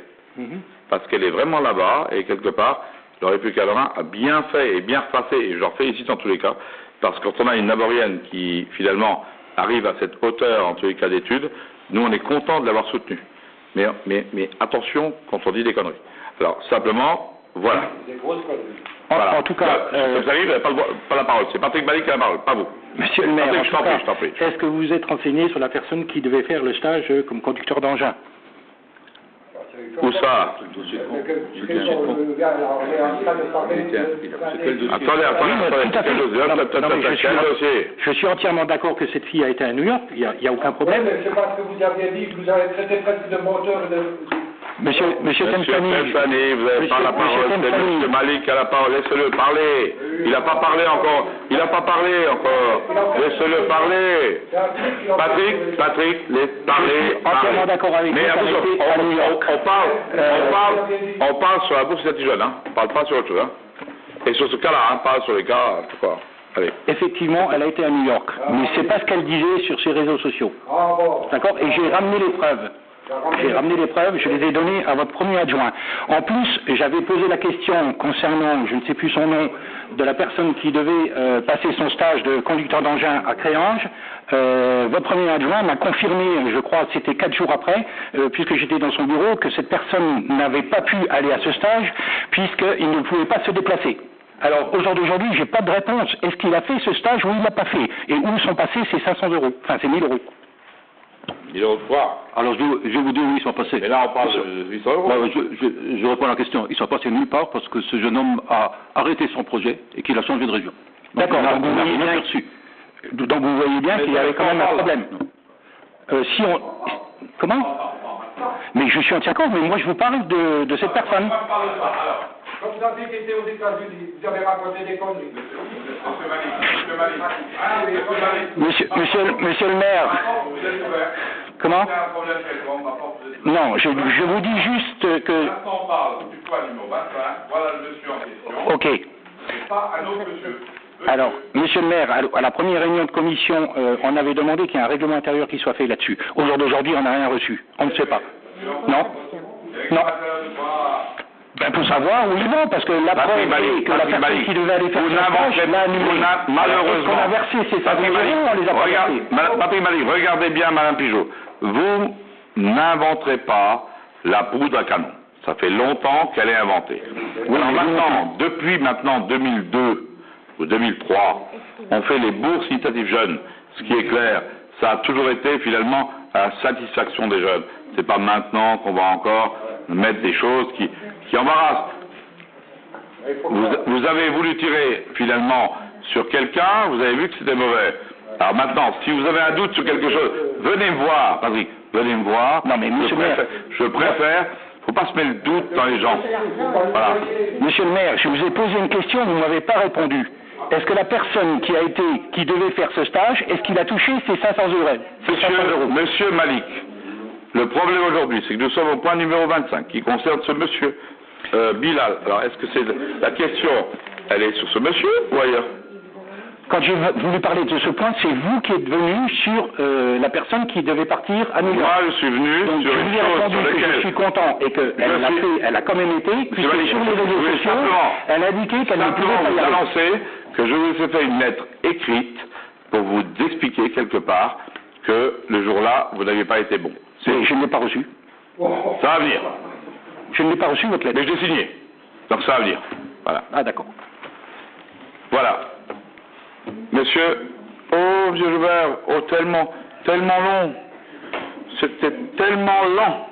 Parce qu'elle est vraiment là-bas, et quelque part, le République à Lorrain a bien fait et bien repassé, et je leur félicite en tous les cas, parce que quand on a une Naborienne qui, finalement, arrive à cette hauteur, en tous les cas d'études, nous, on est content de l'avoir soutenue. Mais attention quand on dit des conneries. Alors, simplement, voilà. Des grosses conneries. Voilà. En tout cas, vous savez, vous n'avez pas la parole. C'est Patrick Malik qui a la parole, pas vous. Monsieur le maire, Patrick, je t'en prie. Est-ce que vous vous êtes renseigné sur la personne qui devait faire le stage comme conducteur d'engin? Où ça? Je suis entièrement d'accord que cette fille a été à New York, il n'y a aucun problème. Oui, mais c'est parce que vous aviez dit que vous avez traité presque de menteur et de... Monsieur Temsani, vous avez pas la parole, c'est Monsieur Malik qui a la parole, laissez-le parler. Il n'a pas parlé encore. Laissez-le parler. Patrick, laisse parler. Entièrement d'accord avec vous. Mais on parle sur la bourse des jeunes, hein. On parle pas sur autre chose, hein. Et sur ce cas-là, hein, pas sur les cas, quoi. Allez. Effectivement, elle a été à New York, mais c'est pas ce qu'elle disait sur ses réseaux sociaux. D'accord? Et j'ai ramené les preuves. Je les ai données à votre premier adjoint. En plus, j'avais posé la question concernant, je ne sais plus son nom, de la personne qui devait passer son stage de conducteur d'engin à Créange. Votre premier adjoint m'a confirmé, je crois, c'était 4 jours après, puisque j'étais dans son bureau, que cette personne n'avait pas pu aller à ce stage, puisqu'il ne pouvait pas se déplacer. Alors, au jour d'aujourd'hui, j'ai pas de réponse. Est-ce qu'il a fait ce stage ou il l'a pas fait? Et où sont passés ces 500 €? Enfin, ces 1000 €. 1000 € de quoi? Alors, je vais vous dire où ils sont passés. Mais là, on parle de 800 €. Je réponds à la question. Ils sont passés nulle part parce que ce jeune homme a arrêté son projet et qu'il a changé de région. D'accord, donc vous voyez bien qu'il y avait quand même un problème. Comment? Mais je suis entièrement d'accord, mais moi je vous parle de cette personne. Quand vous avez été aux États-Unis, vous avez raconté des conneries. Monsieur le maire. Comment? Non, je vous dis juste que... Ok. Alors, monsieur le maire, à la première réunion de commission, on avait demandé qu'il y ait un règlement intérieur qui soit fait là-dessus. Au jour d'aujourd'hui, on n'a rien reçu. On ne sait pas. Non? Ben, pour savoir, oui, non, parce que la preuve est que la personne qui devait aller faire son stage l'a annulé. Malheureusement. On a versé ces 500 €, on les a pas versés. Patrick Malik, regardez bien, Madame Pigeot. Vous n'inventerez pas la poudre à canon. Ça fait longtemps qu'elle est inventée. Oui, alors maintenant, depuis 2002 ou 2003, on fait les bourses initiatives jeunes. Ce qui est clair, ça a toujours été finalement à la satisfaction des jeunes. C'est pas maintenant qu'on va encore mettre des choses qui embarrassent. Vous avez voulu tirer finalement sur quelqu'un, vous avez vu que c'était mauvais. Alors maintenant, si vous avez un doute sur quelque chose, venez me voir, Patrick, venez me voir. Non mais monsieur le maire, je préfère, faut pas se mettre le doute dans les gens. Voilà. Monsieur le maire, je vous ai posé une question, vous ne m'avez pas répondu. Est-ce que la personne qui devait faire ce stage, est-ce qu'il a touché ces 500 €? Monsieur Malik, le problème aujourd'hui, c'est que nous sommes au point numéro 25, qui concerne ce monsieur Bilal. Alors, est-ce que c'est la question, elle est sur ce monsieur ou ailleurs? Quand j'ai voulu parler de ce point, c'est vous qui êtes venu sur la personne qui devait partir à New York. Moi, je suis venu donc, sur je une vous ai chose répondu sur que laquelle je suis content et qu'elle a quand même été, puisque sur les réseaux sociaux, elle a indiqué qu'elle ne pouvait pas y vous aller. annoncer que je vous ai fait une lettre écrite pour vous expliquer quelque part que le jour-là, vous n'avez pas été bon. Mais je ne l'ai pas reçu. Ça va venir. Je ne l'ai pas reçu, votre lettre. Mais je l'ai signé. Donc ça va venir. Voilà. Ah, d'accord. Voilà. Monsieur Joubert, tellement long. C'était tellement lent.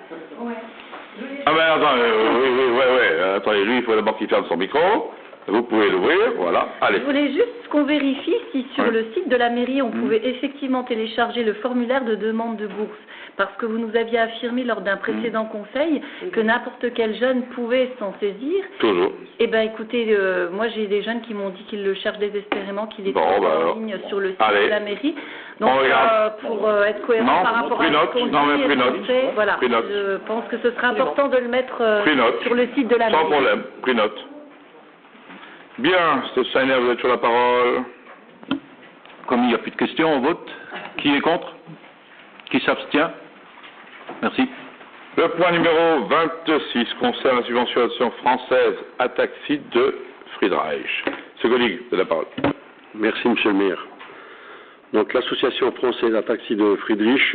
Ah ben attendez, oui, attendez, lui, il faut d'abord qu'il ferme son micro. Vous pouvez l'ouvrir, voilà. Allez. Je voulais juste qu'on vérifie si sur le site de la mairie, on pouvait effectivement télécharger le formulaire de demande de bourse. Parce que vous nous aviez affirmé lors d'un précédent conseil que n'importe quel jeune pouvait s'en saisir. Toujours. Eh bien, écoutez, moi j'ai des jeunes qui m'ont dit qu'ils le cherchent désespérément, qu'il est en ligne sur le site de la mairie. Donc, pour être cohérent par rapport à ce qu'on dit, voilà, je pense que ce sera important de le mettre sur le site de la mairie. Sans problème, pris note. Bien, Mr. Steiner, vous êtes sur la parole. Comme il n'y a plus de questions, on vote. Qui est contre? Qui s'abstient? Merci. Le point numéro 26 concerne la subvention française à taxi de Friedreich. C'est Golig, de la parole. Merci, Monsieur le maire. Donc, l'association française à taxi de Friedrich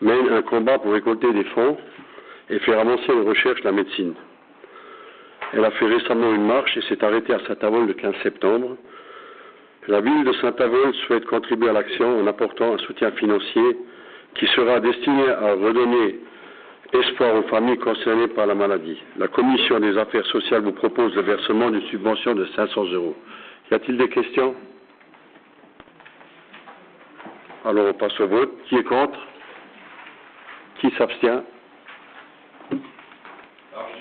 mène un combat pour récolter des fonds et faire avancer les recherches de la médecine. Elle a fait récemment une marche et s'est arrêtée à Saint-Avold le 15 septembre. La ville de Saint-Avold souhaite contribuer à l'action en apportant un soutien financier qui sera destiné à redonner espoir aux familles concernées par la maladie. La commission des affaires sociales vous propose le versement d'une subvention de 500 €. Y a-t-il des questions? Alors on passe au vote. Qui est contre? Qui s'abstient?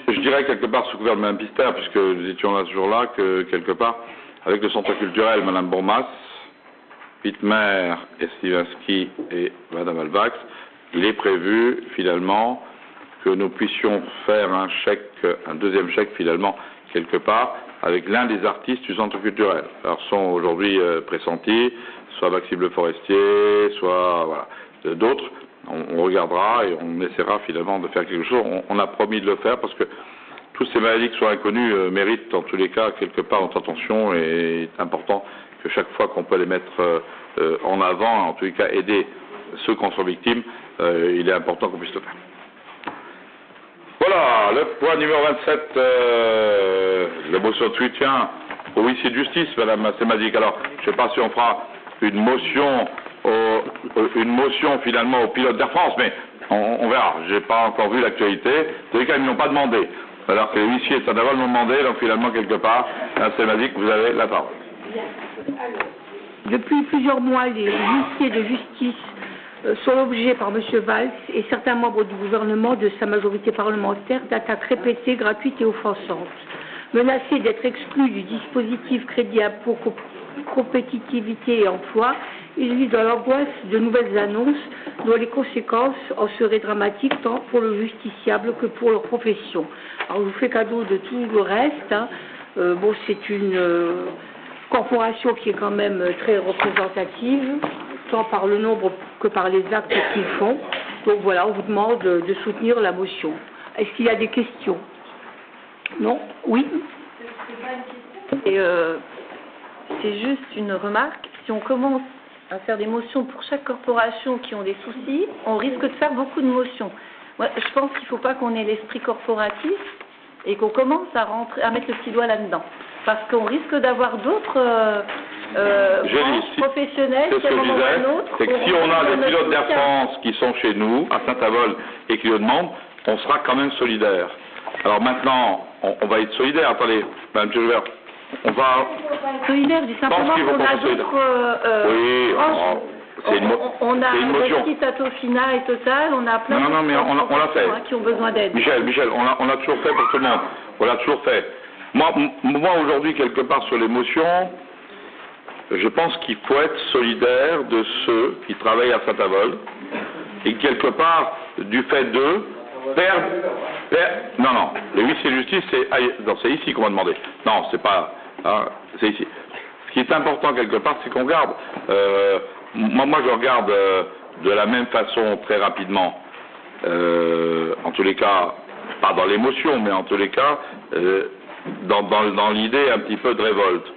Je dirais quelque part sous couvert de Mme Pister, puisque nous étions là ce jour-là, que quelque part, avec le centre culturel, Mme Bourmas, Wittmer et Stivinsky et Mme Alvax, il est prévu finalement que nous puissions faire un chèque, un deuxième chèque finalement, quelque part, avec l'un des artistes du centre culturel. Alors sont aujourd'hui pressentis, soit Maxime Le Forestier, soit voilà, d'autres. On regardera et on essaiera finalement de faire quelque chose. On a promis de le faire parce que toutes ces maladies qui sont inconnues méritent en tous les cas quelque part notre attention et c'est important que chaque fois qu'on peut les mettre en avant, en tous les cas aider ceux qui en sont victimes, il est important qu'on puisse le faire. Voilà, le point numéro 27, la motion de soutien au huissier de justice, Madame Sémazic. Alors, je ne sais pas si on fera une motion finalement au pilote d'Air France, mais on verra. Je n'ai pas encore vu l'actualité. En tous les cas, ils ne l'ont pas demandé. Alors que les huissiers de Saint-Avold l'ont demandé, donc finalement, quelque part, Madame Sémazic, vous avez la parole. Depuis plusieurs mois, les huissiers de justice sont l'objet par M. Valls et certains membres du gouvernement de sa majorité parlementaire d'attaques répétées, gratuites et offensantes. Menacés d'être exclus du dispositif crédit impôt compétitivité et emploi, ils vivent dans l'angoisse de nouvelles annonces dont les conséquences en seraient dramatiques tant pour le justiciable que pour leur profession. Alors je vous fais cadeau de tout le reste. Bon, c'est une corporation qui est quand même très représentative, tant par le nombre que par les actes qu'ils font. Donc voilà, on vous demande de soutenir la motion. Est-ce qu'il y a des questions? Non? Oui? Et c'est juste une remarque. Si on commence à faire des motions pour chaque corporation qui ont des soucis, on risque de faire beaucoup de motions. Moi, je pense qu'il ne faut pas qu'on ait l'esprit corporatif et qu'on commence à mettre le petit doigt là-dedans. Parce qu'on risque d'avoir d'autres branches professionnelles c'est ce que je disais, c'est que si on a des pilotes d'Air France qui sont chez nous, à Saint-Avold, et qui le demandent, on sera quand même solidaire. Alors maintenant, on va être solidaire. Attendez, Mme Gilbert, on va... Solidaire, je dis simplement qu'on a d'autres... oui, on a Investis, Atofina et Total, on a plein mais on l'a fait. Qui ont besoin d'aide. Michel, on a toujours fait pour tout le monde. On l'a toujours fait. Moi aujourd'hui, quelque part sur l'émotion, je pense qu'il faut être solidaire de ceux qui travaillent à Saint-Avold et quelque part, du fait d'eux, non, les huissiers de justice, c'est ici qu'on va demander. Non, c'est pas... Hein, c'est ici. Ce qui est important quelque part, c'est qu'on regarde. Moi, je regarde de la même façon très rapidement. En tous les cas, pas dans l'émotion, mais en tous les cas, dans l'idée un petit peu de révolte.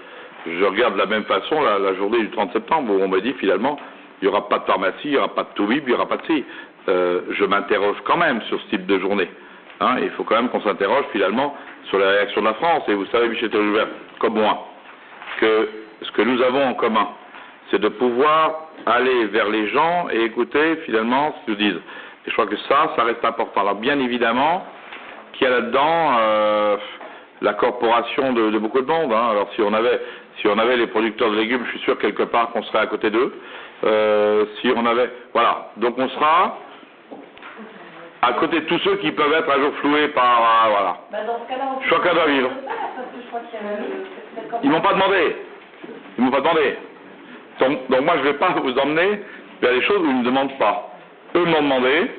Je regarde de la même façon la journée du 30 septembre où on m'a dit finalement, il n'y aura pas de pharmacie, il n'y aura pas de Toubib, il n'y aura pas de ci. Je m'interroge quand même sur ce type de journée. Hein, il faut quand même qu'on s'interroge finalement sur la réaction de la France. Et vous savez, Michel Tellouvert, comme moi, que ce que nous avons en commun, c'est de pouvoir aller vers les gens et écouter finalement ce qu'ils nous disent. Et je crois que ça reste important. Alors bien évidemment qu'il y a là-dedans la corporation de beaucoup de monde. Hein. Alors si on avait les producteurs de légumes, je suis sûr quelque part qu'on serait à côté d'eux. Si on avait... Voilà. Donc on sera à côté de tous ceux qui peuvent être un jour floués par... voilà. Bah dans ce cas-là, on Chacun doit vivre. Ils m'ont pas demandé. Ils m'ont pas demandé. Donc moi je vais pas vous emmener vers des choses où ils ne me demandent pas. Eux m'ont demandé,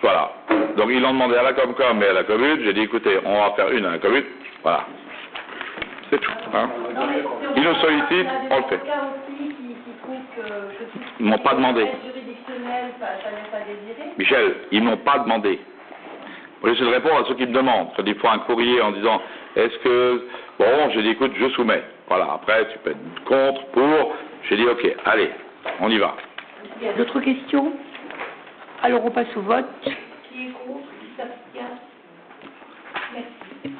voilà. Donc ils l'ont demandé à la Comcom et à la commune. J'ai dit écoutez, on va faire une à la commune. Voilà. C'est tout. Hein. Ils nous sollicitent, on le fait. Ils m'ont pas demandé. Michel, ils m'ont pas demandé. J'essaie de répondre à ceux qui me demandent. C'est des fois un courrier en disant est-ce que... Bon, j'ai dit écoute, je soumets. Voilà, après tu peux être contre, pour... J'ai dit ok, allez, on y va. D'autres questions? Alors on passe au vote. Qui est contre? Qui s'abstient? Merci.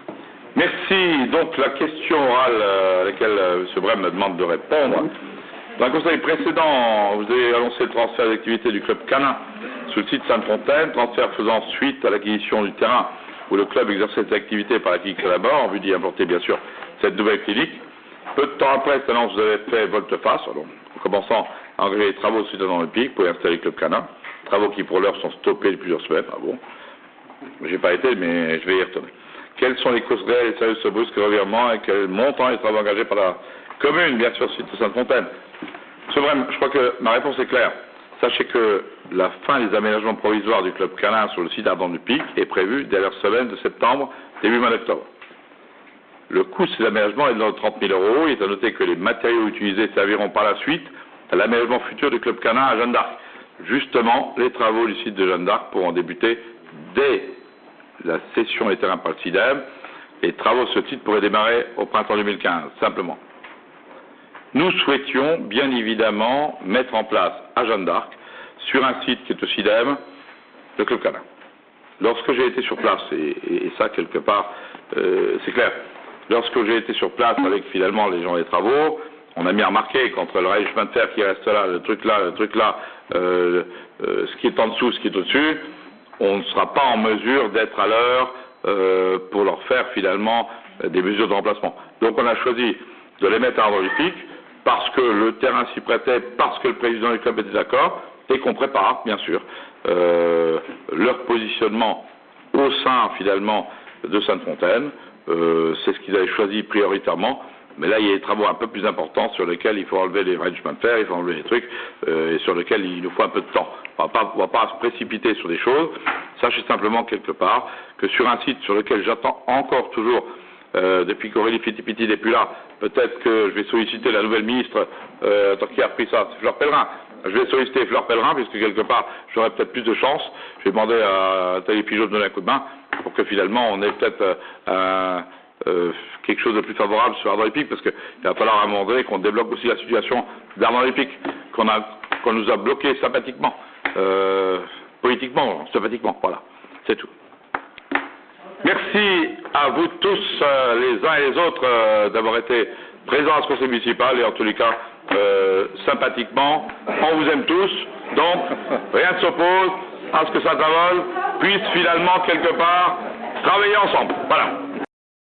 Merci. Donc la question orale à laquelle M. Brem me demande de répondre. Dans le conseil précédent, vous avez annoncé le transfert d'activité du club canin sur le site Sainte-Fontaine, transfert faisant suite à l'acquisition du terrain où le club exerçait ses activités par la clinique là-bas, en vue d'y importer bien sûr cette nouvelle clinique. Peu de temps après cette annonce, vous avez fait volte-face, en commençant à engager les travaux suite à l'Olympique pour y installer le club canin. Travaux qui pour l'heure sont stoppés depuis plusieurs semaines. Ah bon, j'ai pas été, mais je vais y retourner. Quelles sont les causes réelles et sérieuses de ce brusque revirement et quel montant les travaux engagés par la commune, bien sûr, site de Sainte-Fontaine? Monsieur Brem, je crois que ma réponse est claire. Sachez que la fin des aménagements provisoires du club canin sur le site Ardent du Pic est prévue dès la semaine de septembre, début mois d'octobre. Le coût de ces aménagements est de l'ordre de 30 000 €. Il est à noter que les matériaux utilisés serviront par la suite à l'aménagement futur du club canin à Jeanne d'Arc. Justement, les travaux du site de Jeanne d'Arc pourront débuter dès la cession des terrains par le CIDEM. Les travaux de ce titre pourraient démarrer au printemps 2015, simplement. Nous souhaitions bien évidemment mettre en place à Jeanne d'Arc, sur un site qui est au CIDEM, le club canin. Lorsque j'ai été sur place, et ça quelque part, c'est clair, lorsque j'ai été sur place avec finalement les gens des travaux, on a bien remarqué qu'entre le rail chemin de fer qui reste là, le truc là, ce qui est en dessous, ce qui est au-dessus, on ne sera pas en mesure d'être à l'heure pour leur faire finalement des mesures de remplacement. Donc on a choisi de les mettre à Ardent du Pic parce que le terrain s'y prêtait, parce que le président du club était d'accord, et qu'on prépare, bien sûr, leur positionnement au sein finalement de Sainte-Fontaine. C'est ce qu'ils avaient choisi prioritairement. Mais là, il y a des travaux un peu plus importants sur lesquels il faut enlever les rails de chemin de fer, il faut enlever les trucs, et sur lesquels il nous faut un peu de temps. On va pas se précipiter sur des choses. Sachez simplement quelque part que sur un site sur lequel j'attends encore toujours, depuis qu'Aurélie Fittipaldi n'est plus là, peut-être que je vais solliciter la nouvelle ministre, qui a repris ça, c'est Fleur Pellerin. Je vais solliciter Fleur Pellerin, puisque quelque part, j'aurai peut-être plus de chance. Je vais demander à Thalie Pigeot de donner un coup de main, pour que finalement, on ait peut-être quelque chose de plus favorable sur Ardent du Pic, parce qu'il va falloir à un moment donné qu'on débloque aussi la situation d'Ardent du Pic, qu'on nous a bloqué sympathiquement, politiquement, sympathiquement, voilà, c'est tout. Merci à vous tous, les uns et les autres, d'avoir été présents à ce conseil municipal, et en tous les cas, sympathiquement, on vous aime tous, donc rien ne s'oppose à ce que Saint-Avold puisse finalement quelque part travailler ensemble, voilà.